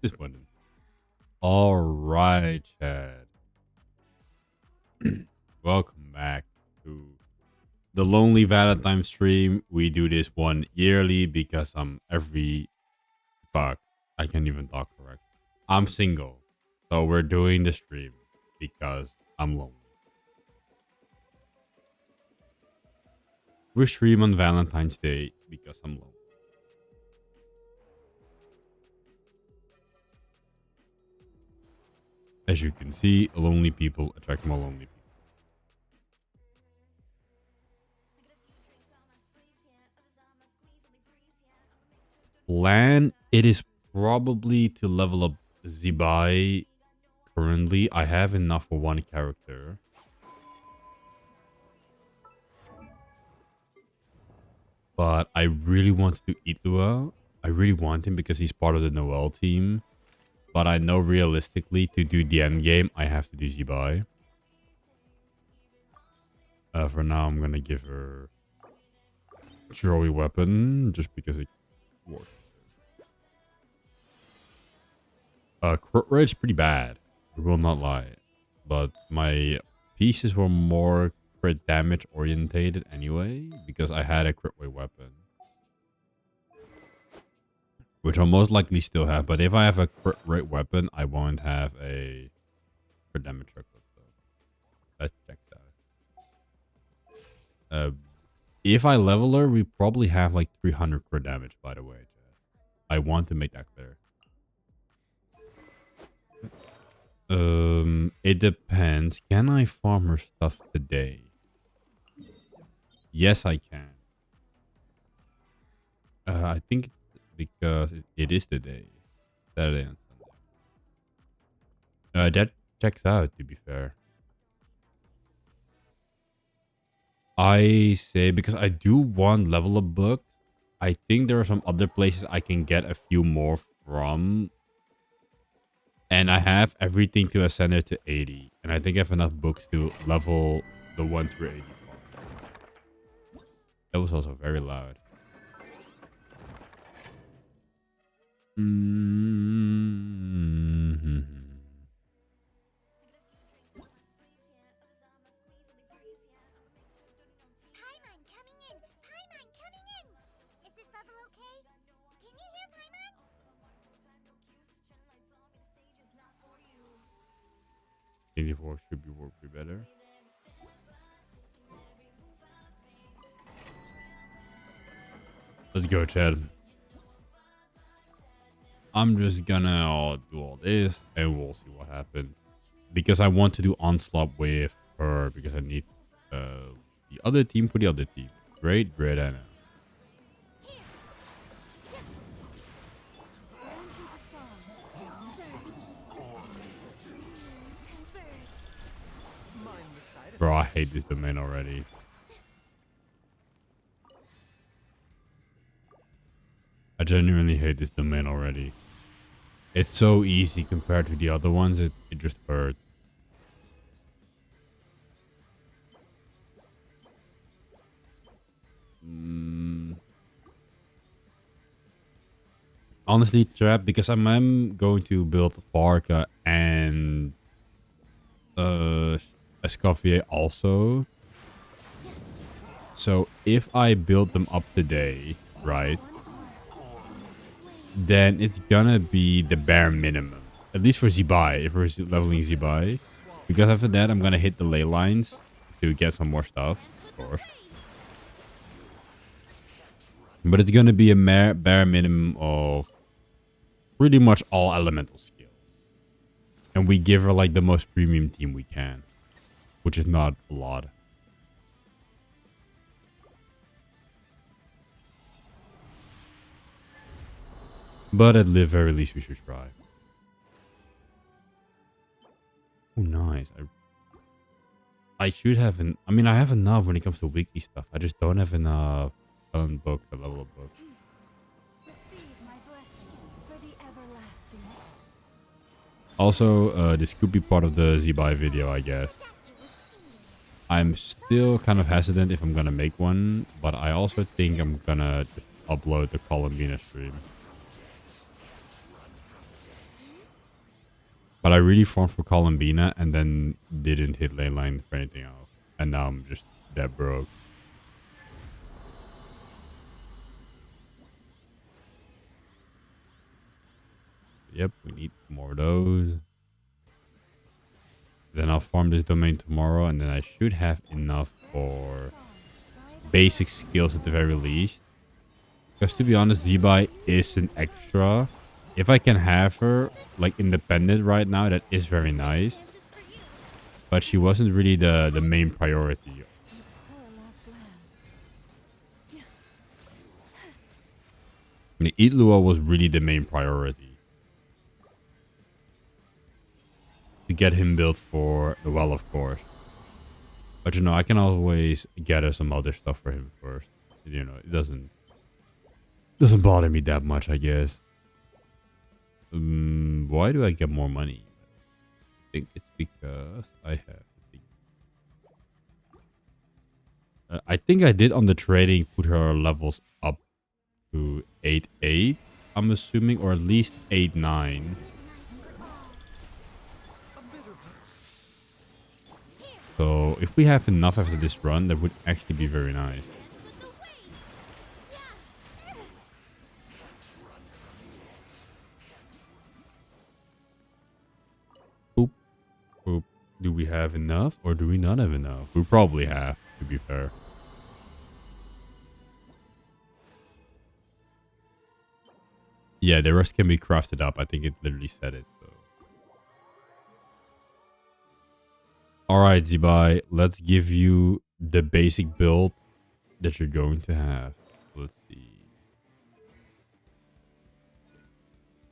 This button. All right, Chad. Welcome back to the Lonely Valentine stream. We do this one yearly because I'm every fuck. I can't even talk correct. I'm single, so we're doing the stream because I'm lonely. We stream on Valentine's Day because I'm lonely. As you can see, lonely people attract more lonely people. Plan, it is probably to level up Zibai. Currently, I have enough for one character. But I really want to do Itlua. I really want him because he's part of the Noel team. But I know realistically to do the end game, I have to do Zibai. For now, I'm going to give her Joey weapon just because it works. Crit rate's pretty bad. I will not lie. But my pieces were more crit damage orientated anyway because I had a crit rate weapon. Which I'll most likely still have. But if I have a crit rate weapon, I won't have a crit damage circlet. So that checks out. If I level her, we probably have like 300 crit damage, by the way. I want to make that clear. It depends. Can I farm her stuff today? Yes, I can. I think because it is today. Saturday and Sunday. That checks out, to be fair. I say because I do want level up books. I think there are some other places I can get a few more from. And I have everything to ascend it to 80. And I think I have enough books to level the one through 80. That was also very loud. Should be work be better. Let's go, Chad. I'm just gonna do all this and we'll see what happens. Because I want to do onslaught with her because I need the other team for the other team. Great, I know. Bro, I hate this domain already. I genuinely hate this domain already. It's so easy compared to the other ones. It just hurts. Honestly, Trap, because I'm going to build Farka and Escoffier also. So if I build them up today, right, then it's gonna be the bare minimum. At least for Zibai, if we're leveling Zibai. Because after that, I'm gonna hit the ley lines to get some more stuff, of course. But it's gonna be a bare minimum of pretty much all elemental skill. And we give her like the most premium team we can. Which is not a lot. But at the very least, we should try. Oh, nice. I should have I mean, I have enough when it comes to weekly stuff. I just don't have enough books to level up books. Also, this could be part of the Zibai video, I guess. I'm still kind of hesitant if I'm gonna make one, but I also think I'm gonna just upload the Columbina stream. But I really farmed for Columbina and then didn't hit ley line for anything else. And now I'm just that broke. Yep, we need more of those. Then I'll farm this domain tomorrow, and then I should have enough for basic skills at the very least. Because to be honest, Zebai is an extra. If I can have her like independent right now, that is very nice. But she wasn't really the main priority. I mean, Itlua was really the main priority. To get him built for the well, of course. But you know, I can always gather some other stuff for him first. You know, it doesn't bother me that much, I guess. Why do I get more money? I think it's because I have to think. I think I did on the trading put her levels up to 8-8. I'm assuming, or at least 8-9. So if we have enough after this run, that would actually be very nice. Boop. Boop. Do we have enough or do we not have enough? We probably have, to be fair. Yeah, the rest can be crafted up. I think it literally said it. So. Alright, Zibai, let's give you the basic build that you're going to have. Let's see.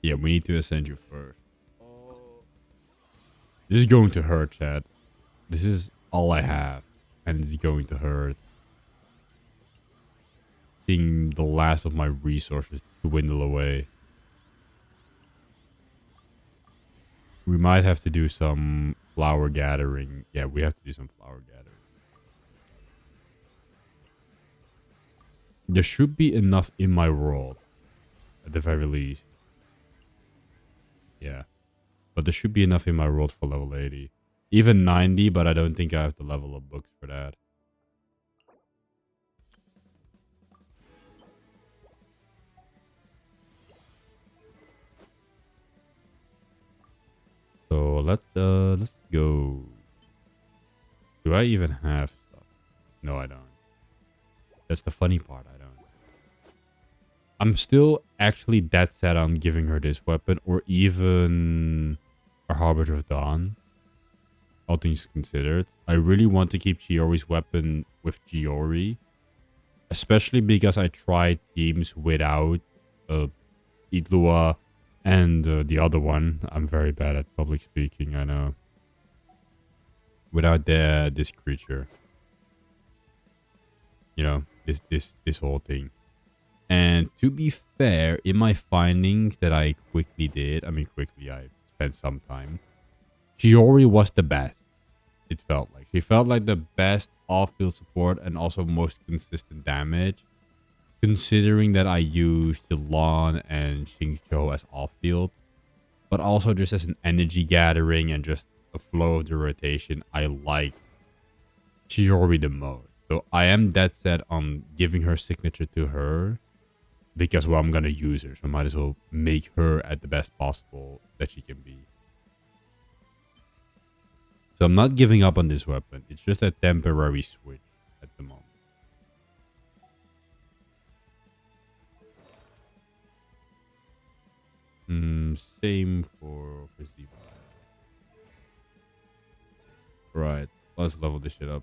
Yeah, we need to ascend you first. This is going to hurt, Chad. This is all I have. And it's going to hurt. Seeing the last of my resources dwindle away. We might have to do some flower gathering. Yeah, we have to do some flower gathering. There should be enough in my world. At the very least. Yeah. But there should be enough in my world for level 80. Even 90, but I don't think I have the level of books for that. So let's go. Do I even have stuff? No, I don't. That's the funny part. I don't. I'm still actually dead set on giving her this weapon, or even a Harbinger of Dawn. All things considered, I really want to keep Chiori's weapon with Chiori, especially because I tried teams without Itlua and the other one. I'm very bad at public speaking, I know. Without this creature, you know, this whole thing. And to be fair, in my findings that I quickly did, I spent some time. Chiori was the best. It felt like. She felt like the best off-field support and also most consistent damage. Considering that I used Lan and Xingqiu as off-field. But also just as an energy gathering and just a flow of the rotation, I like Chiori the most. So I am dead set on giving her signature to her. Because, well, I'm going to use her. So I might as well make her at the best possible that she can be. So I'm not giving up on this weapon. It's just a temporary switch at the moment. Same for Ziva. Right. Let's level this shit up.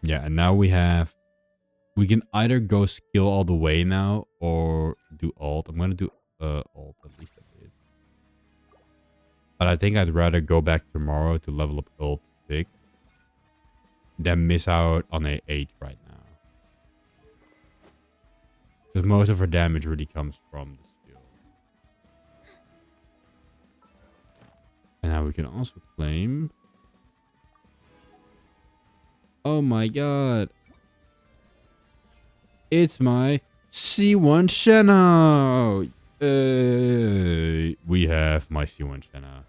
Yeah, and now we can either go skill all the way now or do alt. I'm going to do alt at least a bit. But I think I'd rather go back tomorrow to level up ult 6 than miss out on a 8 right now. Because most of her damage really comes from the skill. And now we can also claim. Oh my god. It's my C1 Shenna. We have my C1 Shenna.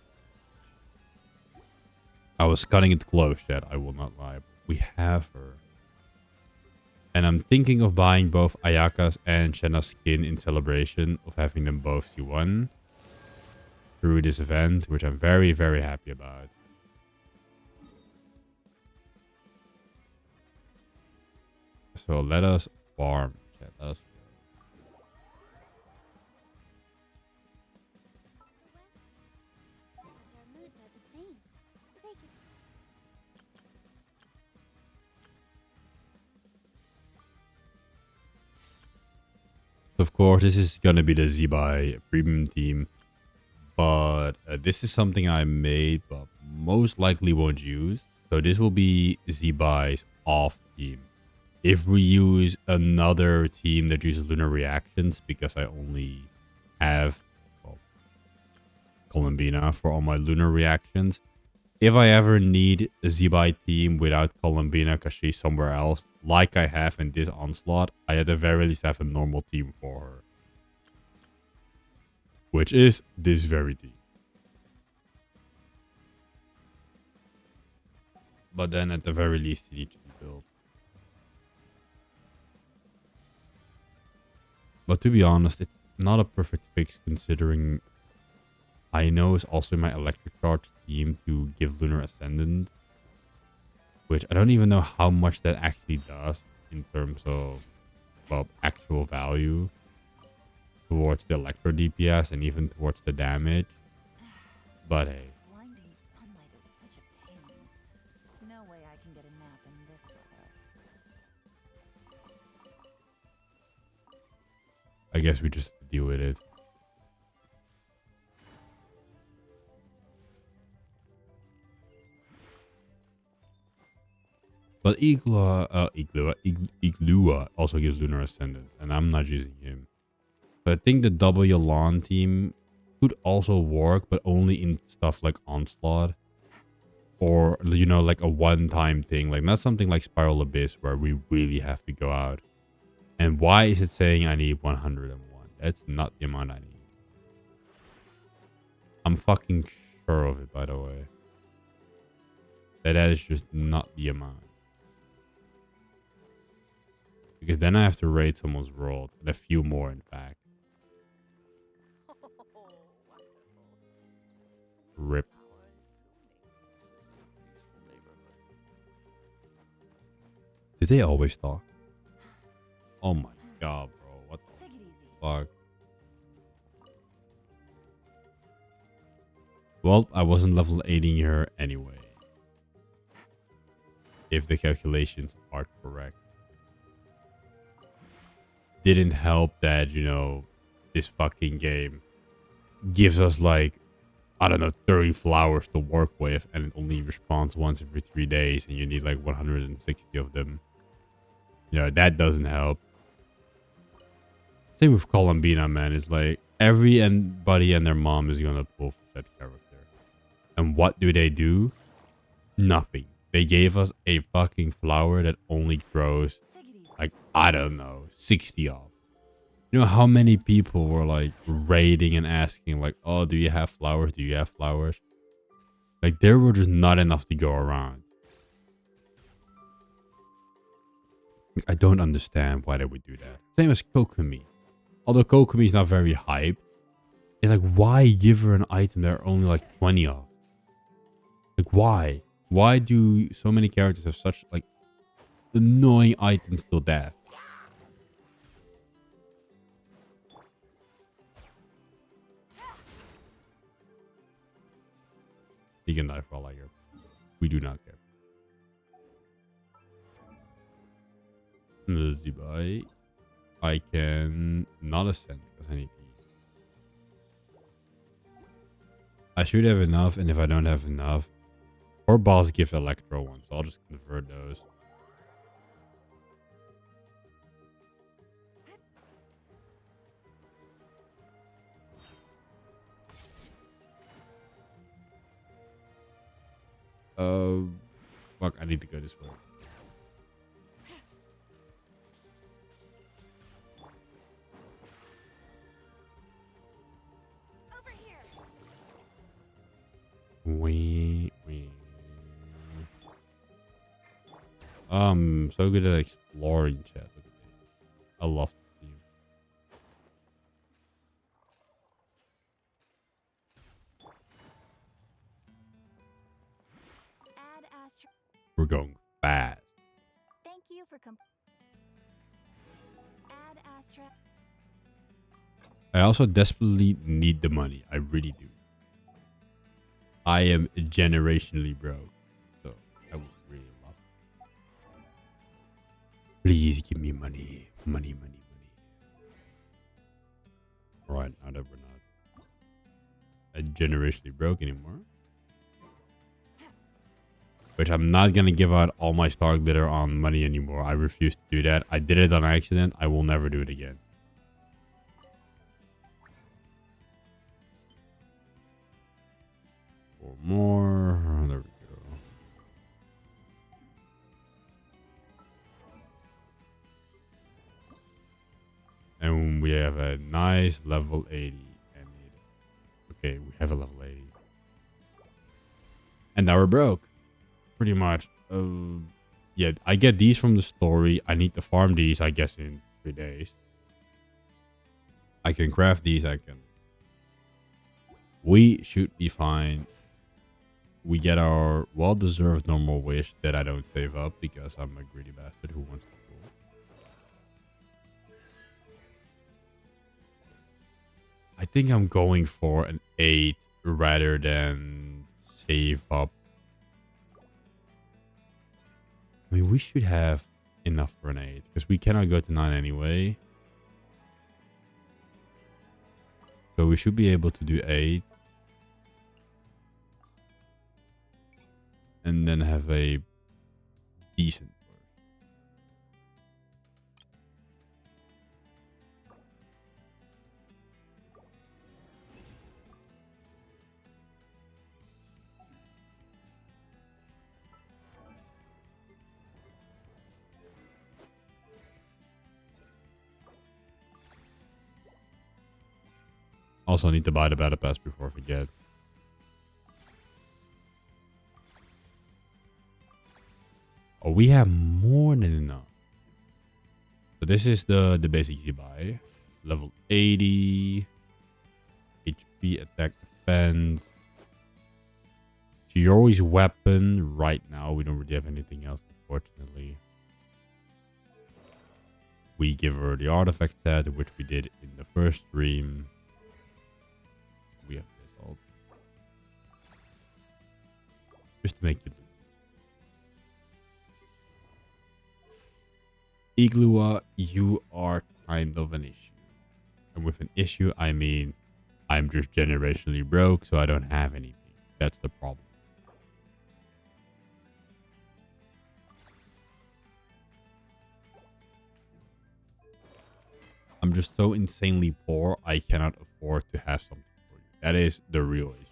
I was cutting it close, yet I will not lie. We have her. And I'm thinking of buying both Ayaka's and Shenna's skin in celebration of having them both C1 through this event, which I'm very, very happy about. So let us farm. Chat. Let us. Of course, this is gonna be the Z-Buy premium team, but this is something I made, but most likely won't use. So this will be Z-Buy's off team. If we use another team that uses lunar reactions, because I only have Columbina for all my lunar reactions. If I ever need a Z-Buy team without Columbina because she's somewhere else, like I have in this onslaught, I at the very least have a normal team for her. Which is this very team. But then at the very least, it needs to be built. But to be honest, it's not a perfect fix considering I know it's also in my electric charge team to give Lunar Ascendant. Which I don't even know how much that actually does in terms of, well, actual value towards the electro DPS and even towards the damage. But hey. Blinding sunlight is such a pain. No way I can get a nap in this weather. I guess we just have to deal with it. But Iglua also gives Lunar Ascendant, and I'm not using him. So I think the double Yalan team could also work, but only in stuff like Onslaught. Or, you know, like a one-time thing. Like, not something like Spiral Abyss where we really have to go out. And why is it saying I need 101? That's not the amount I need. I'm fucking sure of it, by the way. That is just not the amount. Because then I have to raid someone's world. And a few more, in fact. Rip. Did they always talk? Oh my god, bro. What the fuck? Well, I wasn't level 8ing her anyway. If the calculations are correct. Didn't help that, you know, this fucking game gives us like, I don't know, 30 flowers to work with, and it only respawns once every 3 days, and you need like 160 of them. You know, that doesn't help. Same with Columbina, man. It's like everybody and their mom is gonna pull for that character. And what do? Nothing. They gave us a fucking flower that only grows like, I don't know, 60 of. You know how many people were like raiding and asking like, oh, do you have flowers? Do you have flowers? Like, there were just not enough to go around. I don't understand why they would do that. Same as Kokomi. Although Kokomi is not very hype. It's like, why give her an item there are only like 20 of? Like, why? Why do so many characters have such like annoying items till death? You can die for all I care. We do not care. Z-Buy. I can not ascend because I need these. I should have enough, and if I don't have enough, or boss gives Electro ones, so I'll just convert those. Fuck, I need to go this way. So good at exploring, chat. Look at this. I love this team. Add Astra. We're going fast. Thank you for Add Astra. I also desperately need the money. I really do. I am generationally broke. So I would really love it. Please give me money. Money, money, money. Alright, now that we're not generationally broke anymore. Which I'm not going to give out all my star glitter on money anymore. I refuse to do that. I did it on accident. I will never do it again. Four more. There we go. And we have a nice level 80. And okay, we have a level 80. And now we're broke. Pretty much. Yeah, I get these from the story. I need to farm these, I guess, in 3 days. I can craft these. We should be fine. We get our well-deserved normal wish that I don't save up because I'm a greedy bastard who wants to pull. I think I'm going for an 8 rather than save up. I mean, we should have enough for an 8 because we cannot go to 9 anyway. So we should be able to do 8. And then have a decent version. Also need to buy the battle pass before I forget. Oh, we have more than enough. So this is the basic you buy. Level 80. HP, attack, defense. Chiori's weapon. Right now, we don't really have anything else, unfortunately. We give her the artifact set, which we did in the first stream. We have this all. Just to make it. Iglua, you are kind of an issue. And with an issue, I mean, I'm just generationally broke, so I don't have anything. That's the problem. I'm just so insanely poor, I cannot afford to have something for you. That is the real issue.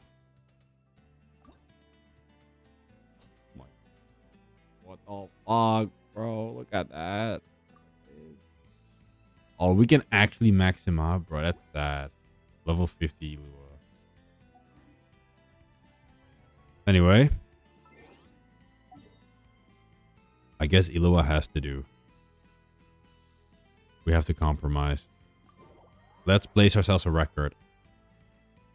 What the fuck, bro? Look at that. Oh, we can actually max him out, bro. That's sad. Level 50 Lua. Anyway. I guess Ilua has to do. We have to compromise. Let's place ourselves a record.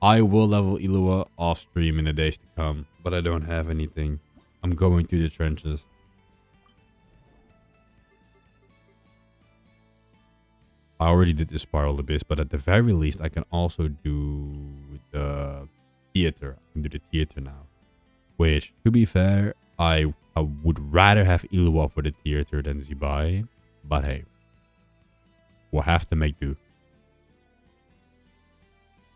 I will level Ilua off stream in the days to come, but I don't have anything. I'm going through the trenches. I already did the Spiral Abyss, but at the very least, I can also do the theater. I can do the theater now. Which, to be fair, I would rather have Ilua for the theater than Zibai. But hey, we'll have to make do.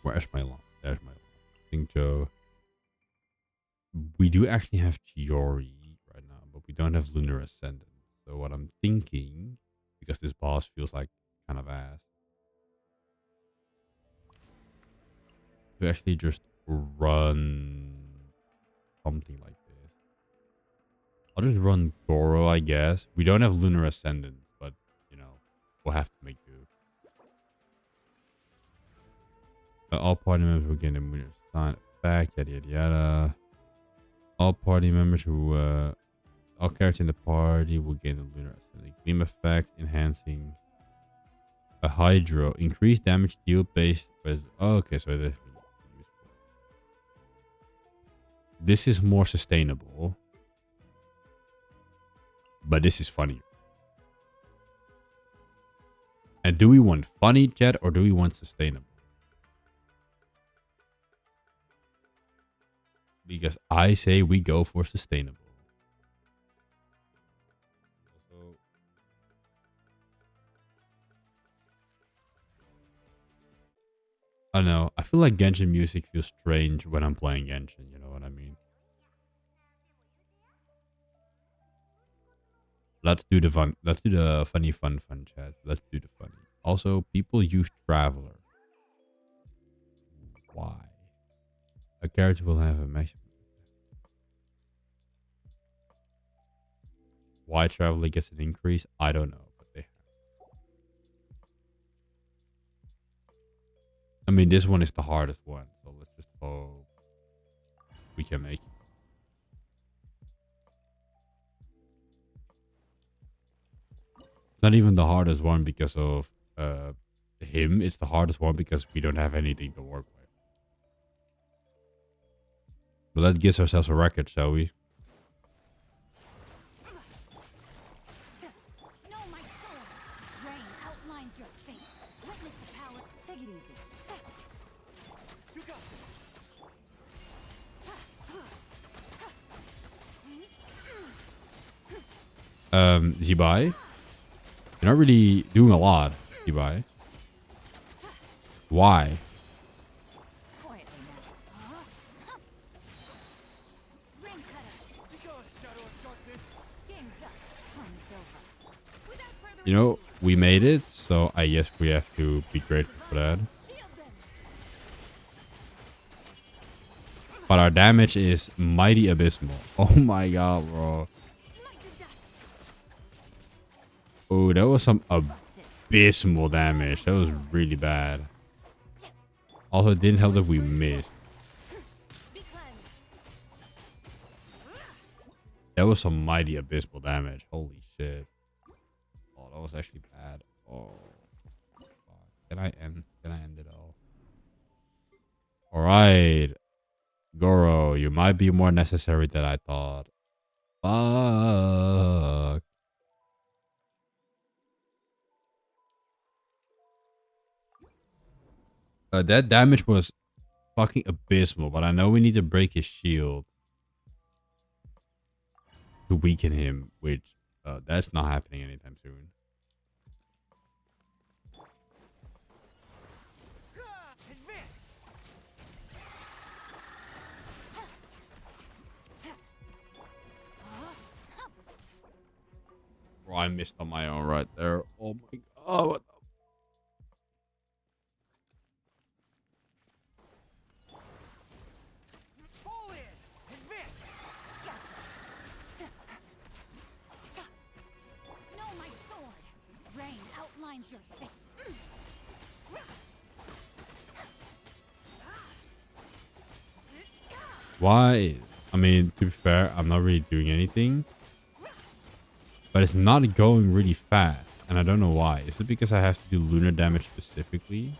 Where's my long? There's my long. Joe. We do actually have Chiori right now, but we don't have Lunar Ascendant. So what I'm thinking, because this boss feels like kind of ass, to actually just run something like this. I'll just run Goro, I guess. We don't have Lunar Ascendant, but you know, we'll have to make do. All party members will get a Lunar sign back, yada yada yada. All party members who All characters in the party will gain the lunar ascending gleam effect, enhancing a hydro. Increased damage deal based with. Oh, okay, so this is useful. This is more sustainable, but this is funny. And do we want funny, chat, or do we want sustainable? Because I say we go for sustainable. I don't know. I feel like Genshin music feels strange when I'm playing Genshin. You know what I mean? Let's do the fun. Let's do the funny, fun chat. Let's do the funny. Also, people use Traveler. Why? A character will have a maximum. Why Traveler gets an increase? I don't know, but they have. I mean, this one is the hardest one, so let's just hope we can make it. Not even the hardest one because of him. It's the hardest one because we don't have anything to work with. But let's give ourselves a record, shall we? Zibai. You're not really doing a lot, Zibai. Why? You know, we made it, so I guess we have to be grateful for that. But our damage is mighty abysmal. Oh my god, bro. Oh, that was some abysmal damage. That was really bad. Also, it didn't help that we missed. That was some mighty abysmal damage. Holy shit. Oh, that was actually bad. Oh. Can I end it all? Alright. Goro, you might be more necessary than I thought. Fuck. That damage was fucking abysmal, but I know we need to break his shield to weaken him, which that's not happening anytime soon. Bro, I missed on my own right there. Oh my god. What the Why? I mean, to be fair, I'm not really doing anything. But it's not going really fast. And I don't know why. Is it because I have to do lunar damage specifically?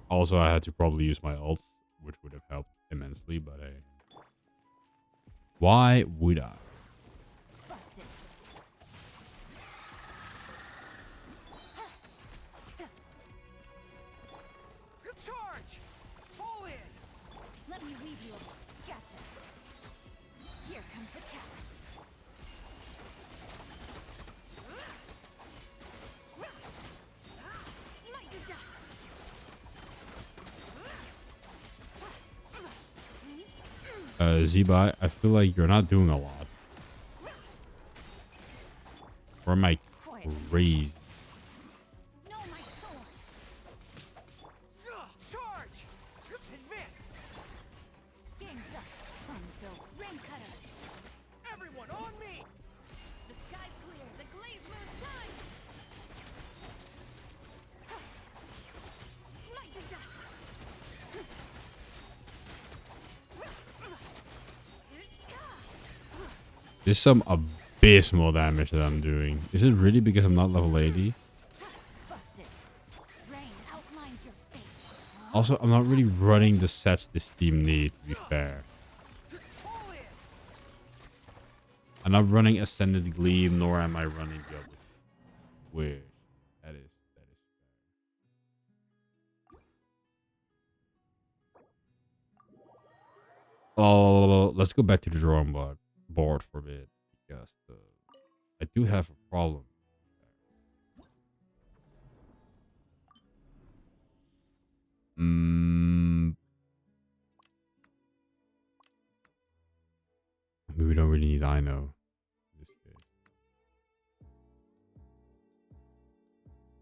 Also, I had to probably use my ult, which would have helped immensely, but hey. Why would I? Zibai, I feel like you're not doing a lot. Or am I crazy? There's some abysmal damage that I'm doing. Is it really because I'm not level 80? Busted. Rain outlines your fate. Also, I'm not really running the sets this team needs, to be fair. I'm not running Ascended Gleam, nor am I running the other. Weird. That is fair. Oh, let's go back to the drawing board for a bit. Because I do have a problem. We don't really need Ino in this case.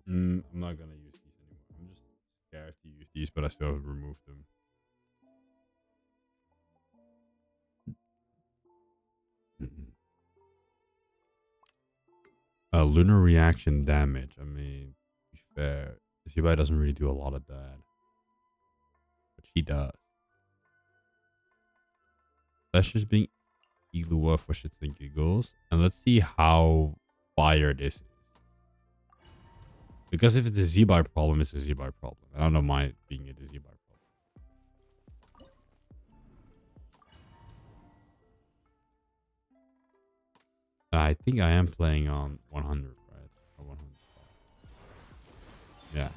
I'm not gonna use these anymore. I'm just scared to use these, but I still have removed them. Lunar reaction damage. I mean, to be fair, Zibai doesn't really do a lot of that, but she does. Let's just bring Iglua for shits and giggles, and let's see how fire this is. Because if it's a Zibai problem, it's a Zibai problem. I don't know my being a Zibai problem. I think I am playing on 100, right? Or 100. Yeah.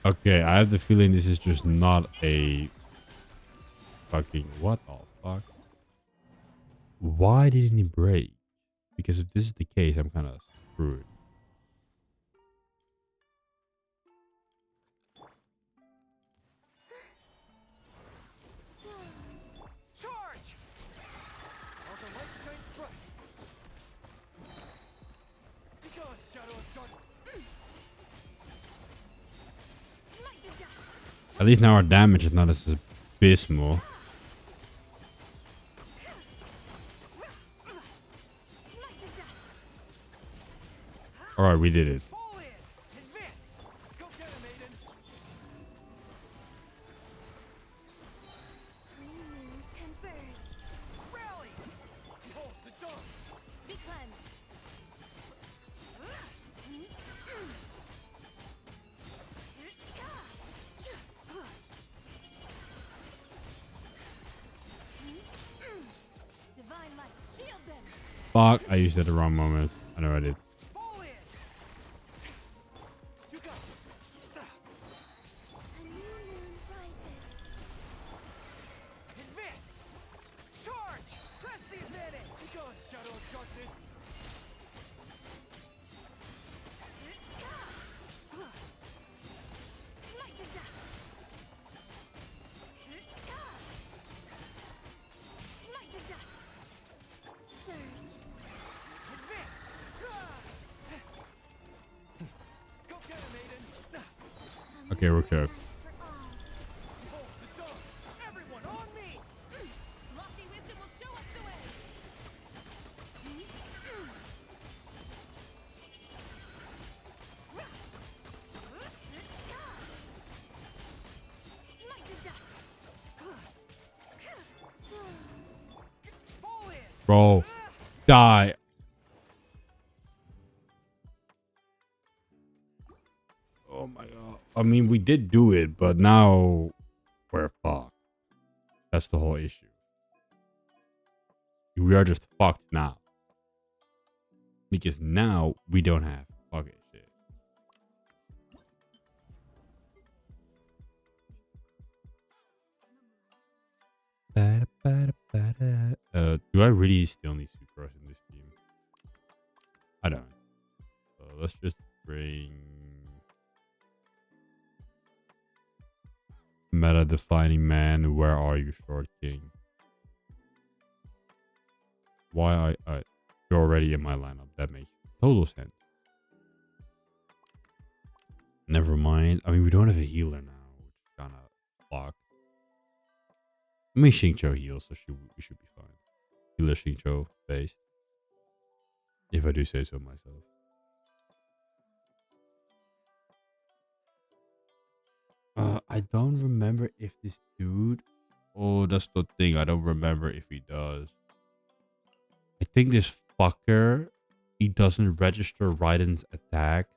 Okay, I have the feeling this is just not a fucking what the fuck? Why didn't he break? Because if this is the case, I'm kind of screwed. Charge! All the light shines bright. Be gone, shadow of darkness. At least now our damage is not as abysmal. Alright, we did it. Fuck, I used it at the wrong moment. I know I did. Okay, we're cooked. Bro, die. Oh my god. I mean, we did do it, but now we're fucked. That's the whole issue. We are just fucked now. Because now we don't have fucking shit. Do I really still need Sucrose in this team? I don't. So let's just bring meta defining man. Where are you, Short King? Why you're already in my lineup? That makes total sense. Never mind. I mean, we don't have a healer now, which is kind of blocked. I mean, Xingqiu heals, so we should be fine. Healer Xingqiu based. If I do say so myself. I don't remember if this dude... Oh, that's the thing. I don't remember if he does. I think this fucker, he doesn't register Raiden's attack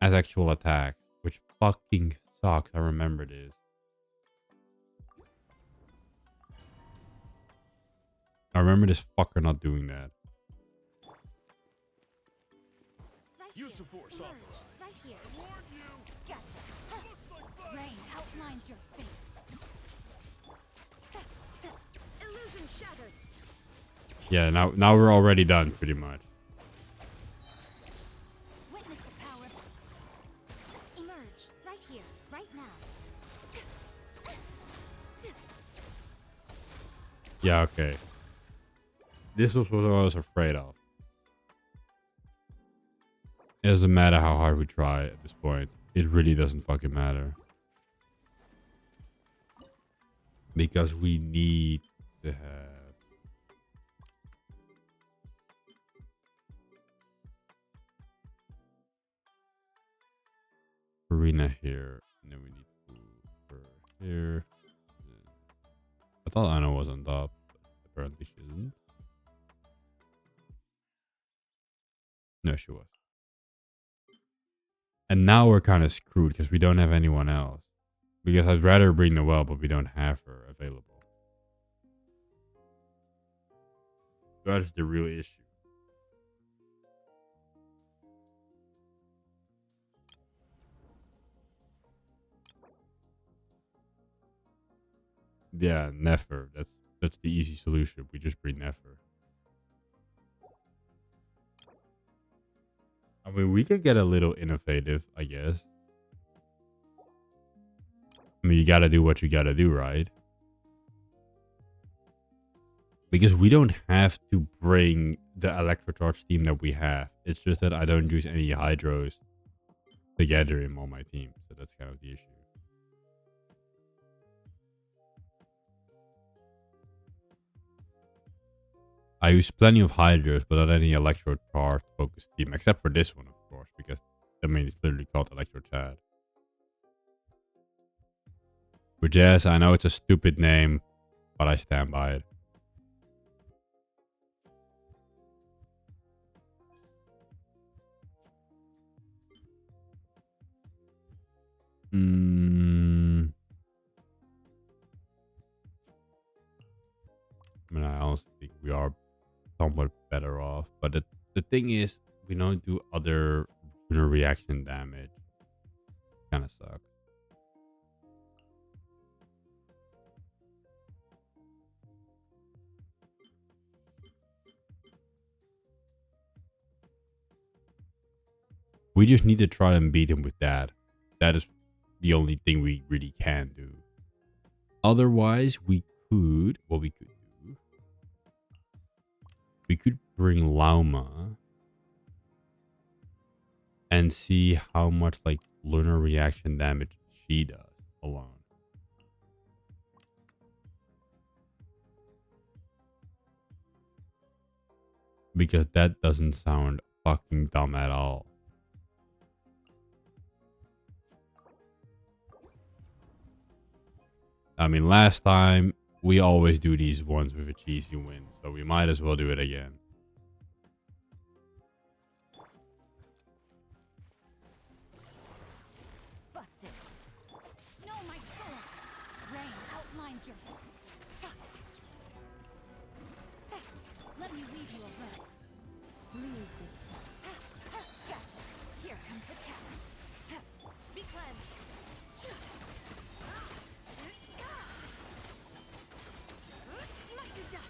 as actual attack, which fucking sucks. I remember this. I remember this fucker not doing that. Right Use here. the force Emerge. authorized. Right here. Warn you. Gotcha. Looks like fire. Rain outlines your fate. Illusion shattered. Yeah, now we're already done, pretty much. Witness the power. Emerge. Right here. Right now. Yeah, okay. This was what I was afraid of. It doesn't matter how hard we try at this point. It really doesn't fucking matter. Because we need to have... Arena here. And then we need to move her here. I thought Anna was on top, but apparently she isn't. No, she was. And now we're kind of screwed because we don't have anyone else. Because I'd rather bring Noelle, but we don't have her available. That is the real issue. Yeah, Nefer. That's the easy solution. We just bring Nefer. I mean, we could get a little innovative, I guess. I mean, you gotta do what you gotta do, right? Because we don't have to bring the Electrocharge team that we have. It's just that I don't use any Hydros together in all my teams. So that's kind of the issue. I use plenty of Hydros, but not any Electrocharge focused team. Except for this one, of course. Because, I mean, it's literally called Electrochat. Which, yes, I know it's a stupid name, but I stand by it. I mean, I honestly think we are somewhat better off. But the thing is, we don't do other reaction damage. Kind of sucks. We just need to try and beat him with that. That is the only thing we really can do. Otherwise, we could... What we could do... We could bring Lauma. And see how much, like, lunar reaction damage she does alone. Because that doesn't sound fucking dumb at all. I mean, last time, we always do these ones with a cheesy win. So we might as well do it again. Busted. No, my sword. Rain outlines your. Let me leave you alone. Leave this place. Gotcha. Here comes the catch. Be cleansed. Might do dust.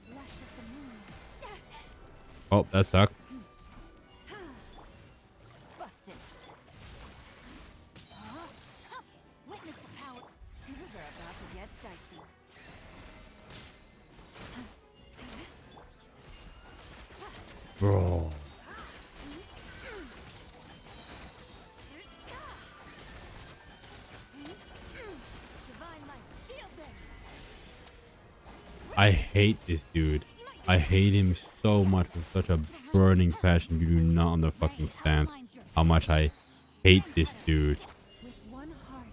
Lush as the moon. Oh, that sucked. Busted. Witness the power. Things are about to get dicey. Bro. Divine light, shield them. I hate this dude. I hate him so much with such a burning passion. You do not understand how much I hate this dude. With one heart,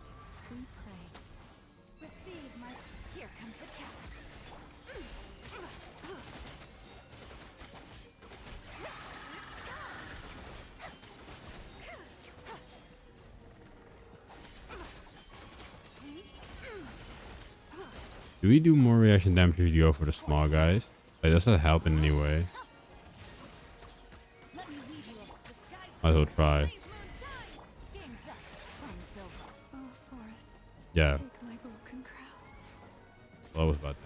we pray. Receive my. Here comes the catch. Do we do more reaction damage if you go for the small guys? Like, does that help in any way? Let me weave you a disguise. Might as well try. Blaze moonshine. Games up. From silver. Oh, forest. Yeah, Take my broken crown. what was about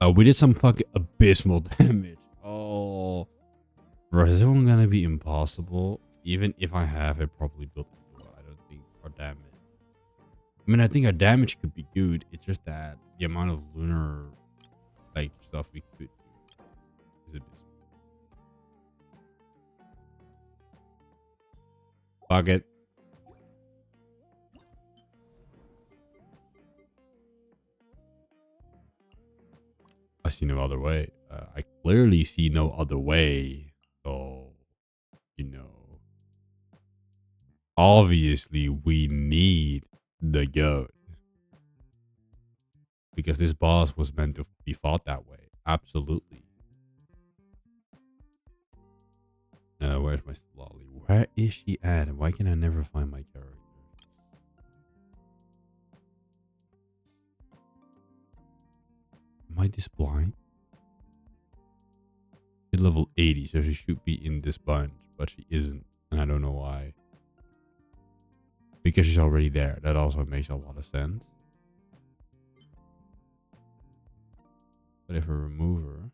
that? We did some fucking abysmal damage. Oh. Bro, is this one gonna be impossible? Even if I have it properly built, I don't think our damage. I mean, I think our damage could be good. It's just that the amount of lunar like stuff we could do is abysmal. Fuck it. I see no other way. I clearly see no other way. So, you know, obviously we need the goat because this boss was meant to be fought that way. Absolutely. Where's my lolly? Where is she at? Why can I never find my character? Am I this blind? She's level 80, so she should be in this bunch, but she isn't, and I don't know why. Because she's already there. That also makes a lot of sense. But if I remove her...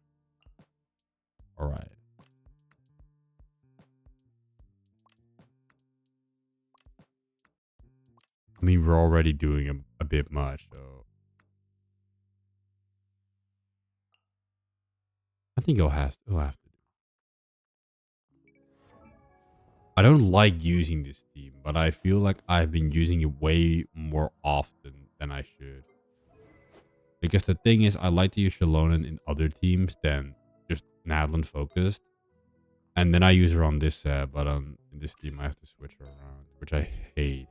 Alright. I mean, we're already doing a bit much, so... I think it'll have to do. I don't like using this team, but I feel like I've been using it way more often than I should. Because the thing is, I like to use Shalonen in other teams than just Nadland focused. And then I use her on this set, but in this team I have to switch her around, which I hate.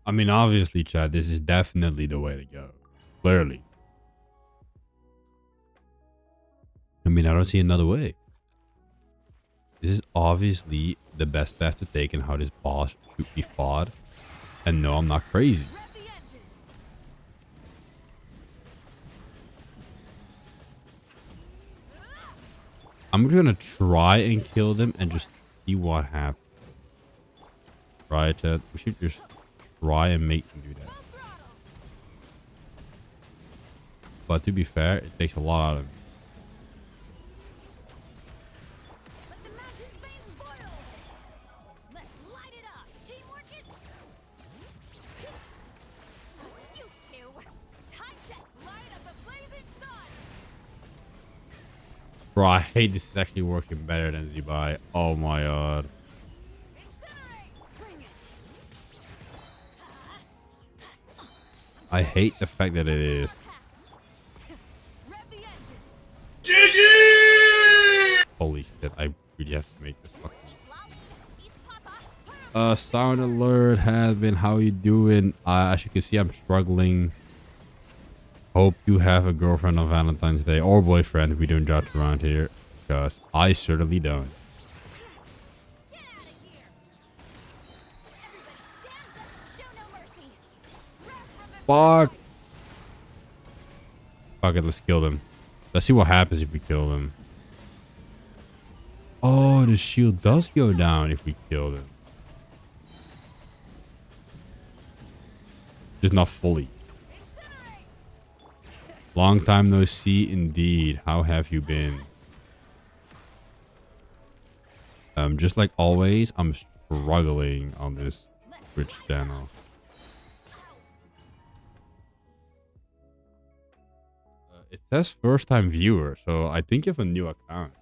I mean, obviously, Chad, this is definitely the way to go. Clearly. I mean, I don't see another way. This is obviously the best path to take and how this boss should be fought. And no, I'm not crazy. Rev the engines. I'm gonna try and kill them and just see what happens. Right, Chad? We should just try and make them do that. But to be fair, it takes a lot out of me. Let the mountain's veins boil. Let's light it up. Teamwork is. You two. Time to light up the blazing sun. Bro, I hate this is actually working better than Zibai. Oh my god. Incinerate. Bring it. I hate the fact that it is. Rev the engines. Holy shit, I really have to make this fucking... sound alert has been, how you doing? As you can see, I'm struggling. Hope you have a girlfriend on Valentine's Day or boyfriend if we don't judge around here. Because I certainly don't. Get out of here. Everybody stand up. Show no mercy. Rev from the Fuck! Fuck it, let's kill them. Let's see what happens if we kill them. Oh, the shield does go down if we kill them. Just not fully. Long time no see indeed. How have you been? Just like always, I'm struggling on this Twitch channel. It says first time viewer, so I think you have a new account.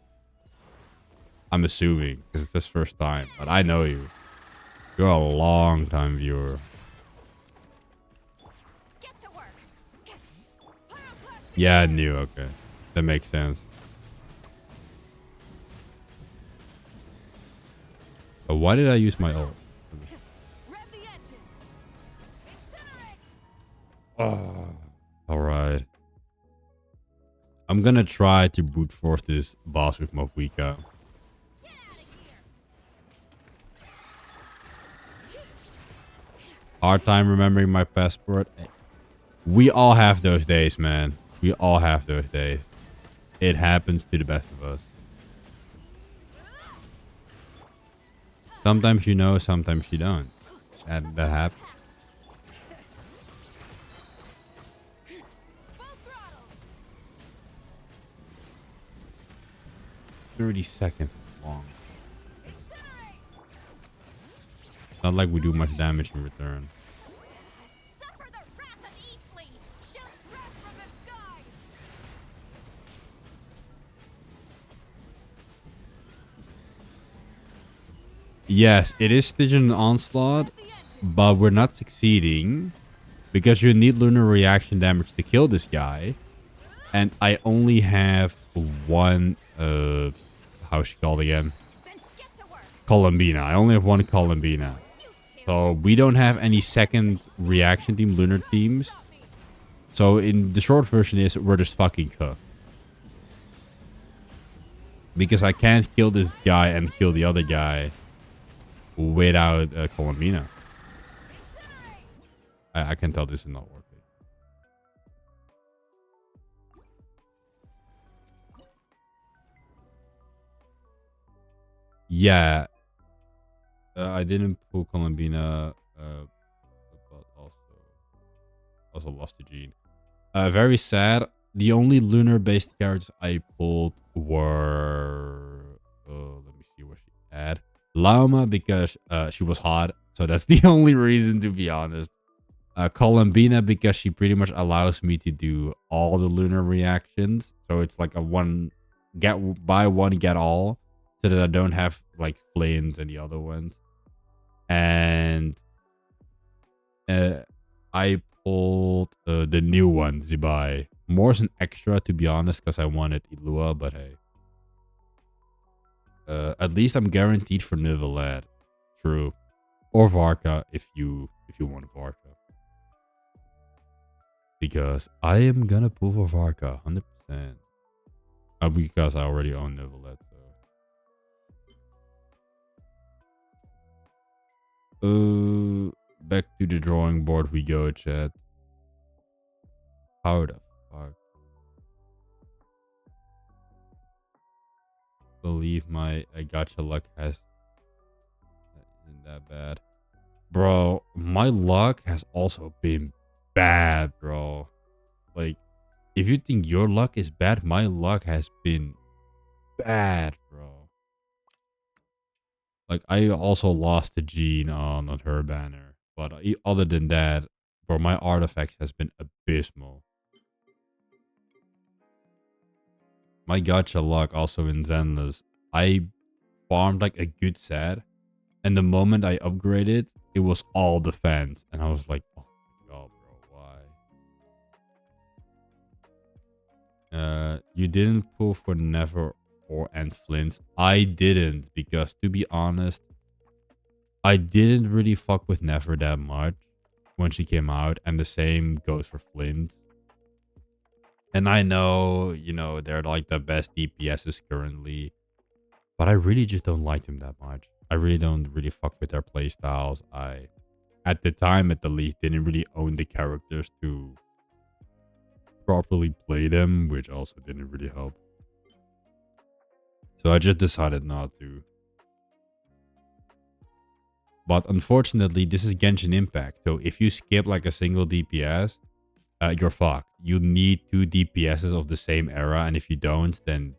I'm assuming, because it says first time, but I know you. You're a long time viewer. Get to work. Yeah, I knew. Okay. That makes sense. But why did I use my ult? Rev the engines. Incinerate. Oh. Alright. I'm gonna try to brute force this boss with Mofuika. Get out of here. Hard time remembering my passport. We all have those days, man. We all have those days. It happens to the best of us. Sometimes you know, sometimes you don't. That happens. Full throttle. 30 seconds is long. Incinerate. Not like we do much damage in return. Suffer the wrath of Eastleigh. Shoot threats from the sky. Yes, it is Stygian Onslaught, The engine. but we're not succeeding because you need lunar reaction damage to kill this guy. And I only have one, how's she called again? Then get to work. Columbina. I only have one Columbina. You two. So we don't have any second reaction team, lunar teams. Help me. So in the short version is we're just fucking cooked. Because I can't kill this guy and kill the other guy without Columbina. Incinerate. I can tell this is not working. Yeah. I didn't pull Columbina, but also lost to Jean. Very sad. The only lunar-based characters I pulled were... let me see what she had. Llama, because she was hot. So that's the only reason, to be honest. Columbina, because she pretty much allows me to do all the lunar reactions. So it's like a buy one, get all. So that I don't have like Flint and the other ones. And I pulled the new one, Zibai. More as an extra, to be honest, because I wanted Ilua, but hey. At least I'm guaranteed for Nivelad. True. Or Varka if you want Varka. Because I am gonna pull for Varka 100%. Because I already own Nivelad. Back to the drawing board we go, chat. How the fuck? Believe my gacha luck isn't that bad. Bro, my luck has also been bad, bro. Like, if you think your luck is bad, my luck has been bad, bro. Like, I also lost to Jean on her banner. But other than that, bro, my artifacts has been abysmal. My gacha luck also in Zenless, I farmed like a good set. And the moment I upgraded, it was all defense. And I was like, oh my god, bro, why? You didn't pull for Never or and Flint. I didn't, because to be honest, I didn't really fuck with Never that much when she came out, and the same goes for Flint. And I know, you know, they're like the best DPSs currently, but I really just don't like them that much. I really don't really fuck with their playstyles. I, at the time at the least, didn't really own the characters to properly play them, which also didn't really help. So I just decided not to. But unfortunately, this is Genshin Impact. So if you skip like a single DPS, you're fucked. You need 2 DPSs of the same era. And if you don't, then,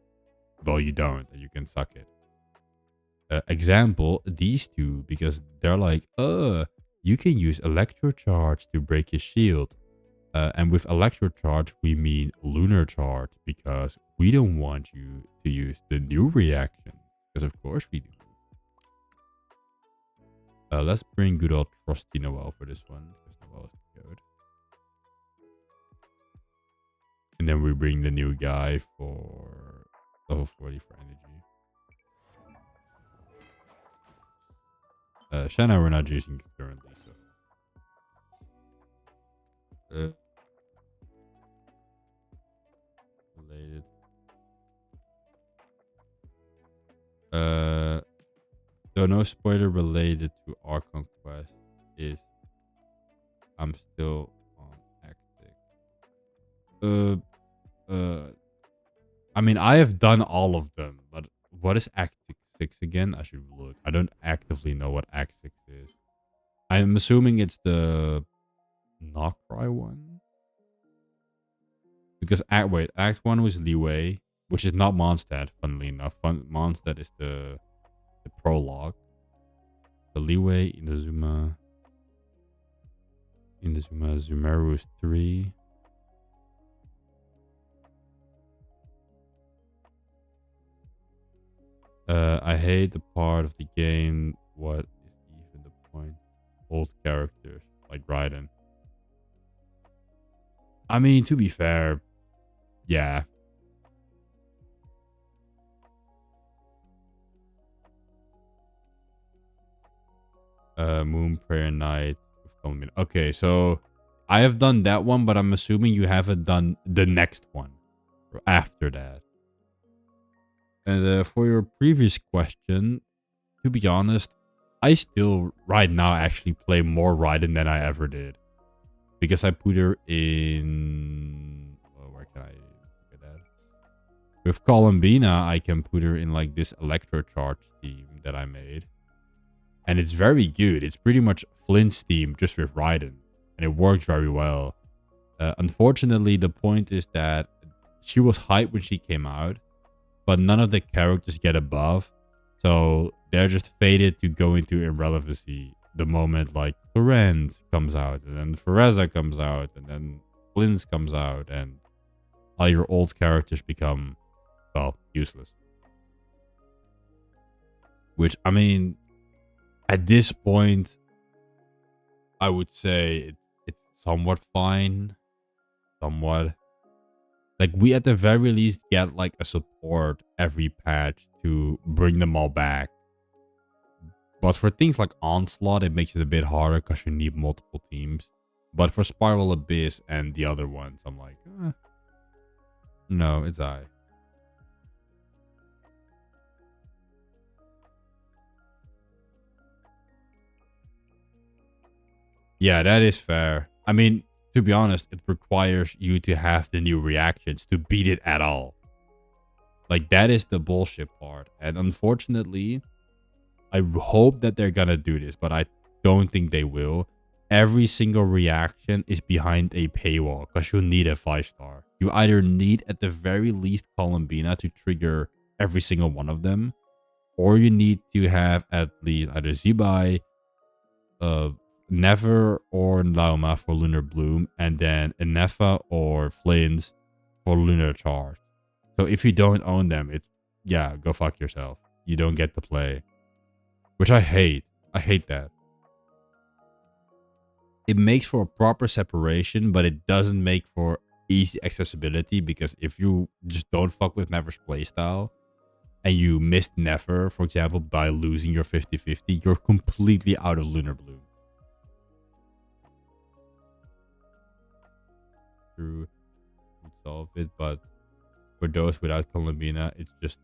well, you don't. And you can suck it. Example, these two, because they're like, you can use electro charge to break his shield. And with electro charge, we mean lunar charge, because we don't want you to use the new reaction. Because of course we do. Let's bring good old trusty Noel for this one, because Noel is good. And then we bring the new guy for level 40 for energy. Shanna we're not using currently, so. Related. So no spoiler related to our conquest is I'm still on Actic. I mean I have done all of them, but what is Actic 6 again? I should look. I don't actively know what Act 6 is. I'm assuming it's the Nocry one. Because Act 1 was Leeway, which is not Mondstadt, funnily enough. Mondstadt is the prologue. The Leeway, Inazuma, Zumeru is 3. I hate the part of the game. What is even the point? Old characters like Raiden. I mean, to be fair, yeah. Moon Prayer Night. Okay, so I have done that one, but I'm assuming you haven't done the next one or after that. And for your previous question, to be honest, I still right now actually play more Raiden than I ever did. Because I put her in... Oh, where can I look at that? With Columbina, I can put her in like this Electro Charge team that I made. And it's very good. It's pretty much Flint's team just with Raiden. And it works very well. Unfortunately, the point is that she was hyped when she came out. But none of the characters get above. So they're just fated to go into irrelevancy the moment like Torrent comes out. And then Fereza comes out. And then Flint's comes out. And all your old characters become, well, useless. Which, I mean... At this point, I would say it's somewhat fine. Somewhat. Like, we at the very least get, like, a support every patch to bring them all back. But for things like Onslaught, it makes it a bit harder because you need multiple teams. But for Spiral Abyss and the other ones, I'm like, no, it's alright. Yeah, that is fair. I mean, to be honest, it requires you to have the new reactions to beat it at all. Like, that is the bullshit part. And unfortunately, I hope that they're gonna do this, but I don't think they will. Every single reaction is behind a paywall because you need a 5-star. You either need at the very least Columbina to trigger every single one of them, or you need to have at least either Zebai, Never or Lauma for Lunar Bloom, and then Enefa or Flint for Lunar Charge. So if you don't own them, it's, yeah, go fuck yourself. You don't get to play. Which I hate. I hate that. It makes for a proper separation, but it doesn't make for easy accessibility, because if you just don't fuck with Never's playstyle, and you missed Never, for example, by losing your 50-50, you're completely out of Lunar Bloom. Would solve it, but for those without Columbina, it's just,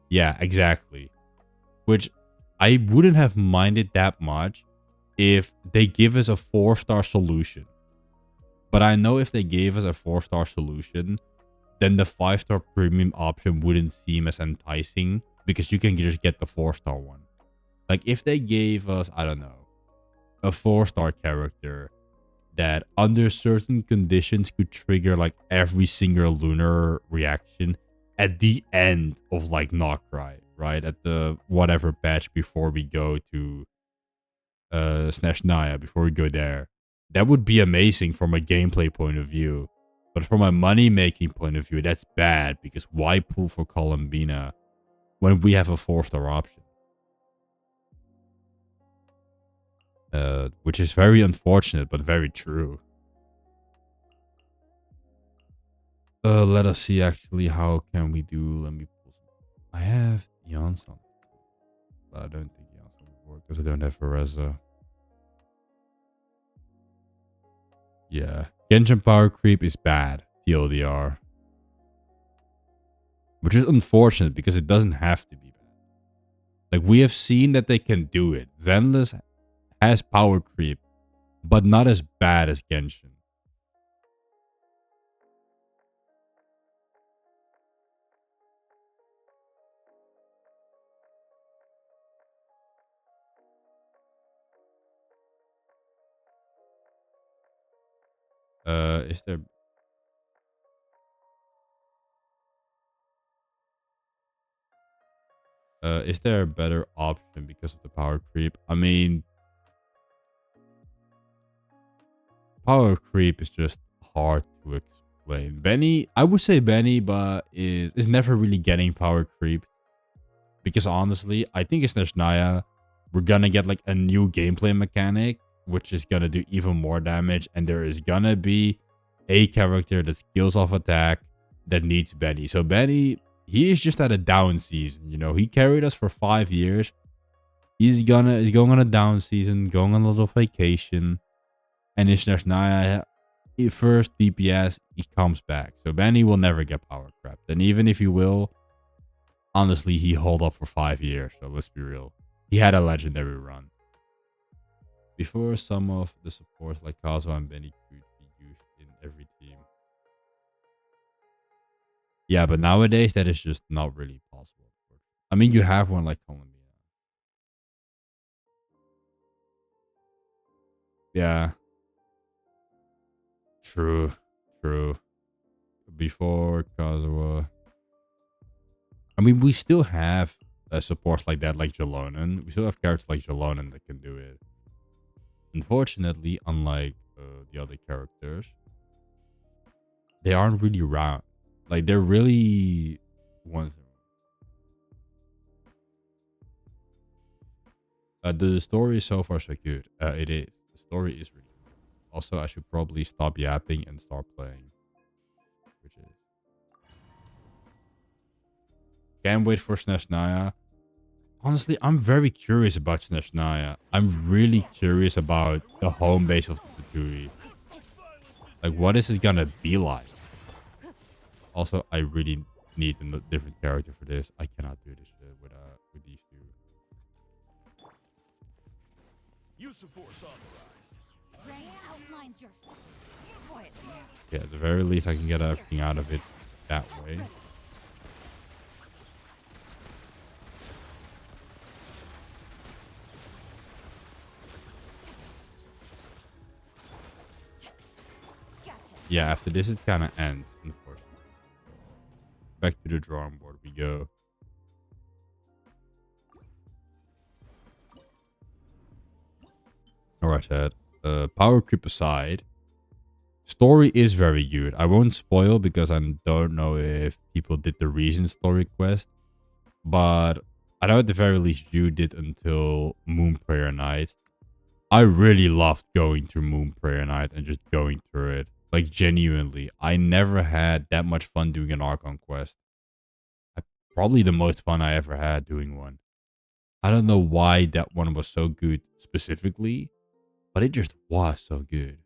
yeah, exactly. Which I wouldn't have minded that much if they give us a 4-star solution. But I know if they gave us a 4-star solution, then the 5-star premium option wouldn't seem as enticing, because you can just get the 4-star one. Like, if they gave us, I don't know, a 4-star character that under certain conditions could trigger like every single lunar reaction at the end of like Nocry, right? At the whatever patch before we go to Snezhnaya, before we go there. That would be amazing from a gameplay point of view. But from a money-making point of view, that's bad. Because why pull for Columbina when we have a 4-star option? Which is very unfortunate, but very true. Let us see actually how can we do. Let me pull some. I have the onslacht, but I don't think the onslacht will work because I don't have Vereza. Yeah, Genshin power creep is bad. TLDR, which is unfortunate because it doesn't have to be bad. Like we have seen that they can do it. Zenless has power creep, but not as bad as Genshin. Is there? Is there a better option because of the power creep? I mean, power creep is just hard to explain. Benny, I would say Benny, but is never really getting power creep. Because honestly, I think it's Snezhnaya. We're gonna get like a new gameplay mechanic, which is gonna do even more damage. And there is gonna be a character that skills off attack that needs Benny. So Benny, he is just at a down season. You know, he carried us for 5 years. He's going on a down season, going on a little vacation. And in Snezhnaya, first DPS, he comes back. So Benny will never get power crept. And even if he will, honestly, he hold up for 5 years. So let's be real. He had a legendary run. Before, some of the supports like Kazuha and Benny could be used in every team. Yeah, but nowadays that is just not really possible. I mean, you have one like Columbia. Yeah. True. Before Kazuha. I mean, we still have supports like that, like Jalonen. We still have characters like Jalonen that can do it. Unfortunately, unlike the other characters, they aren't really around. Like, they're really ones. The story is so far so good. It is. The story is really good. Also, I should probably stop yapping and start playing. Which is. Can't wait for Snezhnaya. Honestly, I'm very curious about Snezhnaya. I'm really curious about the home base of Tatooine. Like, what is it gonna be like? Also, I really need a different character for this. I cannot do this shit with these two. Use of force authorized. Ray outlines your quiet now. Yeah, at the very least, I can get everything out of it that way. Gotcha. Yeah, after this, it kind of ends, unfortunately. Back to the drawing board we go. Alright, Chad. Power creep aside, story is very good. I won't spoil because I don't know if people did the recent story quest. But I know at the very least you did until Moon Prayer Night. I really loved going through Moon Prayer Night and just going through it. Like, genuinely. I never had that much fun doing an Archon quest. Probably the most fun I ever had doing one. I don't know why that one was so good specifically, but it just was so good.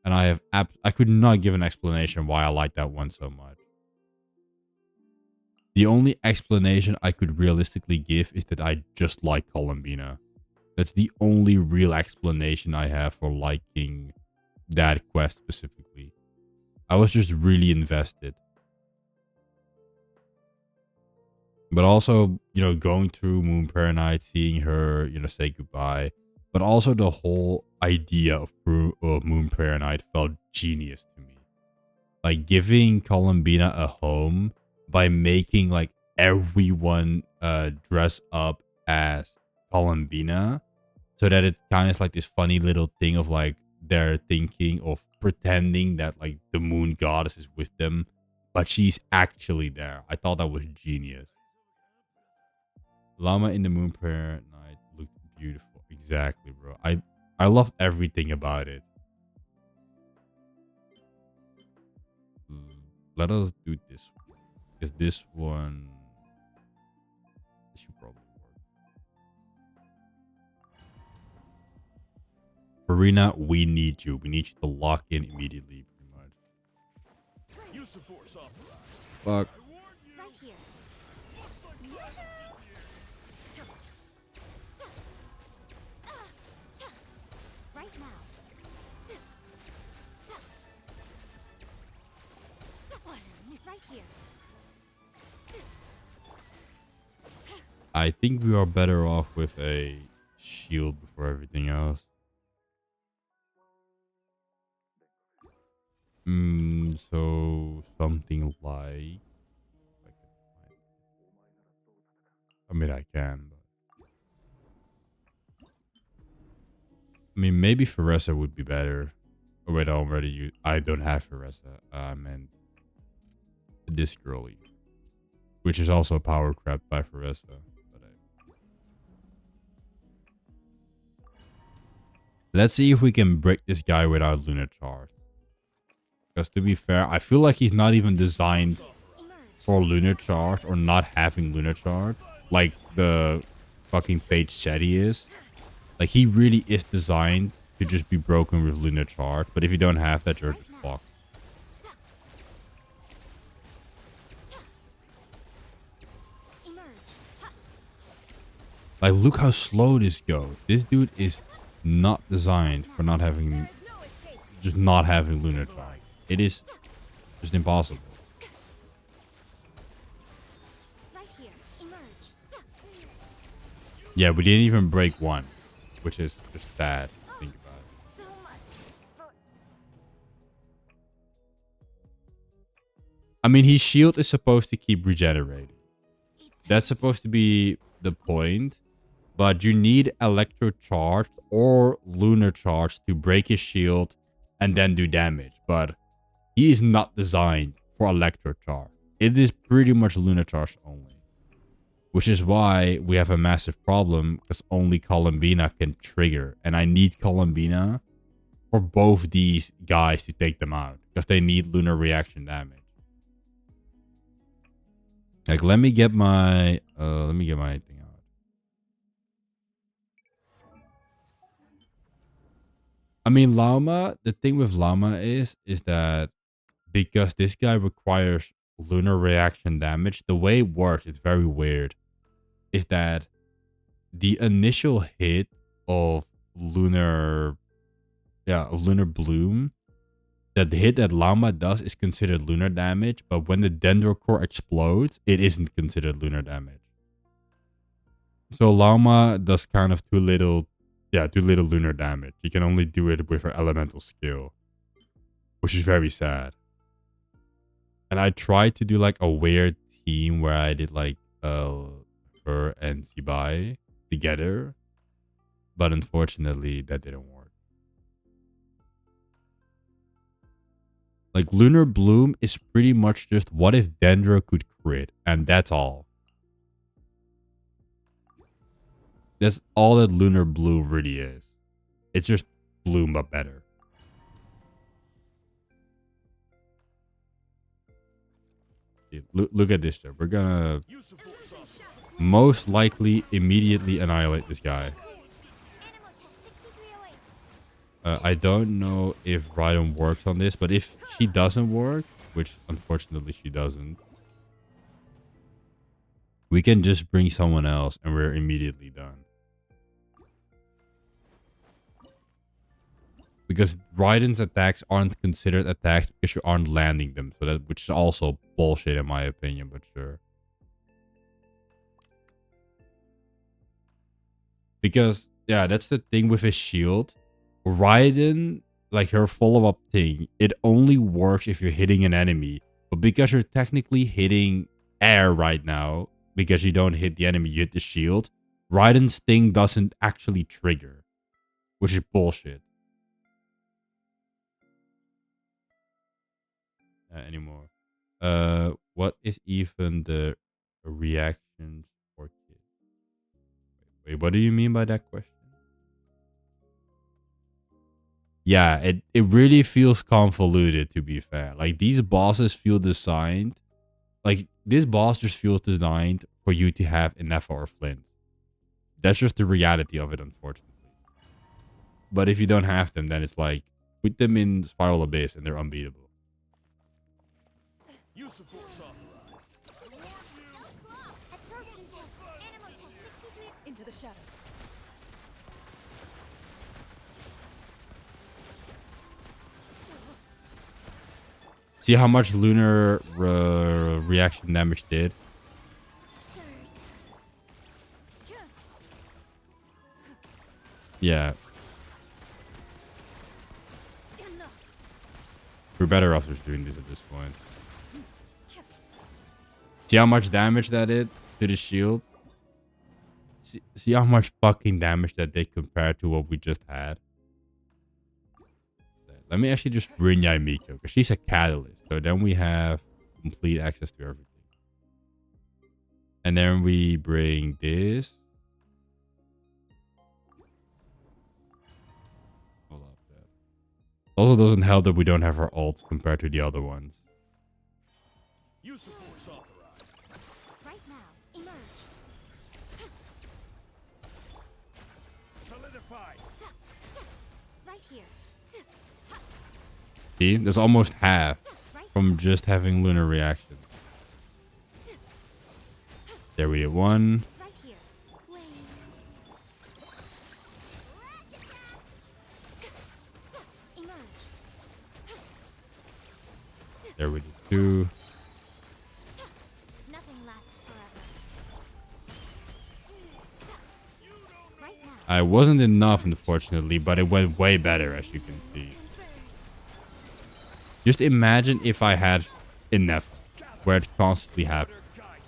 And I could not give an explanation why I liked that one so much. The only explanation I could realistically give is that I just like Columbina. That's the only real explanation I have for liking that quest specifically. I was just really invested. But also, you know, going through Moon Prayer Night, seeing her, you know, say goodbye. But also the whole idea of Moon Prayer Night felt genius to me. Like, giving Columbina a home by making, like, everyone dress up as Columbina, so that it kind of is like this funny little thing of like they're thinking of pretending that like the moon goddess is with them, but she's actually there. I thought that was genius. Llama in the moon prayer night looked beautiful. Exactly, bro. I loved everything about it. Let us do this one, because this one should probably work. Farina, we need you. We need you to lock in immediately, pretty much. Use the force authorized. Fuck. Right here. Right now. Right here. I think we are better off with a shield before everything else. So something like, I mean, I can, but I mean, maybe Faressa would be better. Oh wait, I don't have Faressa. I meant this girly, which is also power crept by Faressa. But let's see if we can break this guy without Lunar Charge. Because to be fair, I feel like he's not even designed for Lunar Charge or not having Lunar Charge like the fucking page said he is. Like, he really is designed to just be broken with Lunar Charge. But if you don't have that, you're just fucked. Like, look how slow this goes. This dude is not designed for not having, just not having Lunar Charge. It is just impossible. Right here. Emerge. Yeah, we didn't even break one, which is just sad to think about it. So much. I mean, his shield is supposed to keep regenerating. That's supposed to be the point. But you need Electro Charge or Lunar Charge to break his shield and then do damage. But he is not designed for Electro Charge. It is pretty much Lunar Charge only. Which is why we have a massive problem, because only Columbina can trigger. And I need Columbina for both these guys to take them out, because they need Lunar Reaction damage. Like, let me get my thing out. I mean, Llama, the thing with Llama is that because this guy requires Lunar Reaction damage, the way it works, it's very weird, is that the initial hit of Lunar Bloom, that the hit that Llama does is considered lunar damage, but when the Dendro Core explodes, it isn't considered lunar damage. So Llama does kind of too little lunar damage. You can only do it with her elemental skill, which is very sad. And I tried to do like a weird team where I did like her and Zibai together, but unfortunately that didn't work. Like, Lunar Bloom is pretty much just what if Dendro could crit, and that's all. That's all that Lunar Bloom really is. It's just Bloom, but better. Look at this, though. We're gonna most likely immediately annihilate this guy. I don't know if Raiden works on this, but if she doesn't work, which unfortunately she doesn't, we can just bring someone else and we're immediately done. Because Raiden's attacks aren't considered attacks because you aren't landing them, so that, which is also bullshit in my opinion, but sure. Because, yeah, that's the thing with his shield. Raiden, like her follow-up thing, it only works if you're hitting an enemy. But because you're technically hitting air right now, because you don't hit the enemy, you hit the shield, Raiden's thing doesn't actually trigger, which is bullshit. Anymore. What is even the reactions for kids? Wait, what do you mean by that question? Yeah, it really feels convoluted, to be fair. Like, these bosses feel designed. Like, this boss just feels designed for you to have Ineffa or Flint. That's just the reality of it, unfortunately. But if you don't have them, then it's like, put them in Spiral Abyss and they're unbeatable. Use of force authorized. Absorption test. Animal test 63. Into the shadows. See how much lunar reaction damage did? Yeah. We're better off just doing this at this point. See how much damage that did to the shield? See how much fucking damage that did compared to what we just had? Let me actually just bring Yaimiko, because she's a catalyst. So then we have complete access to everything. And then we bring this. Hold up. Also doesn't help that we don't have our ult compared to the other ones. Use of force authorized. Right now, emerge. Solidify. Right here. See, that's almost half from just having lunar reaction. There we get one. Right here. Wing. Emerge. There we get two. Nothing lasts forever. Right now. I wasn't enough, unfortunately, but it went way better, as you can see. Just imagine if I had enough, where it constantly happened. Right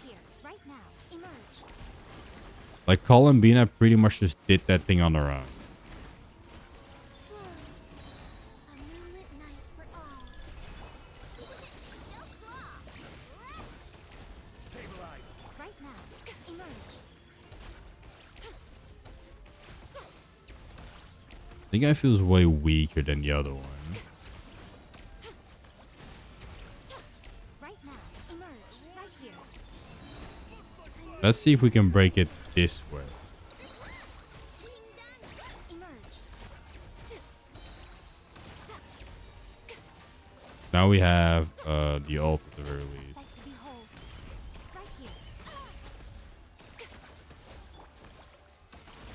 here. Right now. Emerge. Like, Columbina pretty much just did that thing on her own. A moonlit night for all. Stabilize. Right now. Emerge. I think I feels way weaker than the other one. Right now. Emerge. Right here. Let's see if we can break it this way. Emerge. Now we have the ult at the very least. Sight to behold. Right here.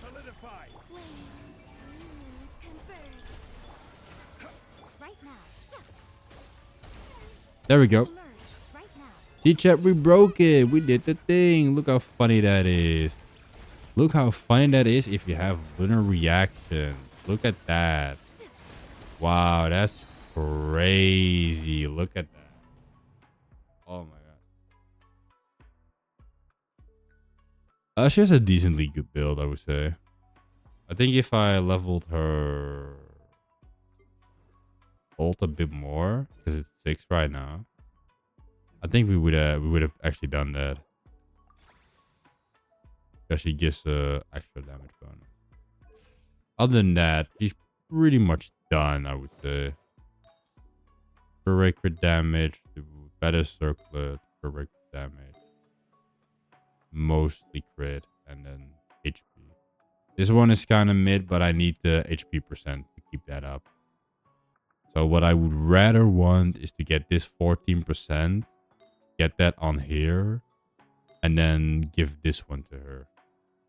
Solidify. Wing. Converge. Right now. There we go. Emerge. Right now. See, chat, we broke it. We did the thing. Look how funny that is. Look how funny that is if you have lunar reactions. Look at that. Wow, that's crazy. Look at that. Oh my god. She has a decently good build, I would say. I think if I leveled her ult a bit more, because it's 6 right now, I think we would have actually done that. Because she gives extra damage bonus. Other than that, she's pretty much done, I would say. Correct crit damage, better circlet, correct damage. Mostly crit, and then HP. This one is kind of mid, but I need the HP percent to keep that up. So what I would rather want is to get this 14%, get that on here, and then give this one to her.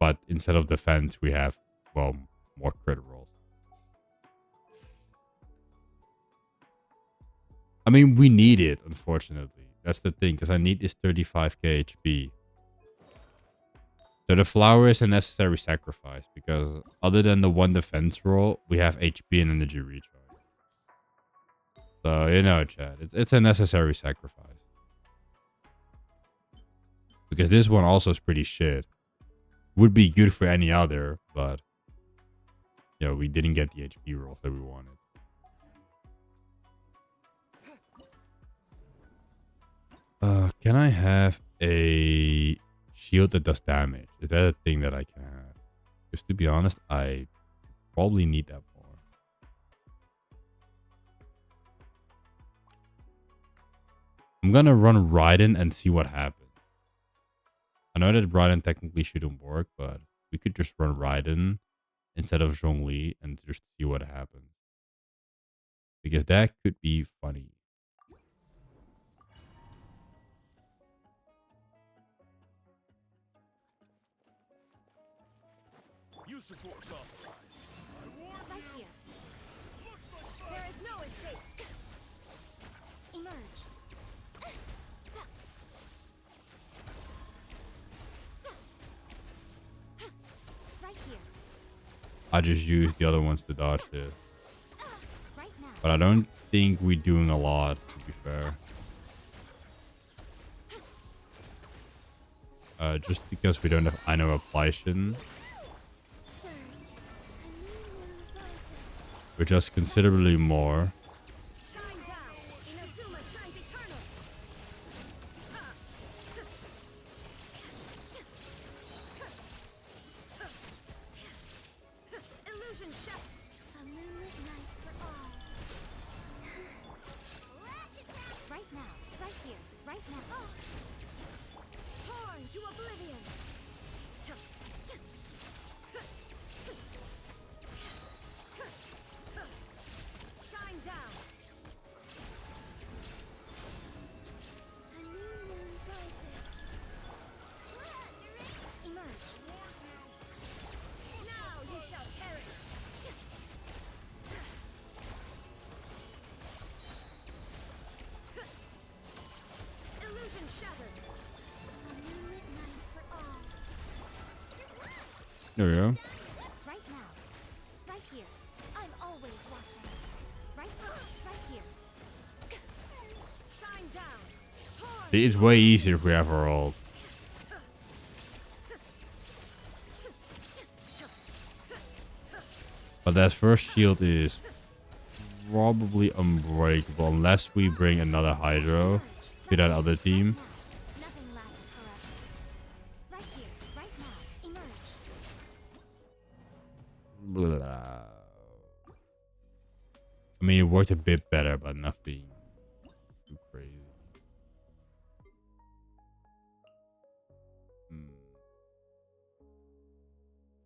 But instead of defense, we have, well, more crit rolls. I mean, we need it, unfortunately. That's the thing, because I need this 35k HP. So the flower is a necessary sacrifice, because other than the one defense roll, we have HP and energy recharge. So, you know, chat, it's a necessary sacrifice. Because this one also is pretty shit. Would be good for any other, but yeah, we didn't get the HP rolls that we wanted. Can I have a shield that does damage? Is that a thing that I can have? Because to be honest, I probably need that more. I'm gonna run Raiden and see what happens. I know that Raiden technically shouldn't work, but we could just run Raiden instead of Zhongli and just see what happens. Because that could be funny. Use the force authorized. I warn Right you. here. Looks like fun. There is no escape. Emerge. Right here. I just use the other ones to dodge it. Right now. But I don't think we're doing a lot, to be fair. Just because we don't have I know Applytion, Surge. A new moon rises. which has considerably more. Shine down. Inazuma shines eternal. Illusion shut. A moonlit night for all. Right now. Right here. Right now. Torn to oblivion. Shine down. A new moon rises. Emerge. Now you shall perish. Illusion shattered. A moonlit night for all. There we go. Right now. Right here. I'm always watching. Right here. Shine down. Torn. It's way easier if we have our ult. But that first shield is probably unbreakable unless we bring another Hydro to that other team. Nothing lasts forever. Right here. Right now. Emerge. Blah. I mean, it worked a bit better, but nothing too crazy.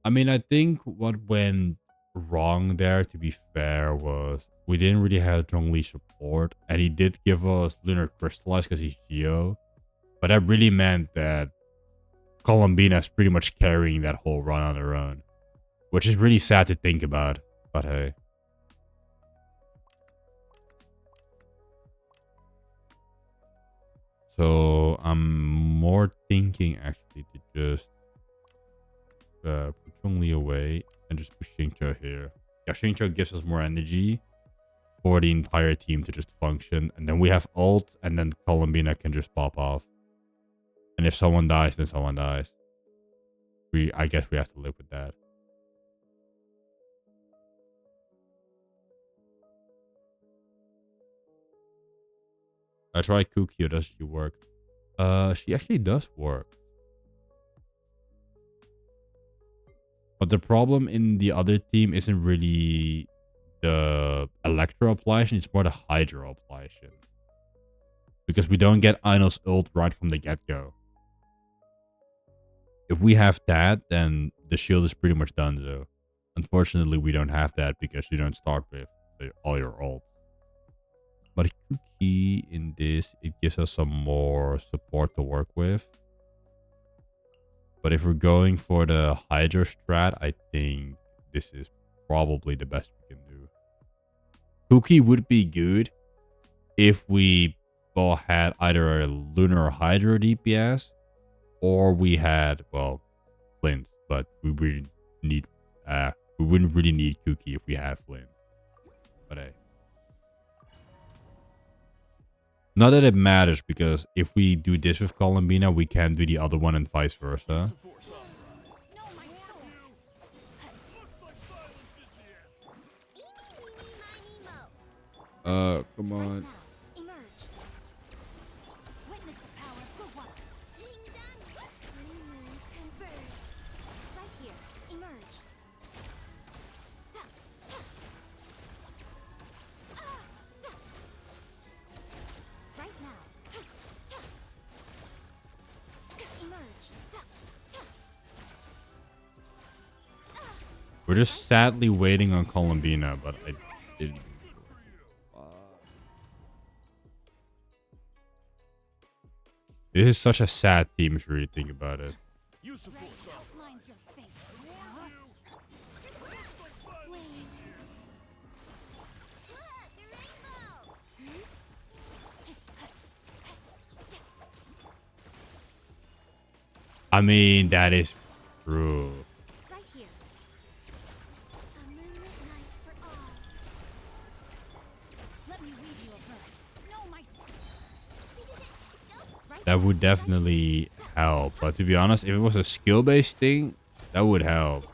I mean, I think what went wrong there, to be fair, was we didn't really have Zhongli support, and he did give us Lunar Crystallize because he's Geo, but that really meant that Columbina's pretty much carrying that whole run on her own, which is really sad to think about, but hey. So I'm more thinking actually to just put Zhongli away and just push Xingqiu here. Yeah, Xingqiu gives us more energy for the entire team to just function. And then we have ult, and then Columbina can just pop off. And if someone dies, then someone dies. I guess we have to live with that. I try Kukio. Does she work? She actually does work. But the problem in the other team isn't really the Electro Applytion, it's more the Hydro Applytion. Because we don't get Einel's ult right from the get-go. If we have that, then the shield is pretty much done, so. Unfortunately, we don't have that because you don't start with all your ults. But Kuki in this, it gives us some more support to work with. But if we're going for the Hydro strat, I think this is probably the best we can do. Kuki would be good if we both had either a Lunar or Hydro DPS, or we had, well, Flint. But we really need, we wouldn't really need Kuki if we had Flint. But hey. Not that it matters, because if we do this with Columbina, we can do the other one and vice versa. No, my soul. Come Right on. now, emerge. Witness the power of the one. Three moons converge. Right here, emerge. Right now. Emerge. We're just sadly waiting on Columbina, but I didn't. This is such a sad team if you really think about it. Use the Ray force up. outlines your fate. Wave. Look, the rainbow. I mean, that is true. Right here. A moonlit night for all. Let me read you a verse. No, my right That would definitely help. But to be honest, if it was a skill-based thing, that would help.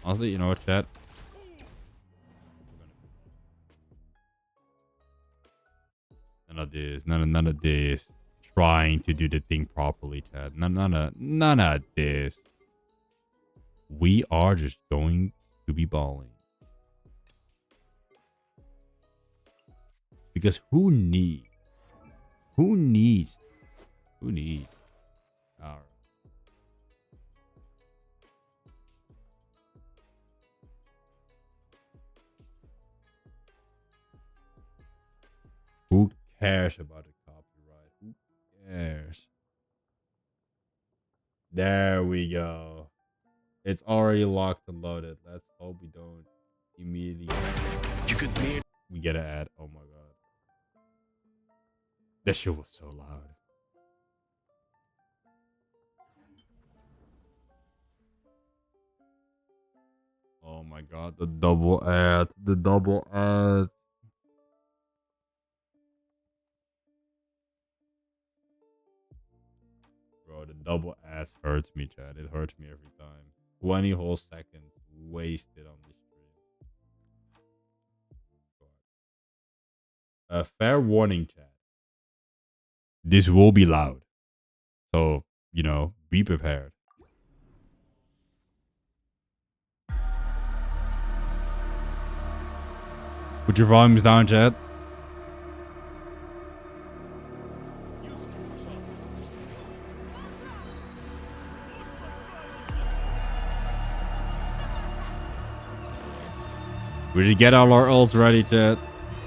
Honestly, you know what, chat? None of this. None of this. Trying to do the thing properly, chat. None of this. We are just going to be balling. Because who needs? Who needs? Who needs? Alright. Who cares about the copyright? Who cares? There we go. It's already locked and loaded. Let's hope we don't immediately. You could be. We get an ad. Oh my god. That shit was so loud. Oh my god. The double ad. The double ad. Bro, the double ads hurts me, Chad. It hurts me every time. 20 whole seconds wasted on this stream. Fair warning, Chad. This will be loud. So, you know, be prepared. Put your volumes down, Chad. Use the force up. We should get all our ults ready, Chad.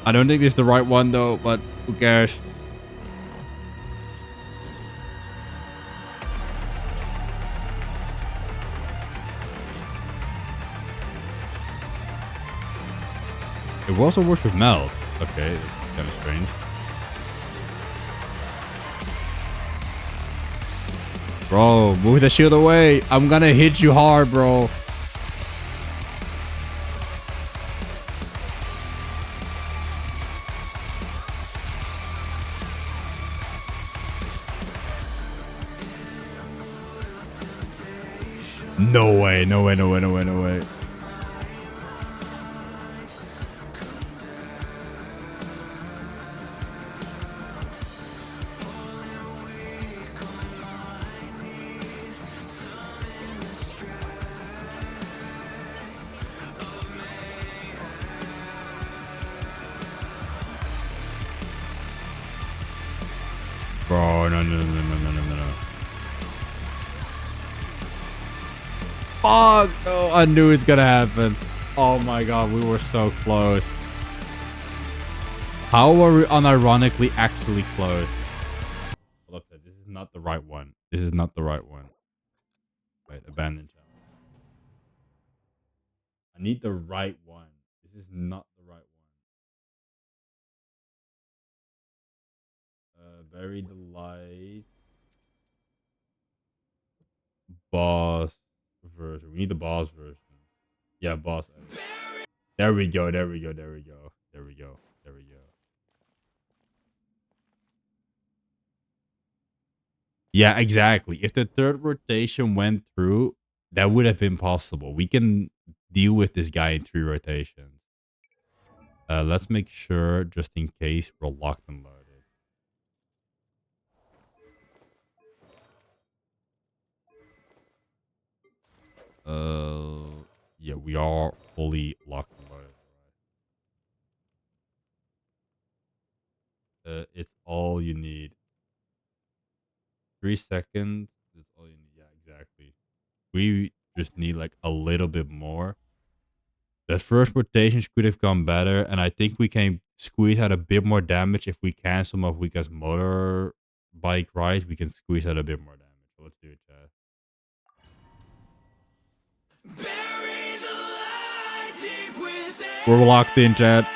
I don't think this is the right one, though, but who cares? It also works with melt. Okay, that's kind of strange. Bro, move the shield away. I'm gonna hit you hard, bro. No way, no way, no way, no way, no way. Bro, no. Fuck, no, I knew it's gonna happen. Oh my god, we were so close. How were we unironically actually close? Look, this is not the right one. This is not the right one. Wait, abandon challenge. I need the right one. This is not the right one. Bury the light. Boss version. We need the boss version. Yeah, boss. There we go. There we go. There we go. There we go. There we go. Yeah, exactly. If the third rotation went through, that would have been possible. We can deal with this guy in 3 rotations. Let's make sure, just in case, we're locked and loaded. Yeah, we are fully locked and loaded. It's all you need. 3 seconds. That's all you need. Yeah, exactly. We just need like a little bit more. The first rotations could have gone better, and I think we can squeeze out a bit more damage if we cancel Mavika's motor bike ride. We can squeeze out a bit more damage. So let's do it, chat. We're locked in, chat.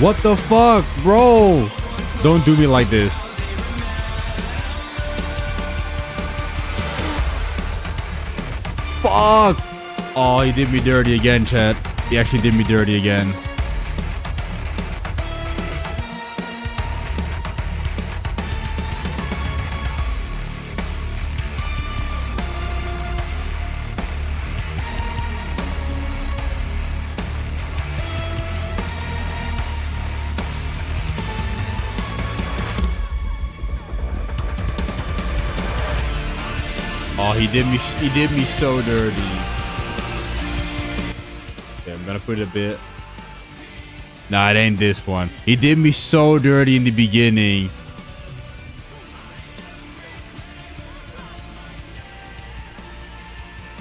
What the fuck, bro? Don't do me like this. Fuck! Oh, he did me dirty again, chat. He actually did me dirty again. Oh, he did me so dirty. Okay, I'm gonna put it a bit. Nah, it ain't this one. He did me so dirty in the beginning.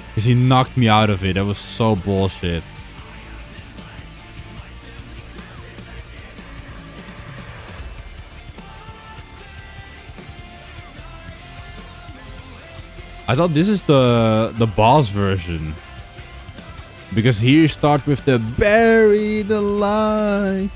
Because he knocked me out of it. That was so bullshit. I thought this is the boss version. Because here you start with the buried alive.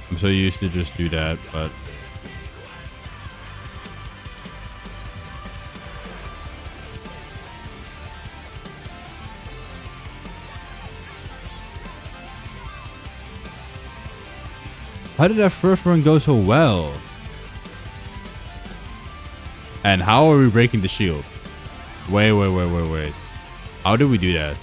I'm so used to just do that, but how did that first run go so well? And how are we breaking the shield? Wait. How did we do that?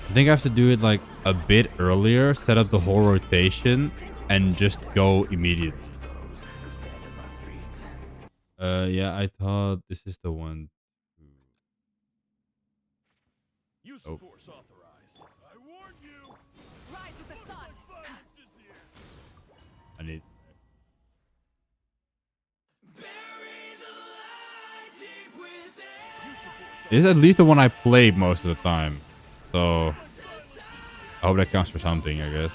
I think I have to do it like a bit earlier, set up the whole rotation, and just go immediately. Yeah, I thought this is the one. Use of force authorized. I warn you. Rise with the sun. Violence is the answer. I need. This is at least the one I played most of the time, so I hope that counts for something, I guess.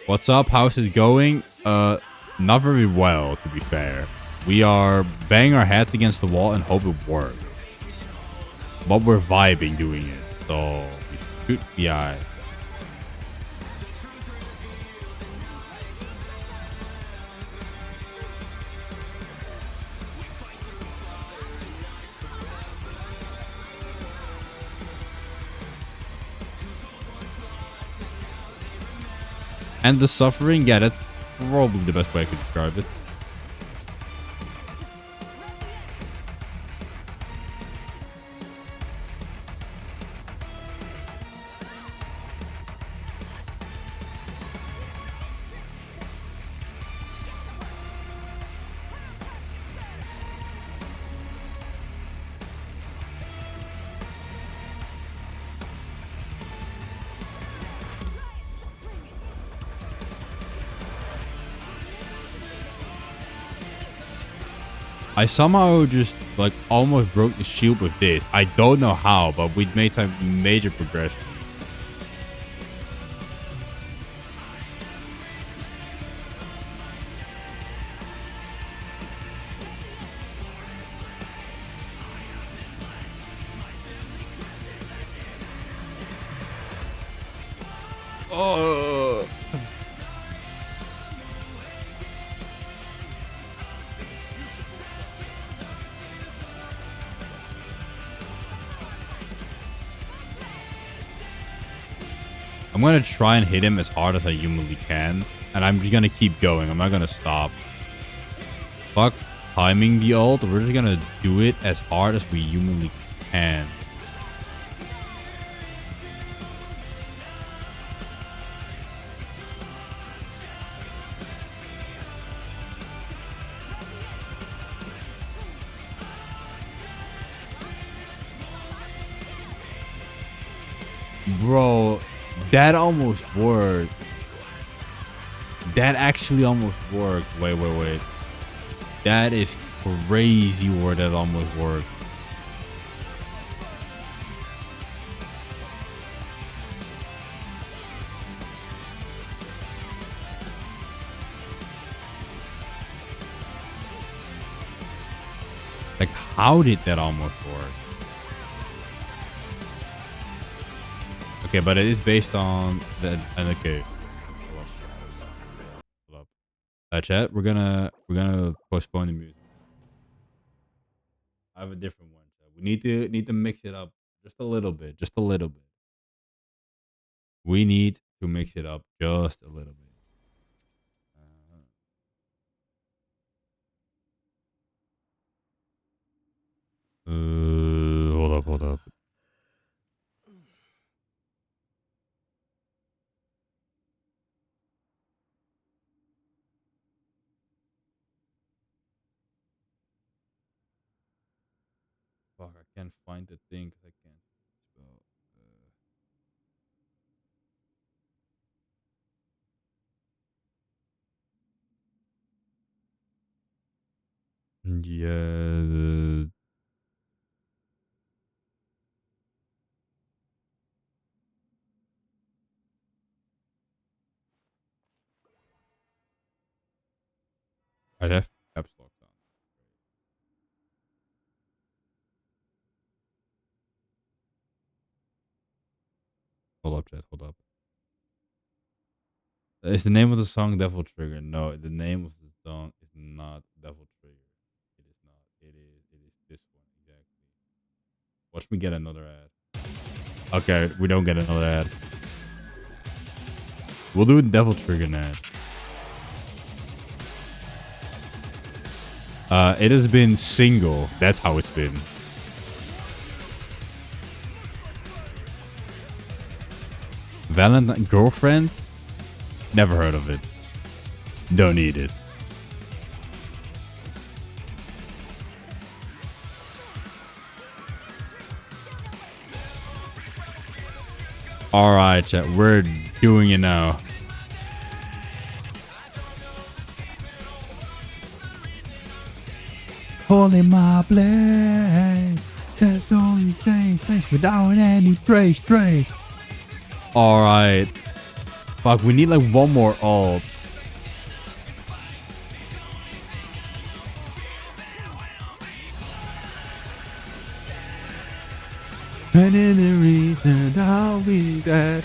What's up? How's it going? Not very well, to be fair. We are banging our heads against the wall and hope it works. But we're vibing doing it, so we should be alright. And the suffering, yeah, that's probably the best way I could describe it. I somehow just like almost broke the shield with this. I don't know how, but we made some major progression. Oh. I'm gonna try and hit him as hard as I humanly can, and I'm just gonna keep going. I'm not gonna stop. Fuck timing the ult. We're just gonna do it as hard as we humanly can. Bro, that almost worked. That actually almost worked. Wait. That is crazy where that almost worked. Like, how did that almost work? Okay, but it is based on the okay. Hold up. Chat, we're gonna postpone the music. I have a different one. Chat. We need to mix it up just a little bit, just a little bit. We need to mix it up just a little bit. Hold up. Fuck, I can't find the thing because I can't spell. Yeah. I'd have caps lock on. Hold up, chat. Hold up. Is the name of the song Devil Trigger? No, the name of the song is not Devil Trigger. It is not. It is this one exactly. Watch me get another ad. Okay, we don't get another ad. We'll do Devil Trigger ad. It has been single. That's how it's been. Valentine girlfriend? Never heard of it. Don't need it. Alright, chat. We're doing it now. Holy my blade. That's only space without any trace. Alright. Fuck, we need like one more ult. And in the reason I'll be dead.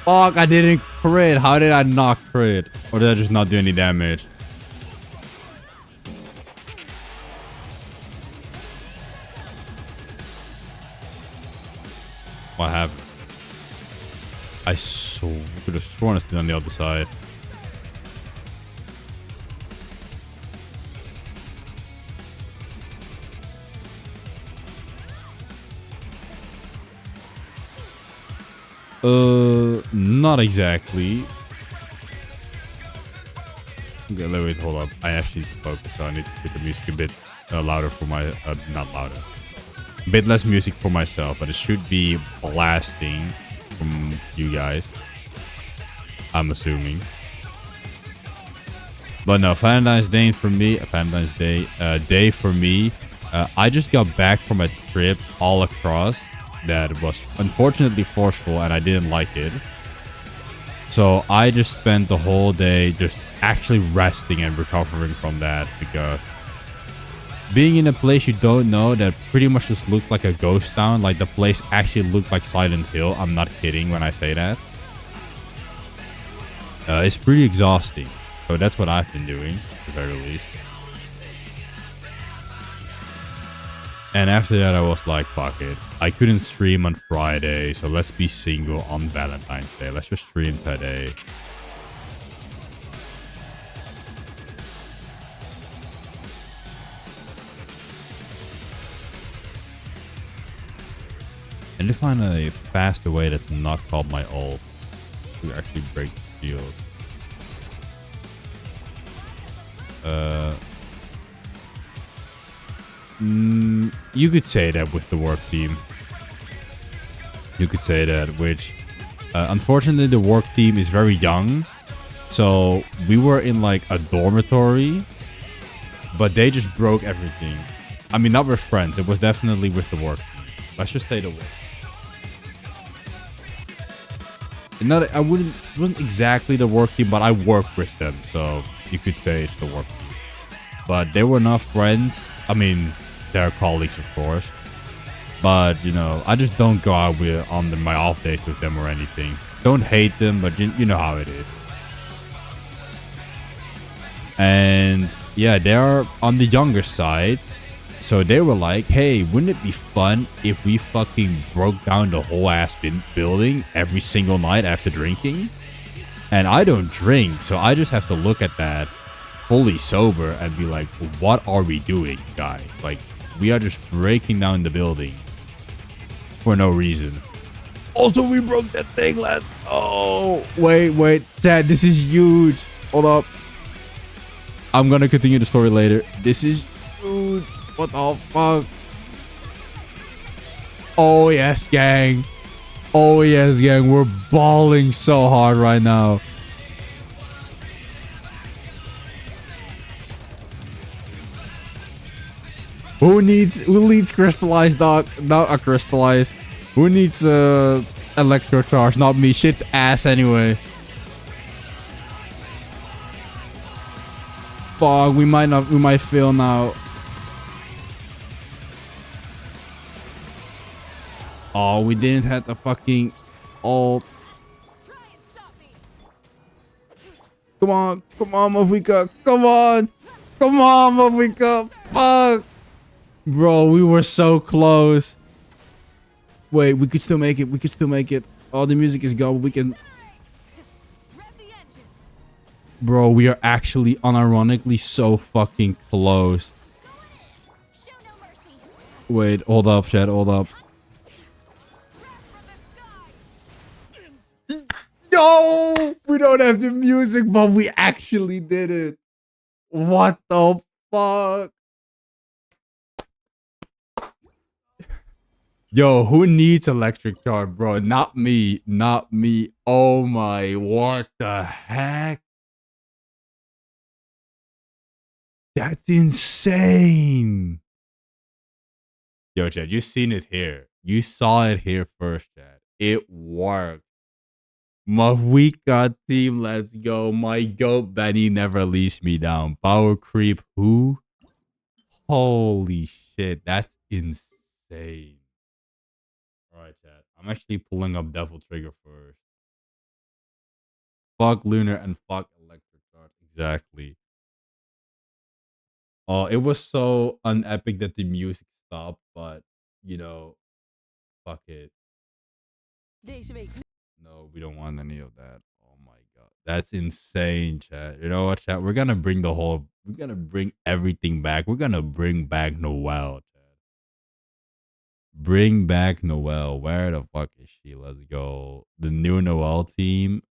Fuck, I didn't crit. How did I not crit? Or did I just not do any damage? What happened? I could have sworn it's on the other side. Not exactly. Okay, wait, hold up. I actually need to focus, so I need to get the music a bit louder for my... not louder. A bit less music for myself, but it should be blasting from you guys. I'm assuming. But no, Valentine's Day for me... Valentine's Day... day for me. I just got back from a trip all across that was unfortunately forceful, and I didn't like it. So I just spent the whole day just actually resting and recovering from that, because being in a place you don't know that pretty much just looked like a ghost town, like the place actually looked like Silent Hill. I'm not kidding when I say that. It's pretty exhausting. So that's what I've been doing, at the very least. And after that, I was like, fuck it. I couldn't stream on Friday, so let's be single on Valentine's Day. Let's just stream today. And to find a faster way that's not called my ult to actually break the field. You could say that with the work team. You could say that, which unfortunately the work team is very young. So we were in like a dormitory, but they just broke everything. I mean, not with friends. It was definitely with the work team. Let's just say the work. Not, it wasn't exactly the work team, but I worked with them. So you could say it's the work team. But they were not friends. I mean, they're colleagues, of course. But, you know, I just don't go out on my off days with them or anything. Don't hate them, but you know how it is. And yeah, they're on the younger side. So they were like, hey, wouldn't it be fun if we fucking broke down the whole ass building every single night after drinking? And I don't drink, so I just have to look at that fully sober and be like, what are we doing, guys? Like, we are just breaking down the building for no reason. Also, we broke that thing, lads. Oh, wait, Dad, this is huge. Hold up. I'm gonna continue the story later. This is huge. What the fuck? Oh, yes, gang. Oh, yes, gang. We're balling so hard right now. Who needs crystallized, dog? Not a crystallized. Who needs electro charge? Not me. Shit's ass anyway. Fuck, we might fail now. Oh, we didn't have the fucking ult. Come on, Mavika. Come on, Mavika. Fuck. Bro, we were so close. Wait, we could still make it. Oh, the music is gone. We can... Bro, we are actually unironically so fucking close. Wait, hold up, chat. Hold up. No! We don't have the music, but we actually did it. What the fuck? Yo, who needs electric charge, bro? Not me. Not me. Oh my, what the heck? That's insane. Yo, Chad, you seen it here. You saw it here first, Chad. It worked. Mahwika team, let's go. My goat Benny never leaves me down. Power creep, who? Holy shit, that's insane. Alright, chat. I'm actually pulling up Devil Trigger first. Fuck Lunar and fuck Electric Charge. Exactly. Oh, it was so unepic that the music stopped, but you know, fuck it. Deze week. No, we don't want any of that. Oh my god. That's insane, chat. You know what, chat? We're gonna bring everything back. We're gonna bring back Noelle, chat. Bring back Noelle. Where the fuck is she? Let's go. The new Noelle team,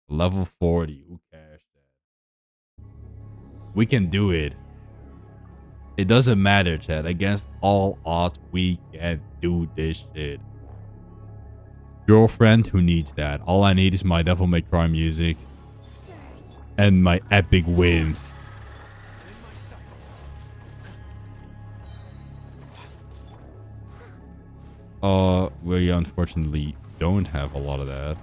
level 40. Who cares, chat? We can do it. It doesn't matter, chat. Against all odds, we can do this shit. Girlfriend, who needs that? All I need is my Devil May Cry music and my epic wins. We unfortunately don't have a lot of that.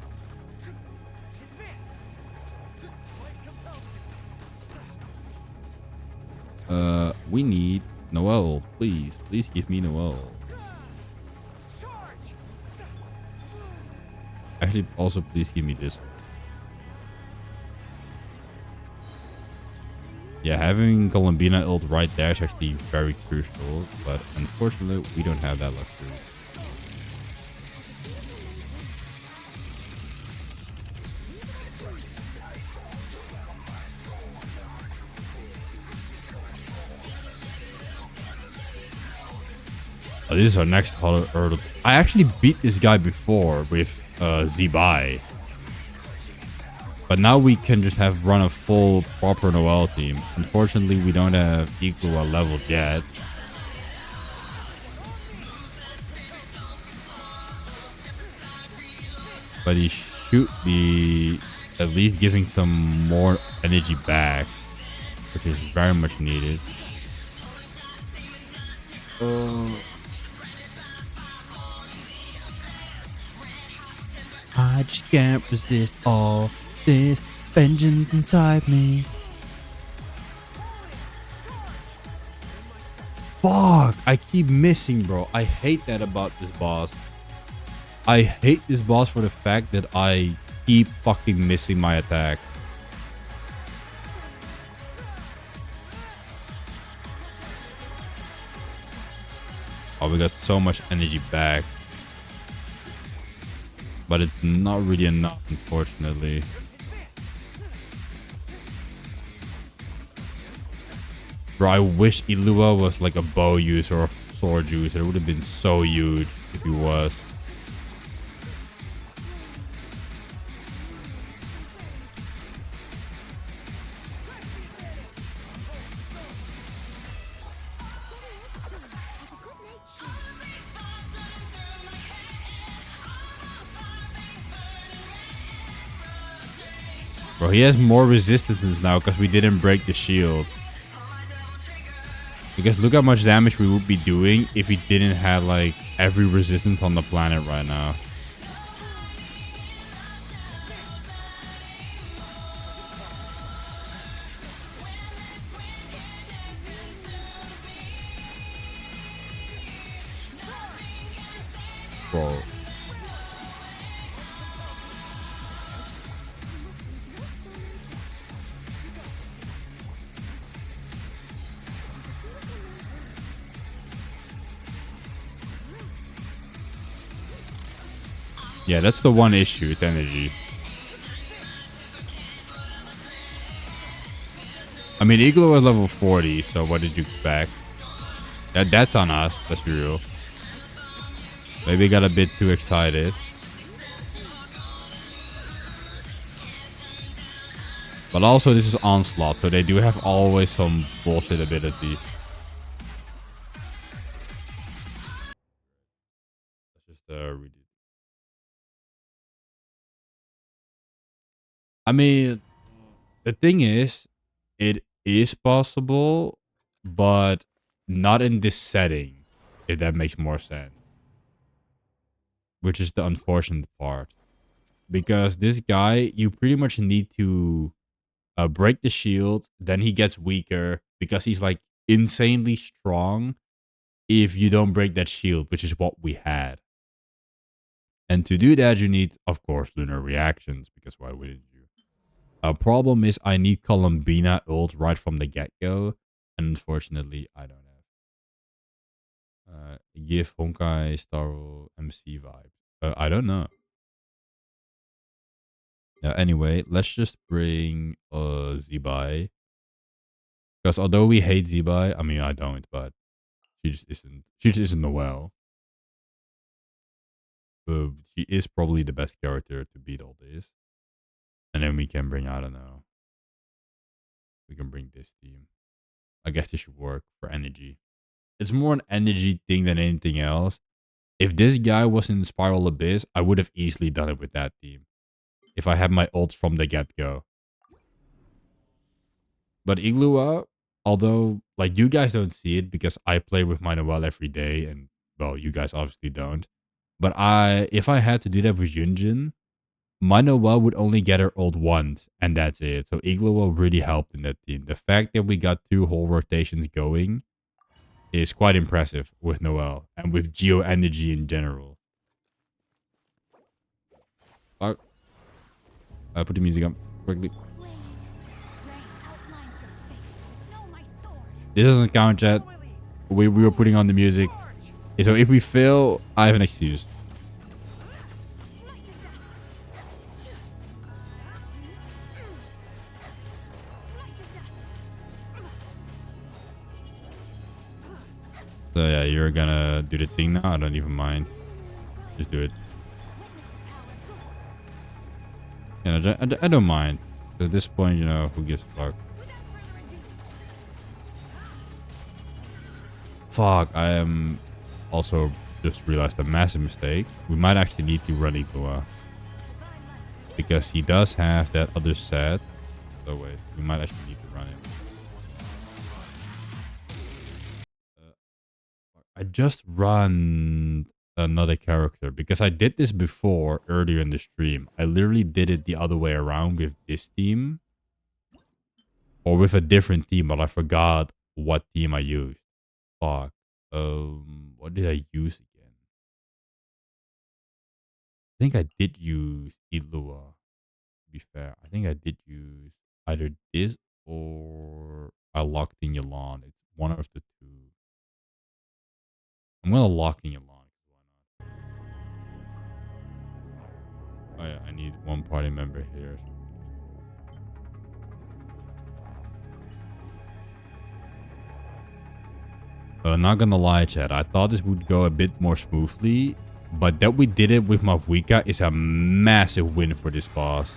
We need Noelle, please. Please give me Noelle. Actually, also please give me this. Yeah, having Columbina ult right there is actually very crucial, but unfortunately, we don't have that luxury. Oh, this is our next hurdle. I actually beat this guy before with Zibai. But now we can just run a full proper Noelle team. Unfortunately, we don't have equal level yet. But he should be at least giving some more energy back, which is very much needed. I just can't resist all this vengeance inside me. Fuck, I keep missing, bro. I hate that about this boss. I hate this boss for the fact that I keep fucking missing my attack. Oh, we got so much energy back. But it's not really enough, unfortunately. Bro, I wish Ilua was like a bow user or a sword user. It would have been so huge if he was. Bro, he has more resistance now because we didn't break the shield. Because look how much damage we would be doing if we didn't have like every resistance on the planet right now. Bro. Yeah, that's the one issue. It's energy. I mean, Igloo is level 40, so what did you expect? That's on us. Let's be real. Maybe got a bit too excited. But also, this is onslacht, so they do have always some bullshit ability. Let's just redo. I mean, the thing is, it is possible, but not in this setting, if that makes more sense. Which is the unfortunate part. Because this guy, you pretty much need to break the shield, then he gets weaker because he's like insanely strong if you don't break that shield, which is what we had. And to do that, you need, of course, lunar reactions, because why wouldn't you? A problem is I need Columbina ult right from the get-go. And unfortunately, I don't have. Give Honkai Star MC vibes. I don't know. Anyway, let's just bring Zibai. Because although we hate Zibai, I mean I don't, but she just isn't. She just isn't well. She is probably the best character to beat all this. And then we can bring, I don't know. We can bring this team. I guess this should work for energy. It's more an energy thing than anything else. If this guy was in Spiral Abyss, I would have easily done it with that team. If I had my ults from the get-go. But Igloo, although, like, you guys don't see it because I play with my Noelle every day. And, well, you guys obviously don't. But if I had to do that with Yunjin, my Noelle would only get her ult once, and that's it. So Igloo really helped in that team. The fact that we got 2 whole rotations going is quite impressive with Noelle and with Geo Energy in general. Fuck. I put the music up quickly. This doesn't count, chat. We were putting on the music. So if we fail, I have an excuse. So yeah, you're gonna do the thing now. I don't even mind. Just do it. You know, I don't mind. At this point, you know, who gives a fuck? Fuck, I am also just realized a massive mistake. We might actually need to run Igloo. Because he does have that other set. So wait, we might actually need to run him. I just run another character because I did this before earlier in the stream. I literally did it the other way around with this team. Or with a different team, but I forgot what team I used. Fuck. What did I use again? I think I did use Igloo. To be fair, I think I did use either this or I locked in Yalan. It's one of the two. I'm gonna lock in Yalan. Why not? Oh yeah, I need one party member here. Not gonna lie, chat. I thought this would go a bit more smoothly, but that we did it with Mavuika is a massive win for this boss.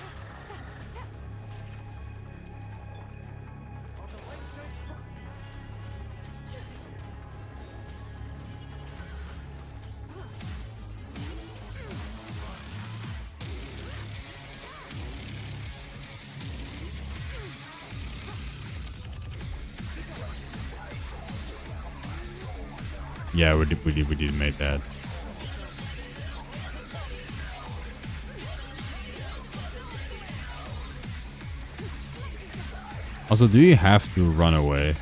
Yeah, we did make that. Also, do you have to run away?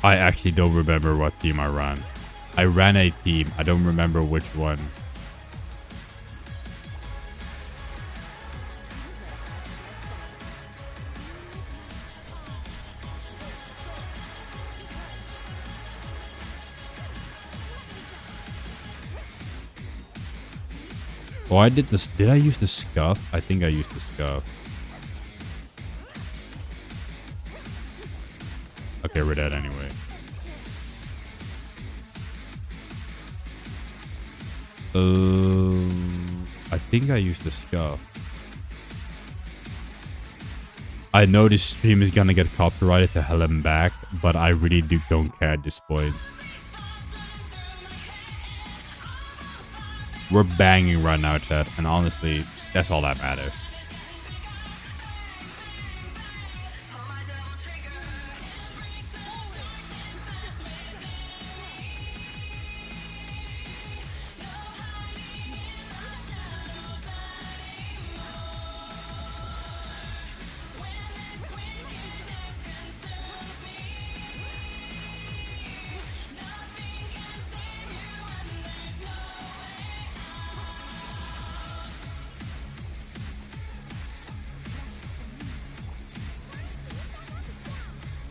I actually don't remember what team I ran. I ran a team. I don't remember which one. Oh, I did this. Did I use the scuff? I think I used the scuff. Okay, we're dead anyway. I think I used the scuff. I know this stream is gonna get copyrighted to hell and back, but I really don't care at this point. We're banging right now, chat. And honestly, that's all that matters.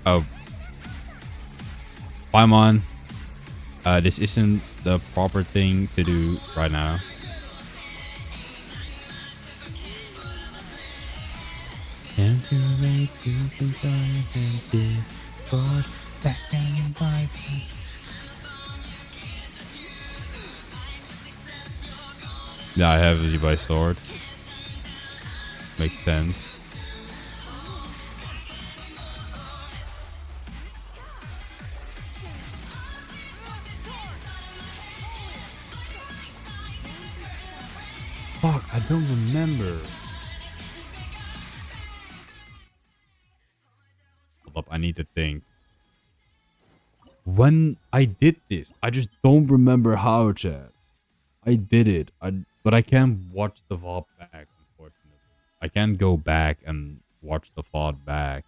Oh, Paimon, this isn't the proper thing to do right now. Can't you wait to enjoy it for back and by? Yeah, I have Levi's sword. Makes sense. Fuck, I don't remember. Hold up, I need to think. When I did this, I just don't remember how, chat. I did it, but I can't watch the VOD back, unfortunately. I can't go back and watch the VOD back.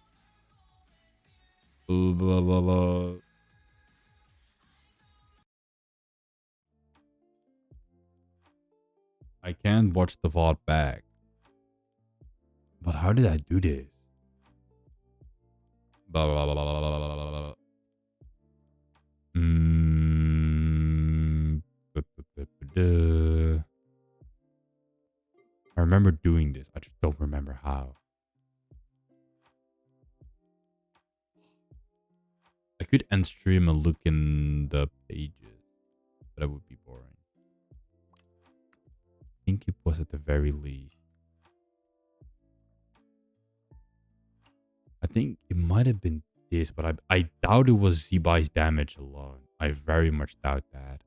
Blah, blah, blah, blah. I can't watch the VOD back. But how did I do this? Blah, blah, blah, blah, blah, blah, blah, blah, blah. I remember doing this. I just don't remember how. I could end stream and look in the pages, but that would be boring. I think it was at the very least. I think it might have been this, but I doubt it was Zebai's damage alone. I very much doubt that.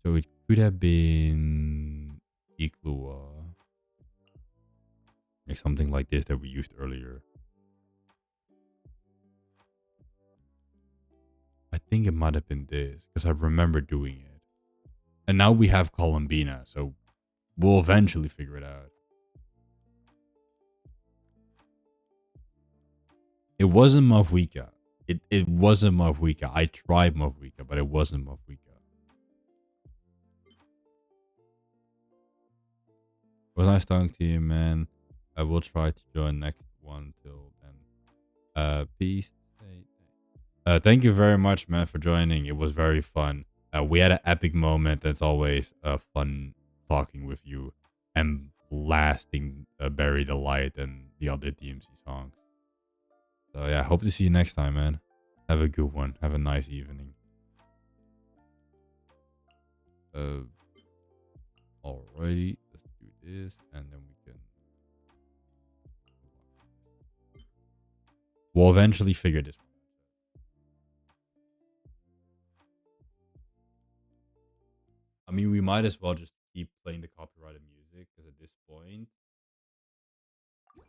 So it could have been Iklua. Like something like this that we used earlier. I think it might have been this, because I remember doing it. And now we have Columbina, so we'll eventually figure it out. It wasn't Mavwika. It wasn't Mavwika. I tried Mavwika, but it wasn't Mavwika. It was nice talking to you, man. I will try to join next one till then. Peace. Thank you very much, man, for joining. It was very fun. We had an epic moment. It's always fun talking with you and blasting Bury the Light and the other DMC songs. So yeah, hope to see you next time, man. Have a good one. Have a nice evening. Alrighty, let's do this, and then we can. We'll eventually figure this one. I mean, we might as well just keep playing the copyrighted music, because at this point,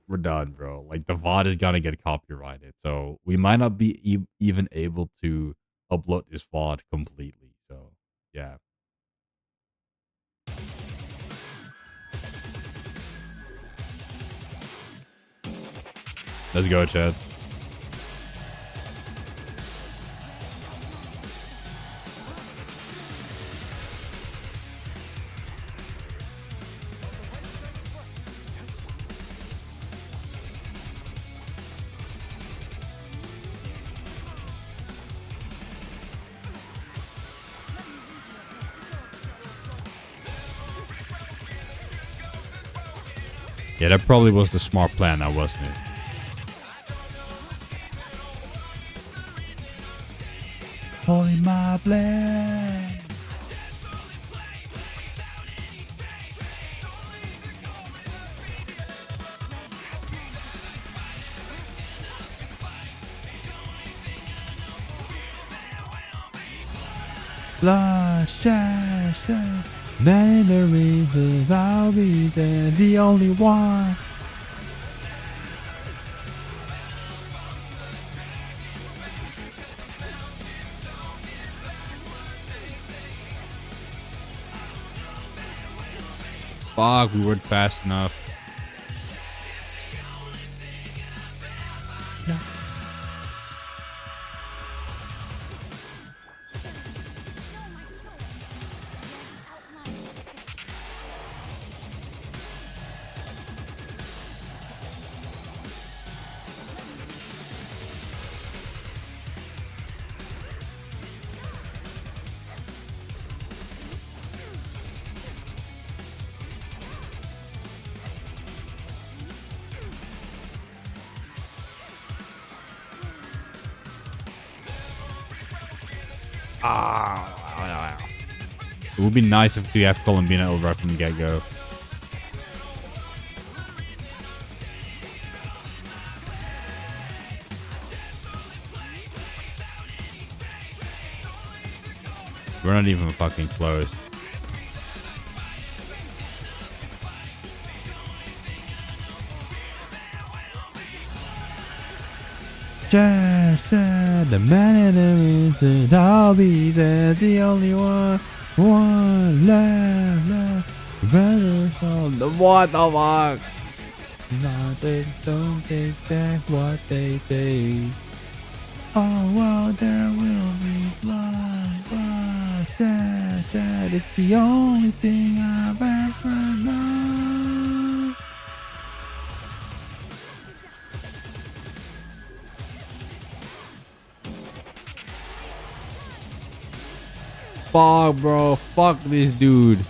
we're done, bro. Like, the VOD is gonna get copyrighted, so we might not be even able to upload this VOD completely. So, yeah. Let's go, Chad. Yeah, that probably was the smart plan now, wasn't it? Holy my blade. Many the reasons I'll be there, the only one. Fuck, we weren't fast enough. No. It would be nice if we have Columbina over right from the get-go. We're not even fucking close. The man in the reason I'll be there, the only one left. What the fuck? Nothing, don't take back what they say. Oh well, there will be blood, sad. It's the only thing I've ever known. Fuck, bro. Fuck this dude.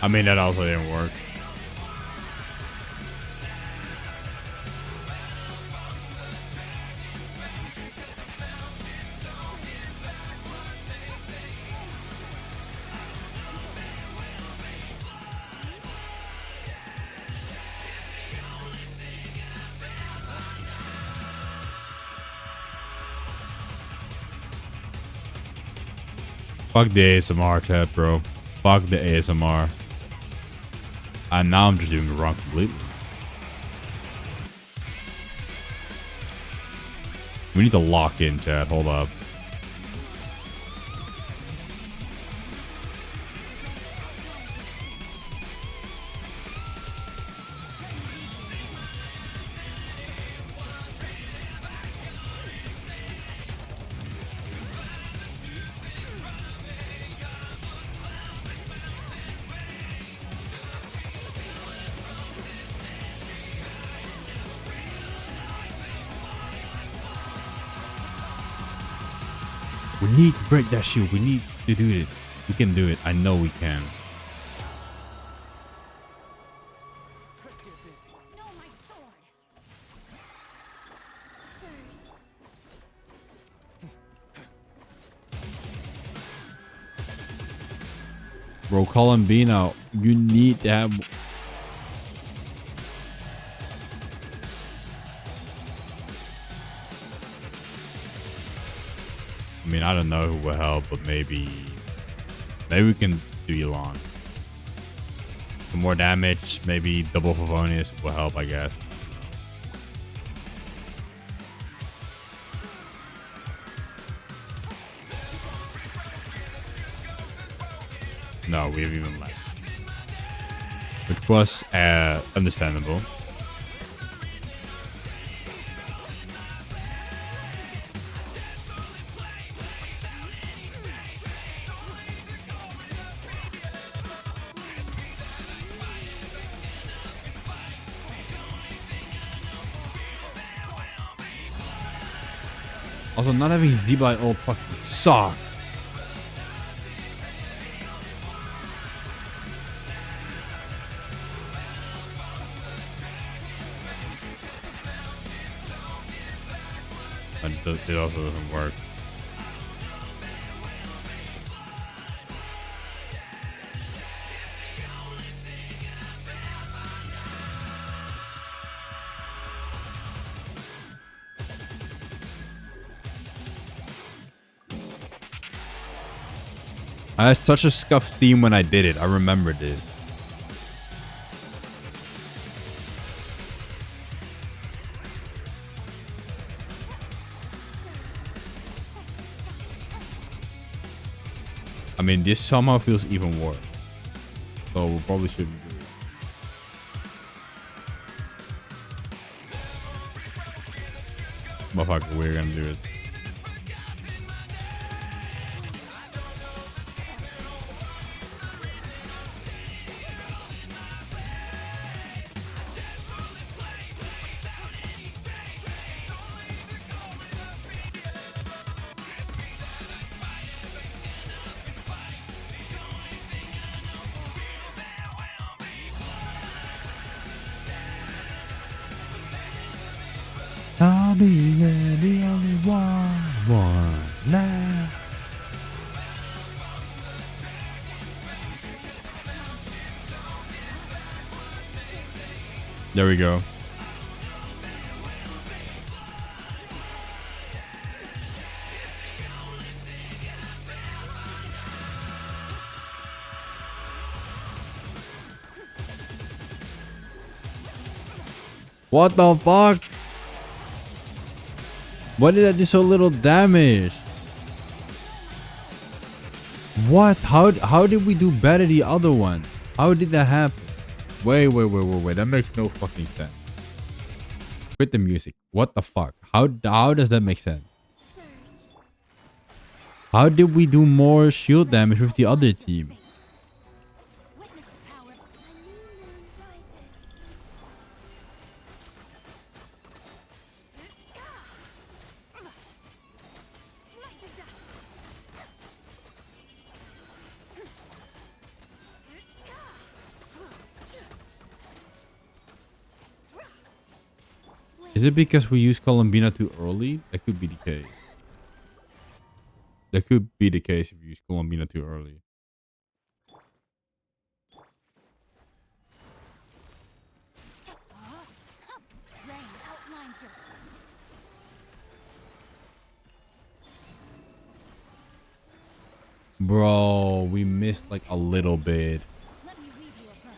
I mean, that also didn't work. Fuck the ASMR chat, bro. Fuck the ASMR. And now I'm just doing it wrong completely. We need to lock in, chat. Hold up. We need to break that shield. We need to do it. We can do it. I know we can. No, my sword. Surge. Bro, Columbina, you need to have... I mean, I don't know who will help, but maybe we can do Elon. Some more damage, maybe double Favonius will help, I guess. No, we have even left. Which was understandable. Also, not having his debuff ult fucking sucks. And it also doesn't work. I had such a scuffed theme when I did it. I remember this. I mean, this somehow feels even worse. So we probably shouldn't do it. Motherfucker, we're gonna do it. I'll be the only one left. There we go. What the fuck? Why did that do so little damage? What? How did we do better the other one? How did that happen? Wait. That makes no fucking sense. Quit the music. What the fuck? How does that make sense? How did we do more shield damage with the other team? Witness the power of a new moon rises. Smite the dust. Is it because we used Columbina too early? That could be the case. That could be the case if you use Columbina too early. Rain outlines your Bro, we missed like a little bit. Let me weave you a web.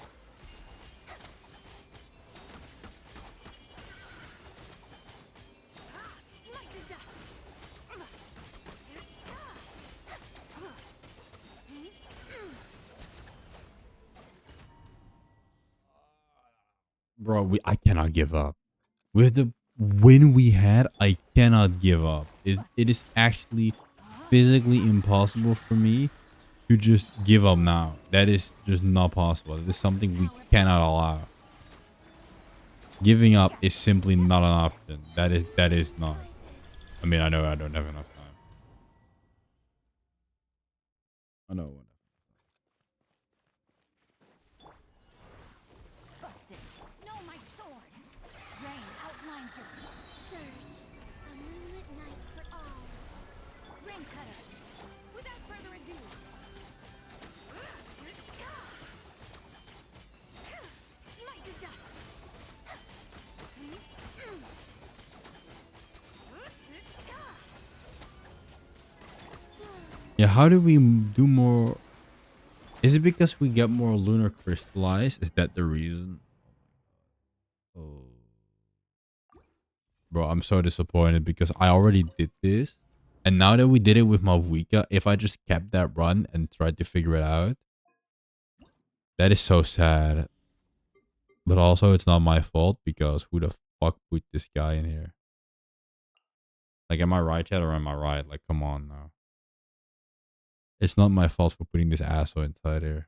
Smite the dust. Bro, I cannot give up. With the win we had, I cannot give up. It is actually physically impossible for me to just give up now. That is just not possible. It is something we cannot allow. Giving up is simply not an option. That is not. I mean, I know I don't have enough time. I know. Busted. No, my sword. Rain outlines your surge. A moonlit night for all. Rain cutter. Without further ado. Smite the dust. Yeah, how do we do more? Is it because we get more lunar crystallized? Is that the reason? Oh. Bro, I'm so disappointed because I already did this. And now that we did it with Malvika, if I just kept that run and tried to figure it out, that is so sad. But also, it's not my fault because who the fuck put this guy in here? Like, am I right, chat, or am I right? Like, come on now. It's not my fault for putting this asshole inside here.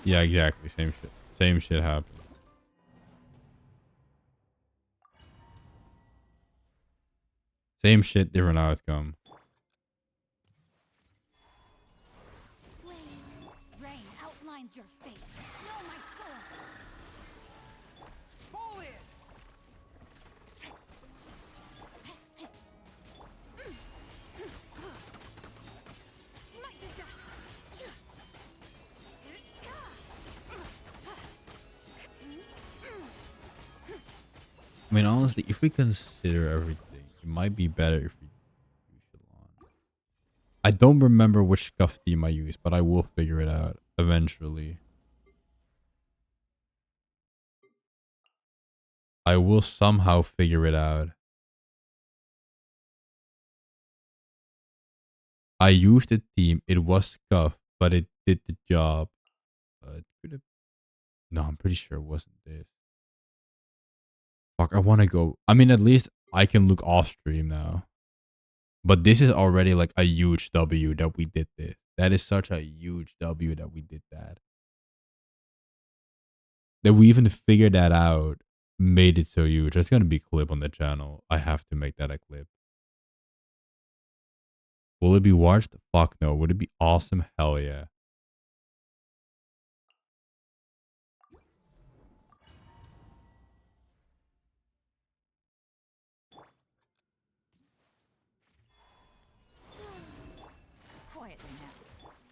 Yeah, exactly. Same shit. Same shit happened. Same shit, different outcome. Rain outlines your fate. Know my sword. Fall in! Smite the dust. I mean, honestly, if we consider everything, it might be better if we use Shalon. I don't remember which scuff theme I use, but I will figure it out eventually. I will somehow figure it out. I used a theme. It was scuff, but it did the job. It could have. No, I'm pretty sure it wasn't this. Fuck, I want to go. I mean, at least I can look off stream now. But this is already like a huge W that we did this. That is such a huge W that we did that. That we even figured that out made it so huge. There's gonna be a clip on the channel. I have to make that a clip. Will it be watched? Fuck no. Would it be awesome? Hell yeah. Quietly now.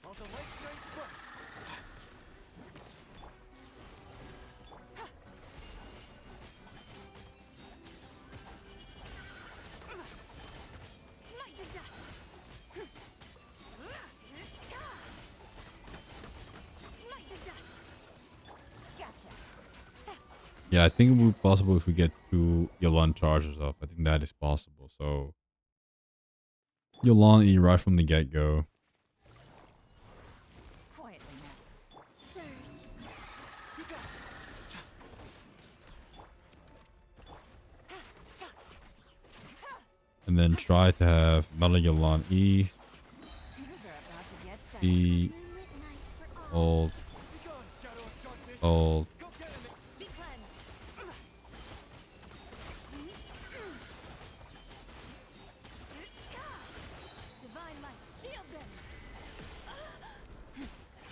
On the late shade front! Smite the dust. Smite the dust. Gotcha. Yeah, I think it would be possible if we get two Yolan charges off. I think that is possible. So Yolan E right from the get-go. Quietly now. Surge. You got this! And then try to have another Yolan E. Things are about to get E. Moonlit night for all. Hold. Be gone, Shadow of Darkness! Hold. Go get him! Be cleansed. Divine light, shield them.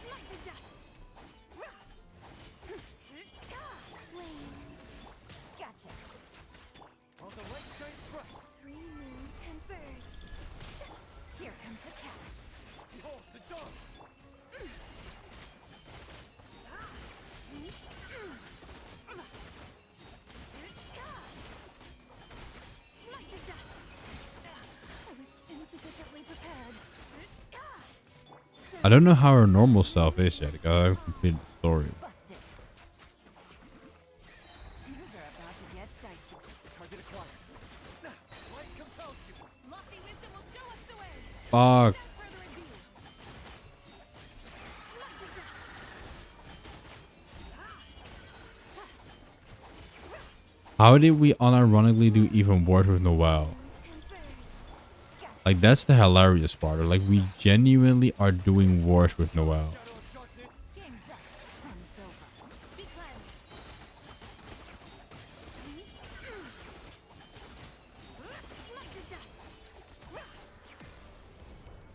Smite the dust. Flame. Gotcha. On the late shade front! 3 moons converge. Here comes the catch. Behold the dawn! Smite the dust. I was insufficiently prepared. I don't know how her normal self is yet. I haven't completed the story. Busted. Things are about to get dicey. Target acquired. Light compels you! Lofty wisdom will show us the way. Fuck. Without further ado. Smite the dust. How did we unironically do even worse with Noelle? Converge. Gotcha. Like, that's the hilarious part. Like, we genuinely are doing worse with Noelle. Shadow of Darkness! Game's up. Fun's over. Be cleansed. Smite the dust.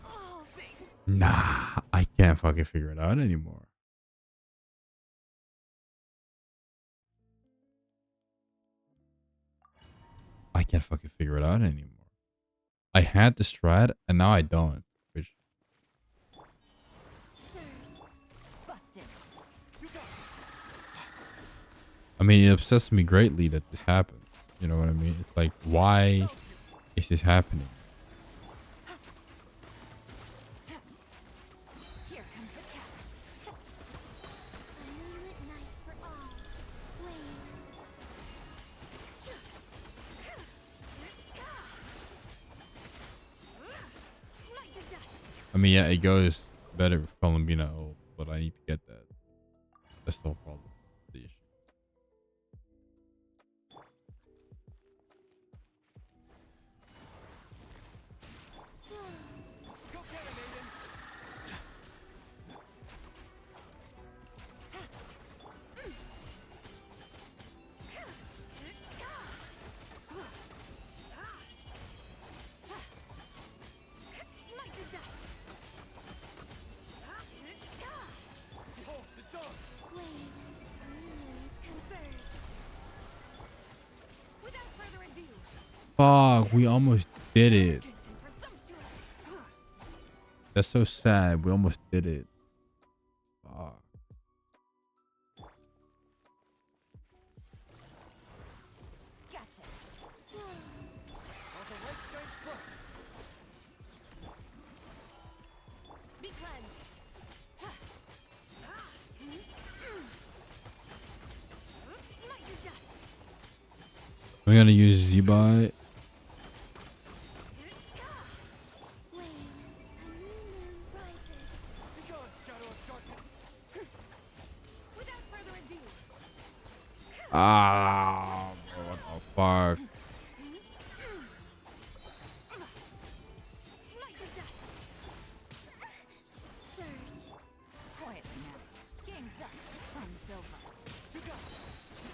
All things. Nah, I can't fucking figure it out anymore. I can't fucking figure it out anymore. I had the strat and now I don't. Which, Surge. Busted. You got this! I mean, it upsets me greatly that this happened. You know what I mean? It's like, why is this happening? Here comes the catch. A moonlit night for all. Flame. Smite the dust. I mean, yeah, it goes better with Columbina ult, but I need to get that. That's the whole problem. The issue. Go get him, Aiden! Fuck, we almost did it. Arrogant and presumptuous. That's so sad. We almost did it. Fuck. Gotcha. Onto right side front. Be cleansed. Smite to dust. I'm gonna use Z-Bot. Be gone, shadow of darkness. Without further ado, Ah, what the fuck? smite to dust. Surge. Quietly now. Game's up. Fun's over. You got this.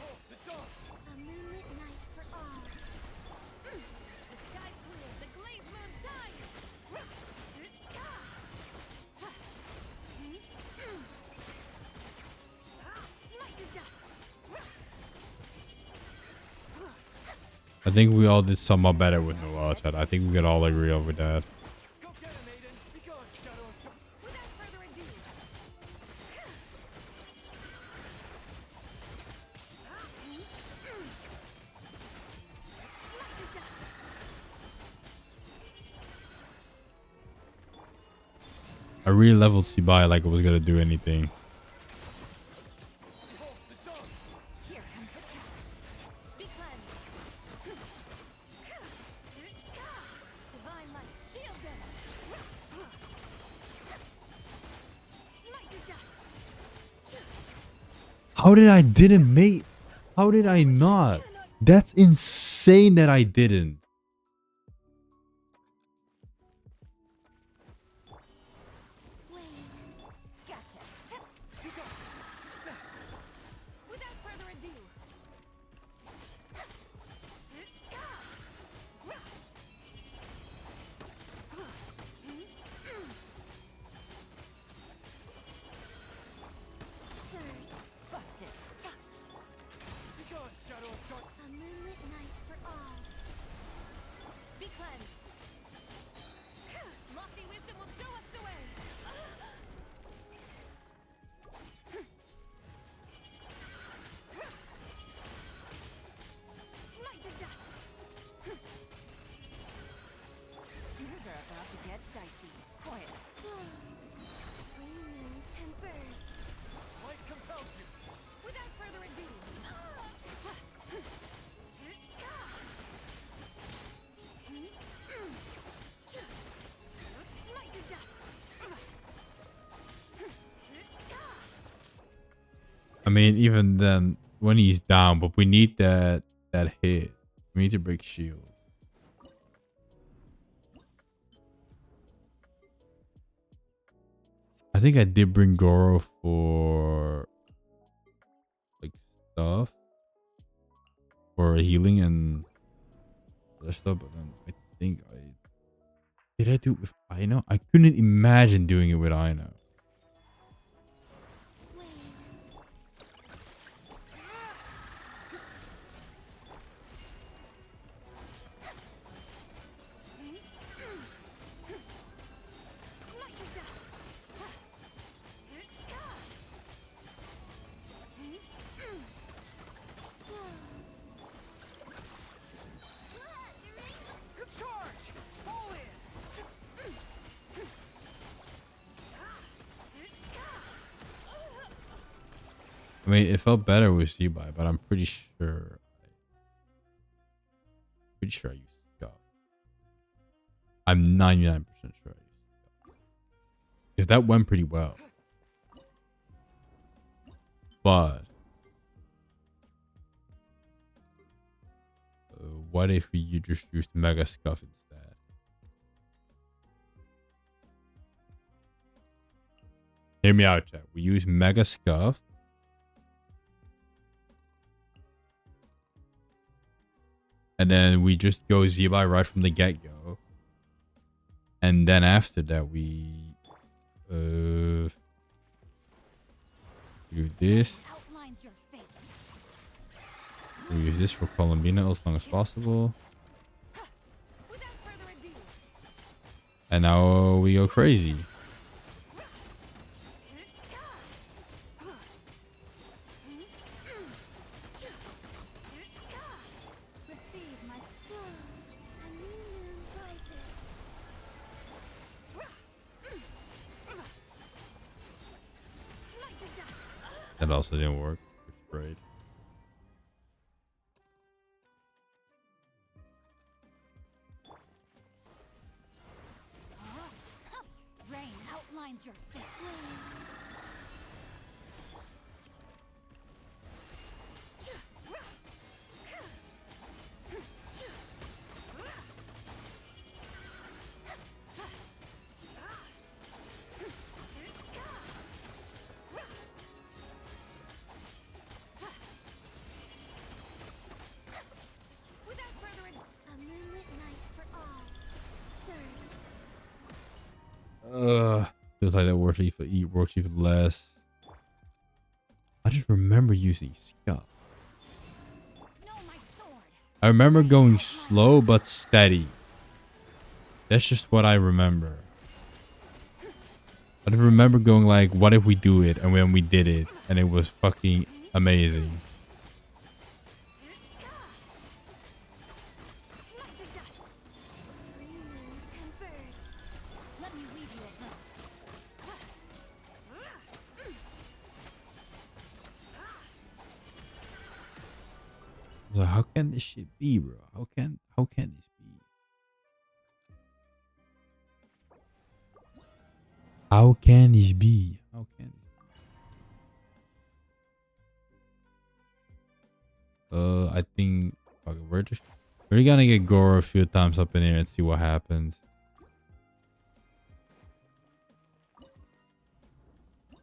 Oh, the dawn. A moonlit night for all. The sky's clear. The glazed moon shines. Smite to dust. I think we all did somewhat better with Noel chat. I think we could all agree over that. Go get him, Aiden. Be gone, shadow of darkness. Without further ado. Smite to dust. I really leveled C-Bot like it was gonna do anything. Oh, the dawn. Here comes the catch. Be cleansed. Divine light, shield them. Smite to dust. How did I didn't make? How did I not? That's insane that I didn't. Gotcha. Without further ado. Surge. Busted. Be gone, shadow of darkness. A moonlit night for all. Be cleansed. Lofty wisdom will show us the way. Smite to dust. Things are about to get dicey. Quiet. Moons converge. Light compels you. Without further ado. Smite to dust. I mean, even then, when he's down, but we need that hit. We need to break shield. I think I did bring Goro for like stuff for healing and other stuff, but then I think did I do it with Aino? I couldn't imagine doing it with Aino. Smite to dust. Good charge. Fall in. I mean, it felt better with Z-Bot, but I'm pretty sure I used Scout. I'm 99% sure I used Scout. Because that went pretty well. But what if you just used Mega Scuff instead? Hear me out, chat. We use Mega Scuff. And then we just go Z-Bot right from the get-go. And then after that, we do this. Outlines your fate. We use this for Columbina as long as possible. And now we go crazy. Receive my blow. A new moon rises. Like the dust. That also didn't work. Which is great. Rain outlines your fate. Without further ado, a moonlit night for all. Surge. Feels like that works even less. I just remember using Scuff. No, my sword. I remember going slow but steady. That's just what I remember. I just remember going like, what if we do it? And when we did it, and it was fucking amazing. Like the dust. Three moons converge. Let me weave you a bow. I was like, how can this shit be, bro? How can this be? How can this be? How can this be? I think fuck it, we're gonna get Goro a few times up in here and see what happens.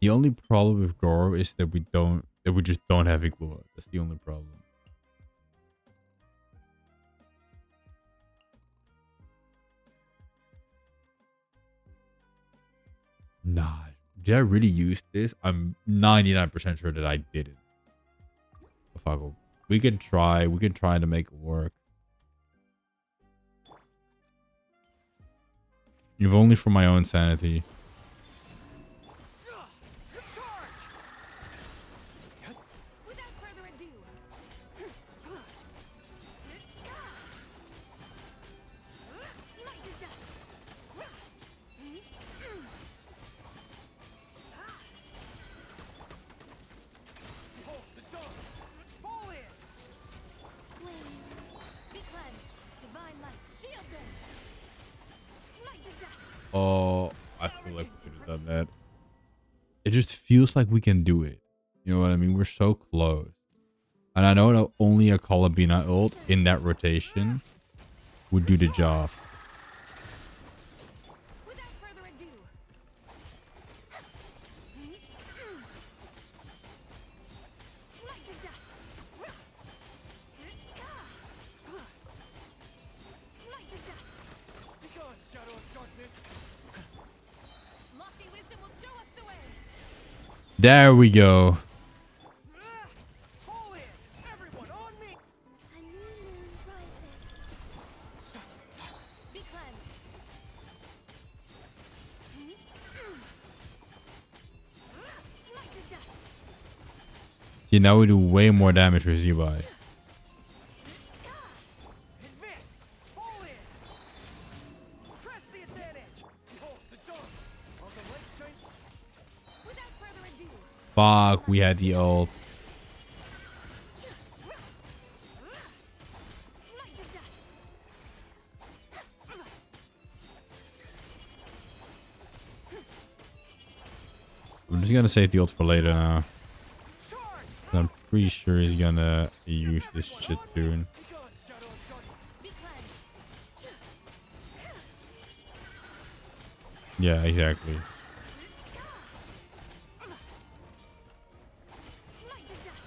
The only problem with Goro is that we just don't have Igloo. That's the only problem. Nah, did I really use this? I'm 99% sure that I didn't. But fuck it. We can try. We can try to make it work. If only for my own sanity. Without further ado. Like the dust. Behold the dawn! Fall in! Be cleansed. Divine light, shield them. Like the dust. Oh, I feel like we could have done that. It just feels like we can do it. You know what I mean? We're so close. And I know that only a Colabina ult in that rotation would do the job. Without further ado. Like the dust. Like the dust. Begone, shadow of darkness! Lofty wisdom will show us the way. There we go. Fall in! Everyone on me! A new moon rises. Be cleansed. Like the dust. See, now we do way more damage with Zebai. Advance! Fall in! Press the advantage! Behold the dawn! While the light shines... Without further ado. Fuck, we had the ult. Like the dust. I'm just gonna save the ult for later now. Charge! I'm pretty sure he's gonna use this shit soon. Begone, shadow of darkness! Be cleansed. Yeah, exactly. Like the dust.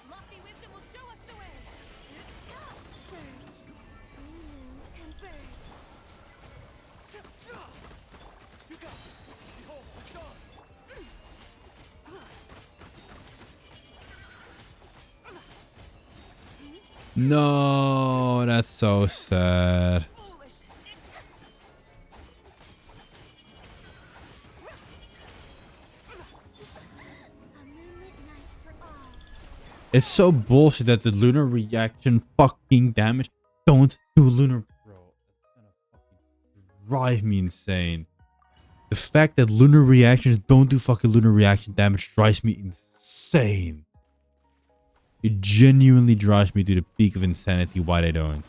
Lofty wisdom will show us the way. Surge. New moons converge. You got this! Behold the dawn! No, that's so sad. Foolish. It's so bullshit that the lunar reaction fucking damage don't do lunar. Bro, that's gonna fucking drive me insane. The fact that lunar reactions don't do fucking lunar reaction damage drives me insane. It genuinely drives me to the peak of insanity why they don't.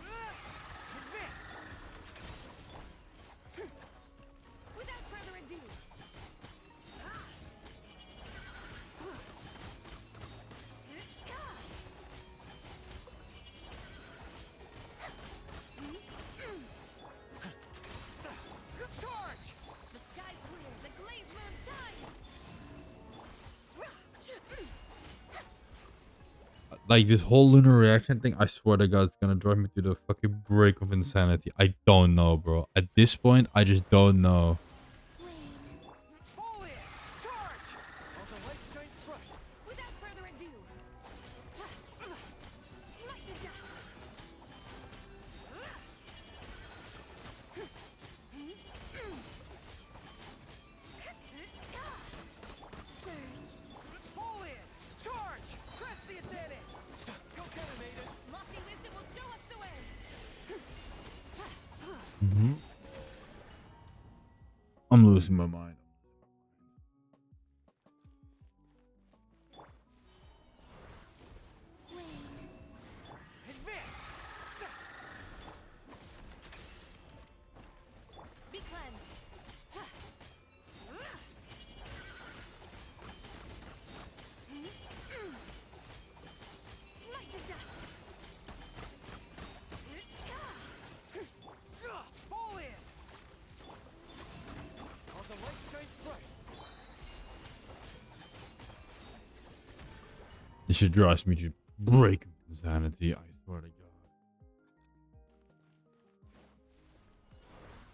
Without further ado. Charge! The sky's clear, the glazed moon shines! Like this whole lunar reaction thing, I swear to God, it's gonna drive me to the fucking break of insanity. I don't know, bro. At this point, I just don't know. Fall in! Charge! While the light shines bright. Without further ado. Light the dust. Surge. Fall in! Charge! Press the advantage! Go get him, Aiden! Lofty wisdom will show us the way. I'm losing my mind. Advance! Be cleansed. Light the dust. Fall in! While the light shines bright. This shit drives me to break of insanity. I swear to God.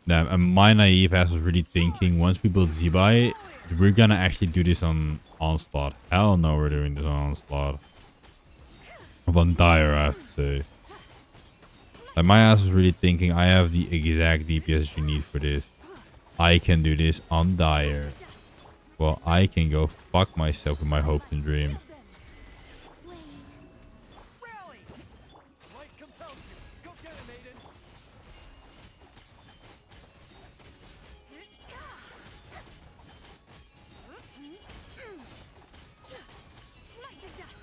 Damn, and my naive ass was really thinking once we build Z-Buy, we're gonna actually do this on Onslaught. Hell no, we're doing this on Onslaught. Of Dire, I have to say. Like, my ass was really thinking I have the exact DPS you need for this. I can do this on Dire. Well, I can go fuck myself with my hopes and dreams. Rally! Light compels you. Go get him, Aiden! Light the dust.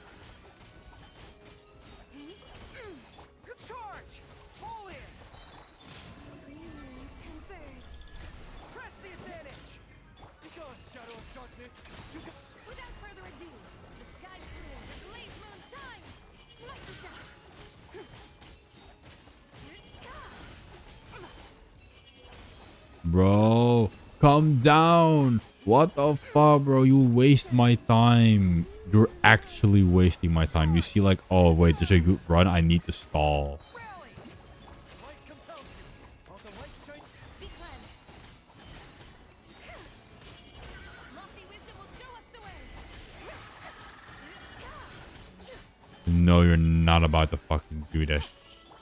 Charge! Fall in! Green moons converge. Press the advantage! Be gone, shadow of darkness! You can... Without further ado. The sky's clear, the glazed moon shines. Light the dust. Bro, calm down. What the fuck, bro? You waste my time. You're actually wasting my time. You see, like, oh, wait, there's a good run. I need to stall. Rally! Light compels you. While the light shines... Be cleansed. Lofty wisdom will show us the way. No, you're not about to fucking do that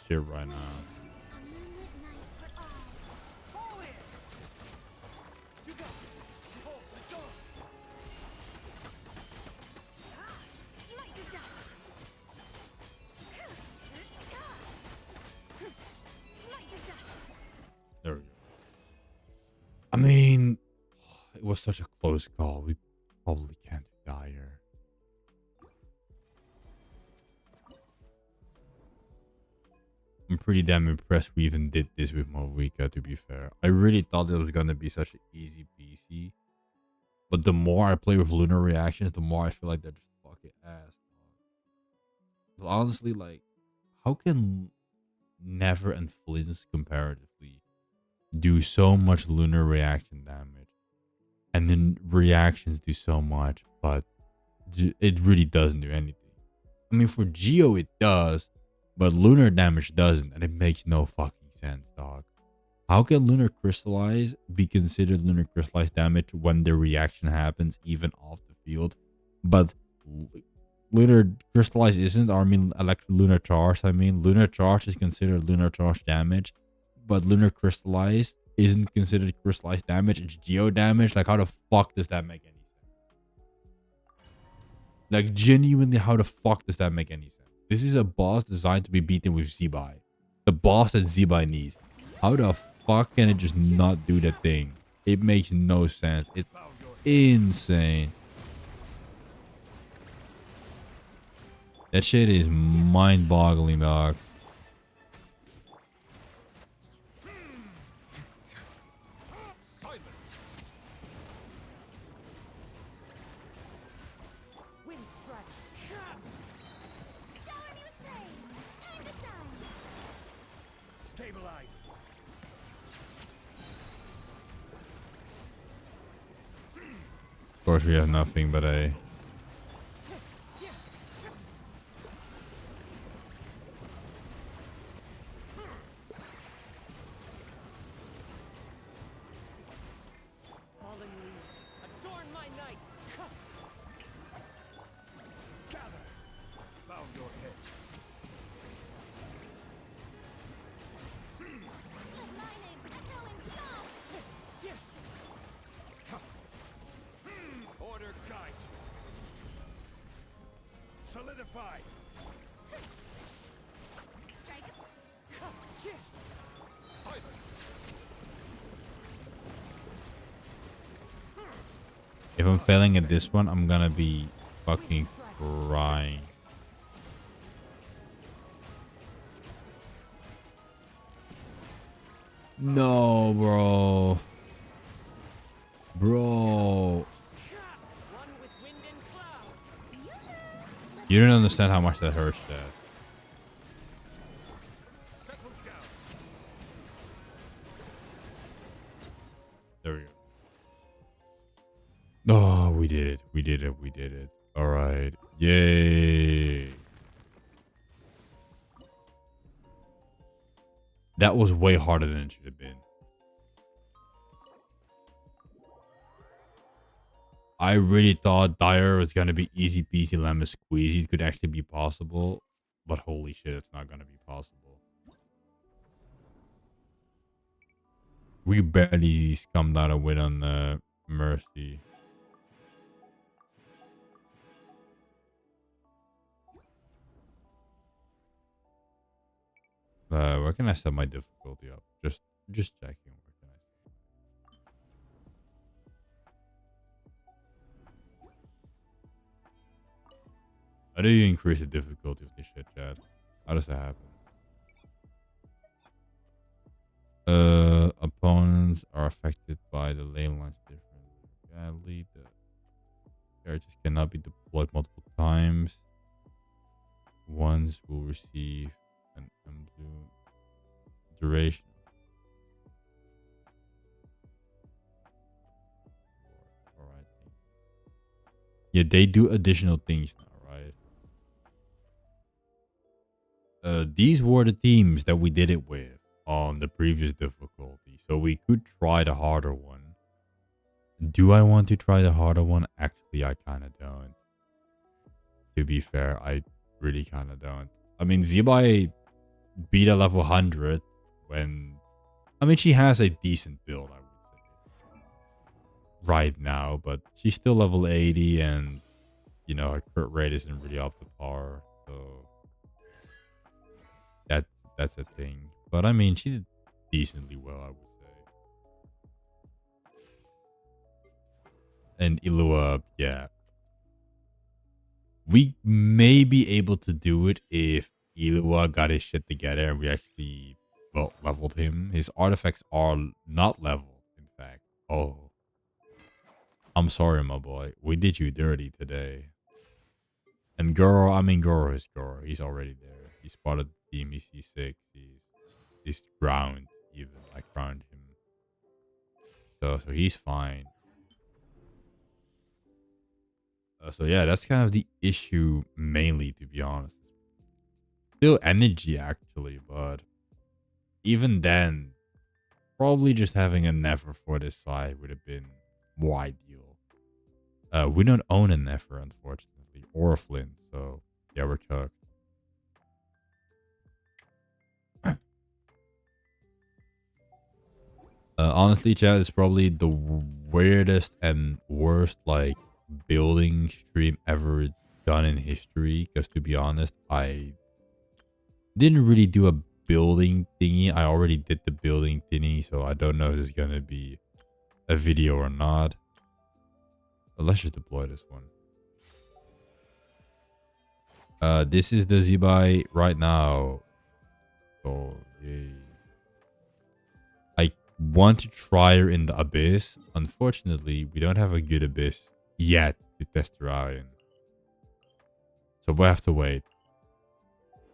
shit right now. A moonlit night for all. Fall in! You got this! Behold the dawn! Light the dust. Light the dust. There we go. I mean, it was such a close call. We probably can't do Dire. I'm pretty damn impressed we even did this with Movika, to be fair. I really thought it was gonna be such an easy peasy. But the more I play with lunar reactions, the more I feel like they're just fucking ass. But honestly, like, how can Never and Flints comparatively do so much lunar reaction damage? And then reactions do so much, but it really doesn't do anything. I mean, for Geo it does, but lunar damage doesn't, and it makes no fucking sense, dog. How can lunar crystallize be considered lunar crystallize damage when the reaction happens even off the field, but lunar crystallize isn't? Or I mean, lunar charge. I mean, lunar charge is considered lunar charge damage, but lunar crystallize isn't considered crystallize damage. It's geo damage. Like, how the fuck does that make any sense? Like, genuinely, how the fuck does that make any sense? This is a boss designed to be beaten with Zebai. The boss that Zebai needs. How the fuck can it just not do that thing? It makes no sense. It's insane. That shit is mind-boggling, dog. Silence. Wind strike. Shower me with praise. Time to shine. Stabilize. Of course, we have nothing but a... Fallen leaves. Adorn my night. Gather. Bow your head. Let my name echo in song. Order guide you. Solidify. Strike. Silence. If I'm failing at this one, I'm gonna be fucking crying. No, bro. Bro. One with wind and cloud. You don't understand how much that hurts, Dad. Settle down. There we go. Oh, we did it. We did it. We did it. All right. Yay. That was way harder than it should have been. I really thought Dire was going to be easy peasy lemon squeezy. It could actually be possible. But holy shit, it's not going to be possible. We barely scummed out a win on Mercy. Where can I set my difficulty up? Just checking. Where can I set? How do you increase the difficulty of this shit, Chad? How does that happen? Opponents are affected by the lane lines differently. Badly, the characters cannot be deployed multiple times. Ones will receive an absolute duration. Alright. Yeah, they do additional things now, right? These were the teams that we did it with on the previous difficulty. So we could try the harder one. Do I want to try the harder one? Actually, I kind of don't. To be fair, I really kind of don't. I mean, Zebai beat a level 100 when... I mean, she has a decent build, I would say. Right now, but she's still level 80 and, you know, her crit rate isn't really up to par. So, that's a thing. But, I mean, she did decently well, I would say. And Ilua, yeah. We may be able to do it if Ilua got his shit together and we actually, well, leveled him. His artifacts are not leveled, in fact. Oh. I'm sorry, my boy. We did you dirty today. And Goro, I mean, Goro is Goro. He's already there. He's part of the team. He's C6. He's ground, even. I crowned him. So he's fine. So yeah, that's kind of the issue mainly, to be honest. Still energy, actually, but even then, probably just having a Never for this side would have been more ideal. We don't own a Never, unfortunately, or a Flint, so yeah, we're cooked. Honestly, chat, is probably the weirdest and worst, like, building stream ever done in history. Because to be honest, I didn't really do a building thingy. I already did the building thingy, so I don't know if it's gonna be a video or not. But let's just deploy this one. This is the Zibai right now. So yay. I want to try her in the Abyss. Unfortunately, we don't have a good Abyss yet to test her out in. So we'll have to wait.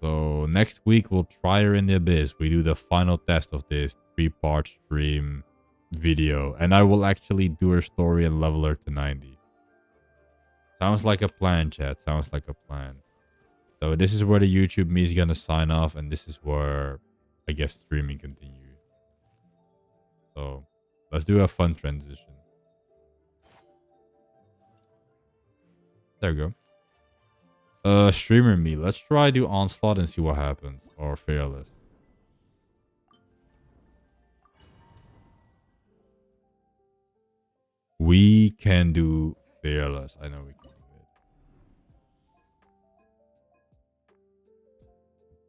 So next week we'll try her in the Abyss. We do the final test of this 3-part stream video. And I will actually do her story and level her to 90. Sounds like a plan, chat. Sounds like a plan. So this is where the YouTube me is gonna sign off. And this is where, I guess, streaming continues. So let's do a fun transition. There we go. Streamer me. Let's try do onslaught and see what happens. Or fearless. We can do fearless. I know we can do it.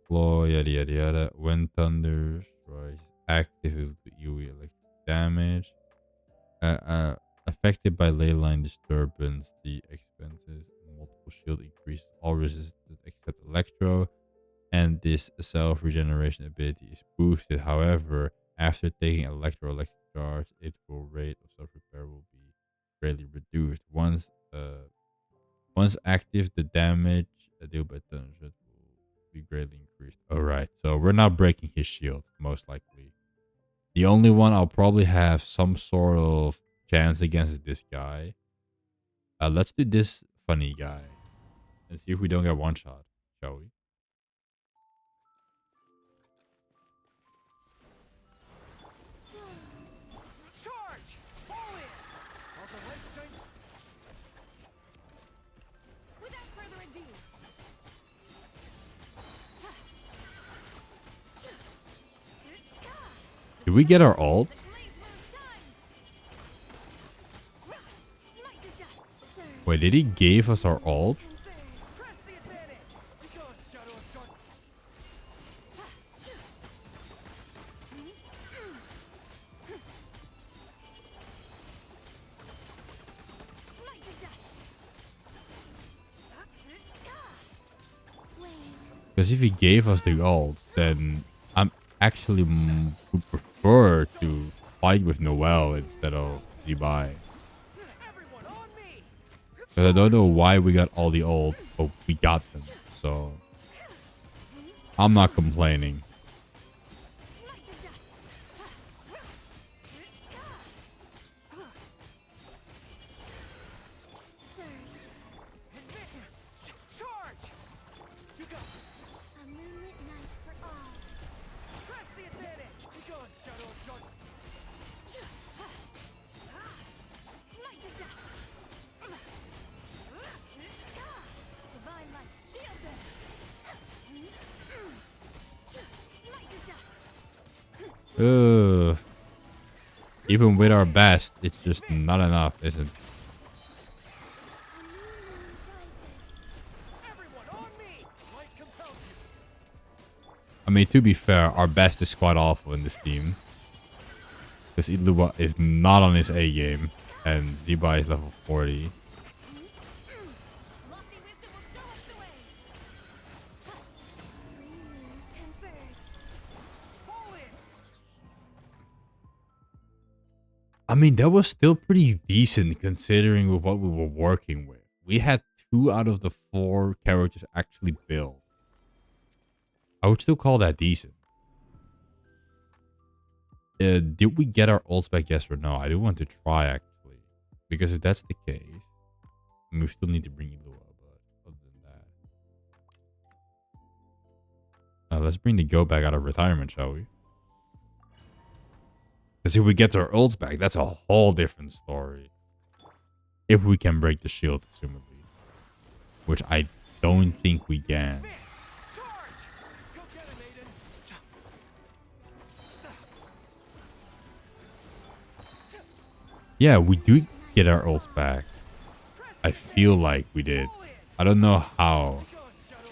Deploy, yada yada yada. When thunder strikes active with UE electric damage. Affected by ley line disturbance, the expenses multiple shield increase all resistance except electro, and this self regeneration ability is boosted. However, after taking electric charge, its rate of self repair will be greatly reduced. Once active, the damage dealt by thunder will be greatly increased. Alright, so we're not breaking his shield, most likely. The only one I'll probably have some sort of chance against is this guy. Let's do this funny guy. And see if we don't get one shot, shall we? Charge! Fall in! All the light shines. Without further ado. Did we get our ult? Wait, did he give us our ult? Press the advantage! Be gone, Shadow of Darkness! Because if he gave us the ult, then I'm actually would prefer to fight with Noelle instead of Zibai. Everyone on me! Because I don't know why we got all the ult, but we got them. So I'm not complaining. Charge! You got this! A moonlit night for all. Press the advantage! Be gone, Shadow of Darkness! Smite the dust. Divine light, shield them. Smite the dust. Ugh. Even with our best, it's just not enough, is it? Everyone on me! Light compels you! I mean, to be fair, our best is quite awful in this team. Because Idluba is not on his A game. And Zibai is level 40. Lofty wisdom will show us the way. Three moons converge. Fall in! I mean, that was still pretty decent considering with what we were working with. We had 2 out of the 4 characters actually built. I would still call that decent. Did we get our ults back, yes or no? I do want to try, actually. Because if that's the case, I mean, we still need to bring Ilua, but other than that. Let's bring the Go back out of retirement, shall we? Because if we get our ults back, that's a whole different story. If we can break the shield, assumedly. Which I don't think we can. Advance! Charge! Go get him, Aiden! Yeah, we do get our ults back. I feel like we did. Fall in! I don't know how. Steady as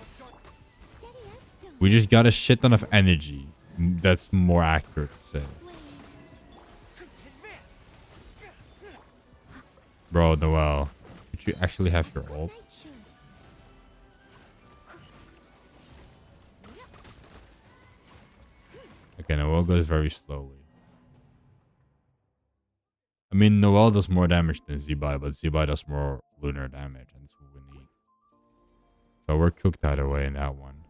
stone. We just got a shit ton of energy. That's more accurate to say. Advance. Bro, Noel, could you actually have your ult? Knight should. Okay, Noel goes very slowly. I mean, Noel does more damage than Zebai, but Zebai does more lunar damage, and that's what we need. So we're cooked either way in that one.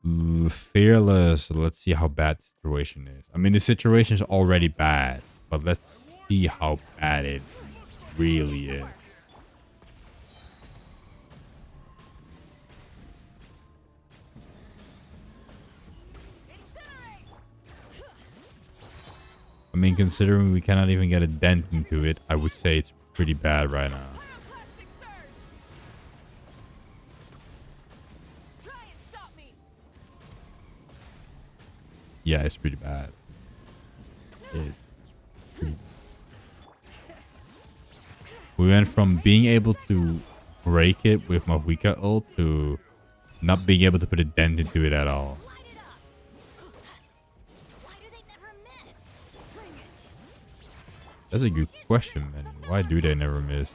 Ooh, Fearless. Let's see how bad the situation is. I mean, the situation is already bad, but let's see how bad it really is. I mean, considering we cannot even get a dent into it, I would say it's pretty bad right now. Plastic surge. Try and stop me. Yeah, it's pretty bad. We went from being able to break it with Mavuika ult to not being able to put a dent into it at all. Light it up. Why do they never miss? Bring it. That's a good question, man. Why do they never miss?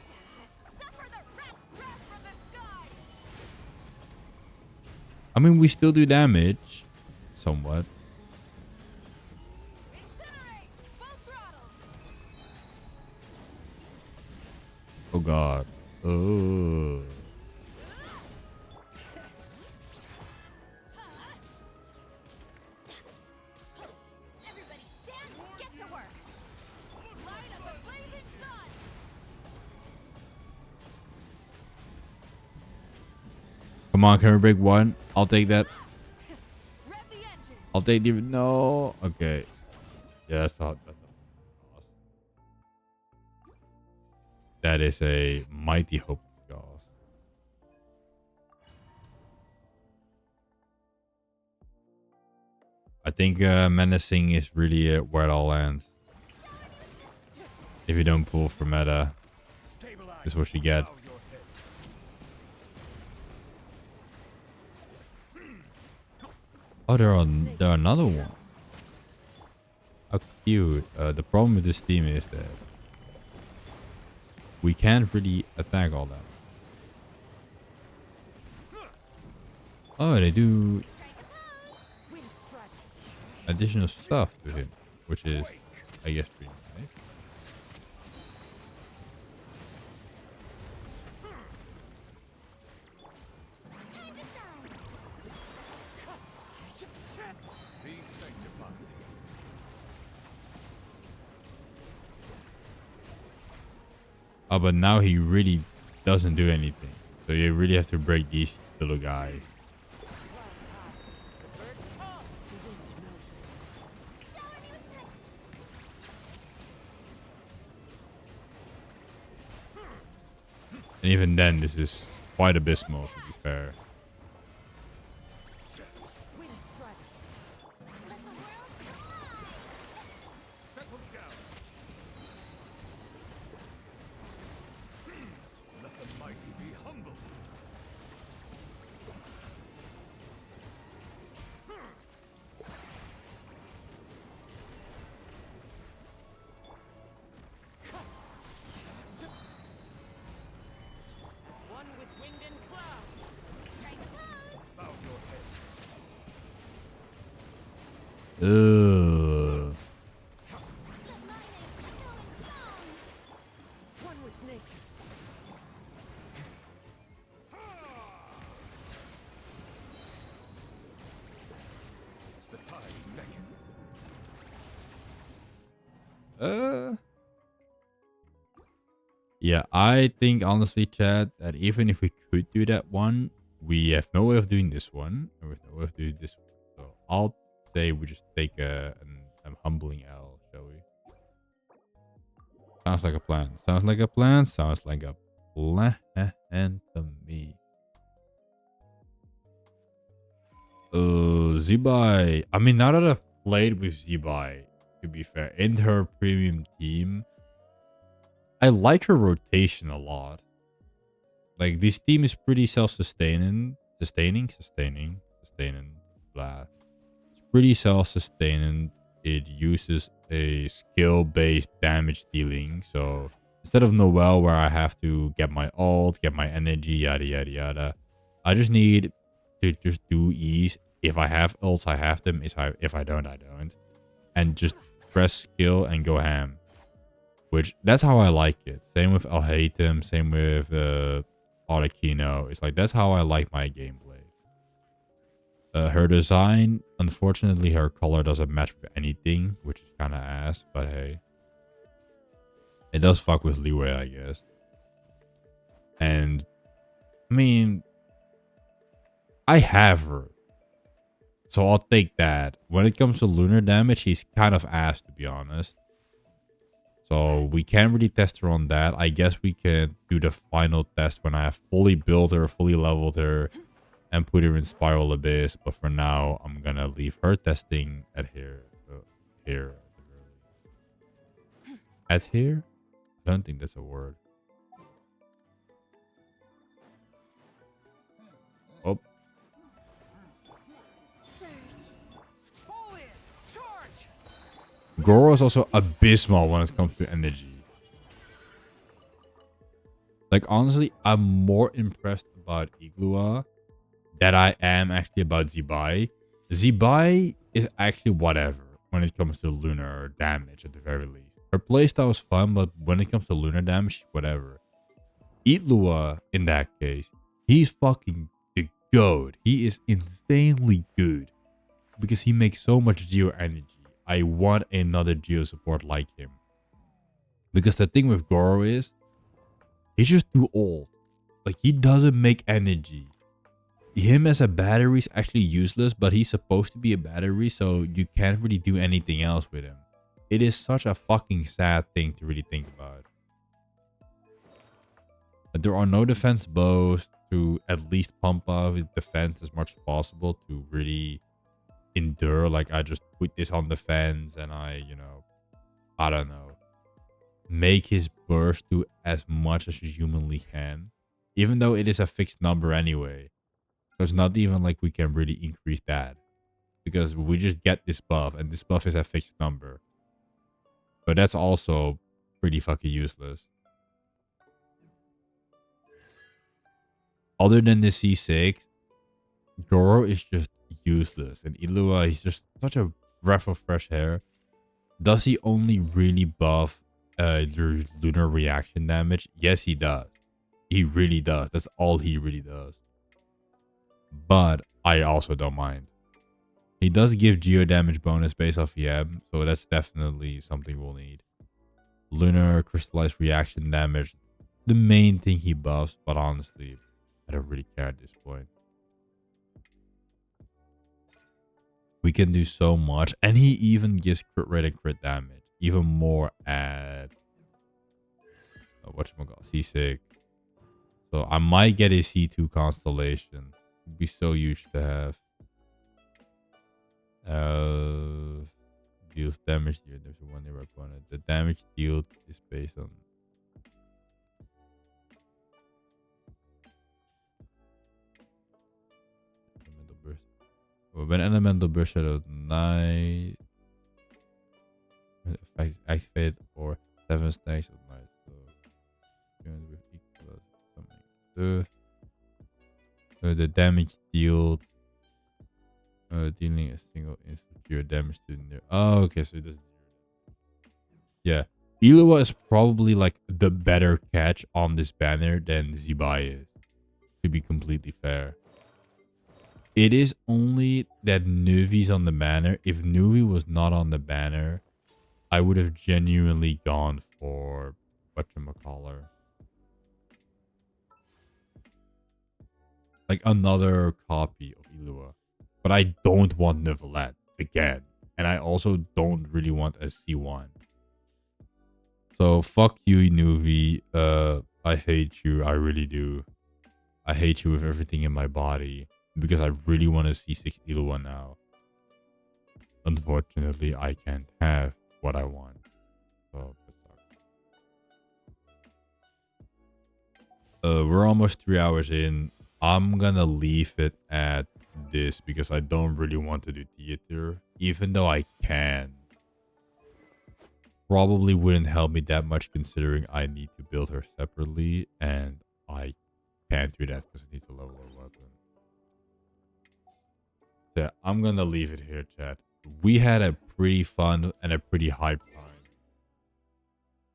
Suffer the wrath from the sky. I mean, we still do damage. Somewhat. Incinerate. Full throttle. Oh, God. Oh. Everybody stand. Get to work. Light of the blazing sun. Come on, can we break one? I'll take that. Rev the engine. I'll take the... No. Okay. Yeah, that's not... That is a mighty hope, guys. I think menacing is really where it all ends. If you don't pull for meta, Stabilize. this is what you get. Bow your head. Oh, there are another one. How cute. The problem with this team is that we can't really attack all that. Oh, they do Wind strike. additional stuff to him, which is, I guess, pretty nice. Time to shine. Be sanctified. Oh, but now he really doesn't do anything. So you really have to break these little guys. Clouds high. The birds tall. The wind knows it. Shower me with praise. And even then, this is quite abysmal, to be fair. Wind strike. Let the world collide. Settle down. Let the mighty be humbled. As one with wind and cloud. Strike a pose. Bow your head. Ugh. Let my name echo in song. One with nature. The tides beckon. Yeah, I think honestly, Chad, that even if we could do that one, we have no way of doing this one, and we have no way of doing this one. So I'll say we just take a humbling L, shall we? Sounds like a plan. Sounds like a plan. Sounds like a plan to me. Zebai. I mean, now that I've played with Zebai, to be fair, in her premium team, I like her rotation a lot. Like, this team is pretty self-sustaining. Sustaining. Blah. It's pretty self-sustaining. It uses a skill-based damage dealing. So instead of Noelle, where I have to get my ult, get my energy, yada yada yada, I just need to just do E's. If I have ults, I have them. If I don't, I don't. And just press skill and go ham. Which, that's how I like it. Same with Alhatem, same with Arlecchino. It's like, that's how I like my gameplay. Her design, unfortunately, her color doesn't match with anything, which is kind of ass, but hey. It does fuck with leeway, I guess. And, I mean, I have her. So I'll take that. When it comes to lunar damage, she's kind of ass, to be honest. So we can't really test her on that. I guess we can do the final test when I have fully built her, fully leveled her, and put her in Spiral Abyss. But for now, I'm gonna leave her testing at here. Here. At here? I don't think that's a word. Oh. Fall in! Charge! Goro is also abysmal when it comes to energy. Like, honestly, I'm more impressed about Iglua than I am actually about Zibai. Zibai is actually whatever when it comes to lunar damage at the very least. Her playstyle is fun, but when it comes to lunar damage, whatever. Iglua, in that case, he's fucking the goat. He is insanely good because he makes so much Geo energy. I want another Geo support like him. Because the thing with Goro is, he's just too old. Like, he doesn't make energy. Him as a battery is actually useless, but he's supposed to be a battery, so you can't really do anything else with him. It is such a fucking sad thing to really think about. But there are no defense bows to at least pump up his defense as much as possible to really endure. Like, I just put this on defense and I, I don't know, make his burst do as much as you humanly can. Even though it is a fixed number anyway. So it's not even like we can really increase that. Because we just get this buff, and this buff is a fixed number. But that's also pretty fucking useless. Other than the C6, Goro is just useless. And Ilua, he's just such a breath of fresh air. Does he only really buff the lunar reaction damage? Yes, he does. He really does. That's all he really does. But I also don't mind. He does give geo damage bonus based off EM, so that's definitely something we'll need. Lunar crystallized reaction damage, the main thing he buffs, but honestly, I don't really care at this point. We can do so much, and he even gives crit rate and crit damage, even more at whatchamacallit, C6. So I might get a C2 constellation. It'd be so huge to have. Deals damage here. There's a one near opponent. The damage dealt is based on elemental burst. When elemental burst shadow night activate or 7 stacks of night. So equals something. The damage dealt. Dealing a single insecure damage to near. Oh, okay, so it doesn't. Yeah, Ilua is probably like the better catch on this banner than Zibai is. To be completely fair, it is only that Nuvi's on the banner. If Nuvi was not on the banner, I would have genuinely gone for whatchamacallit. Like another copy of Ilua. But I don't want Neuvillette again. And I also don't really want a C1. So fuck you, Nuvi. I hate you. I really do. I hate you with everything in my body. Because I really want a C6 Ilua now. Unfortunately, I can't have what I want. So, that sucks. We're almost 3 hours in. I'm gonna leave it at this because I don't really want to do theater, even though I can. Probably wouldn't help me that much considering I need to build her separately, and I can't do that because I need to level her weapon. So I'm gonna leave it here, chat. We had a pretty fun and a pretty hype time.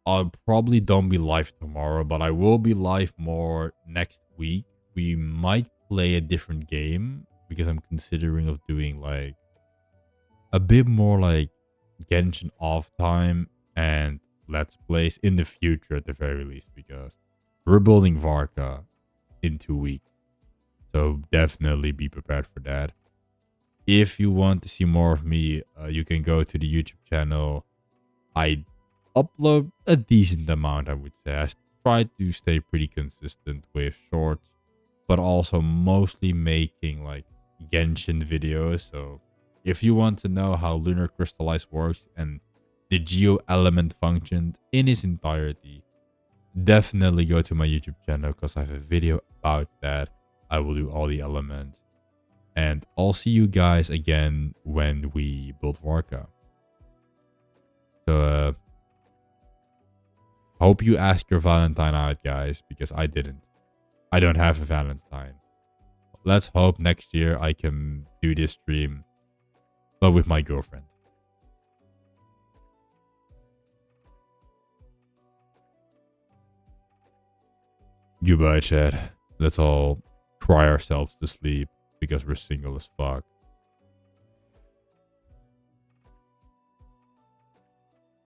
I probably don't be live tomorrow, but I will be live more next week. We might play a different game because I'm considering of doing like a bit more like Genshin off time and let's plays in the future at the very least, because we're building Varka in 2 weeks. So definitely be prepared for that. If you want to see more of me, you can go to the YouTube channel. I upload a decent amount, I would say. I try to stay pretty consistent with shorts, but also mostly making like Genshin videos. So if you want to know how Lunar Crystallize works and the Geo element functions in its entirety, definitely go to my YouTube channel because I have a video about that. I will do all the elements. And I'll see you guys again when we build Varka. So, hope you asked your Valentine out, guys, because I didn't. I don't have a Valentine. Let's hope next year I can do this stream, but with my girlfriend. Goodbye, chat. Let's all cry ourselves to sleep because we're single as fuck.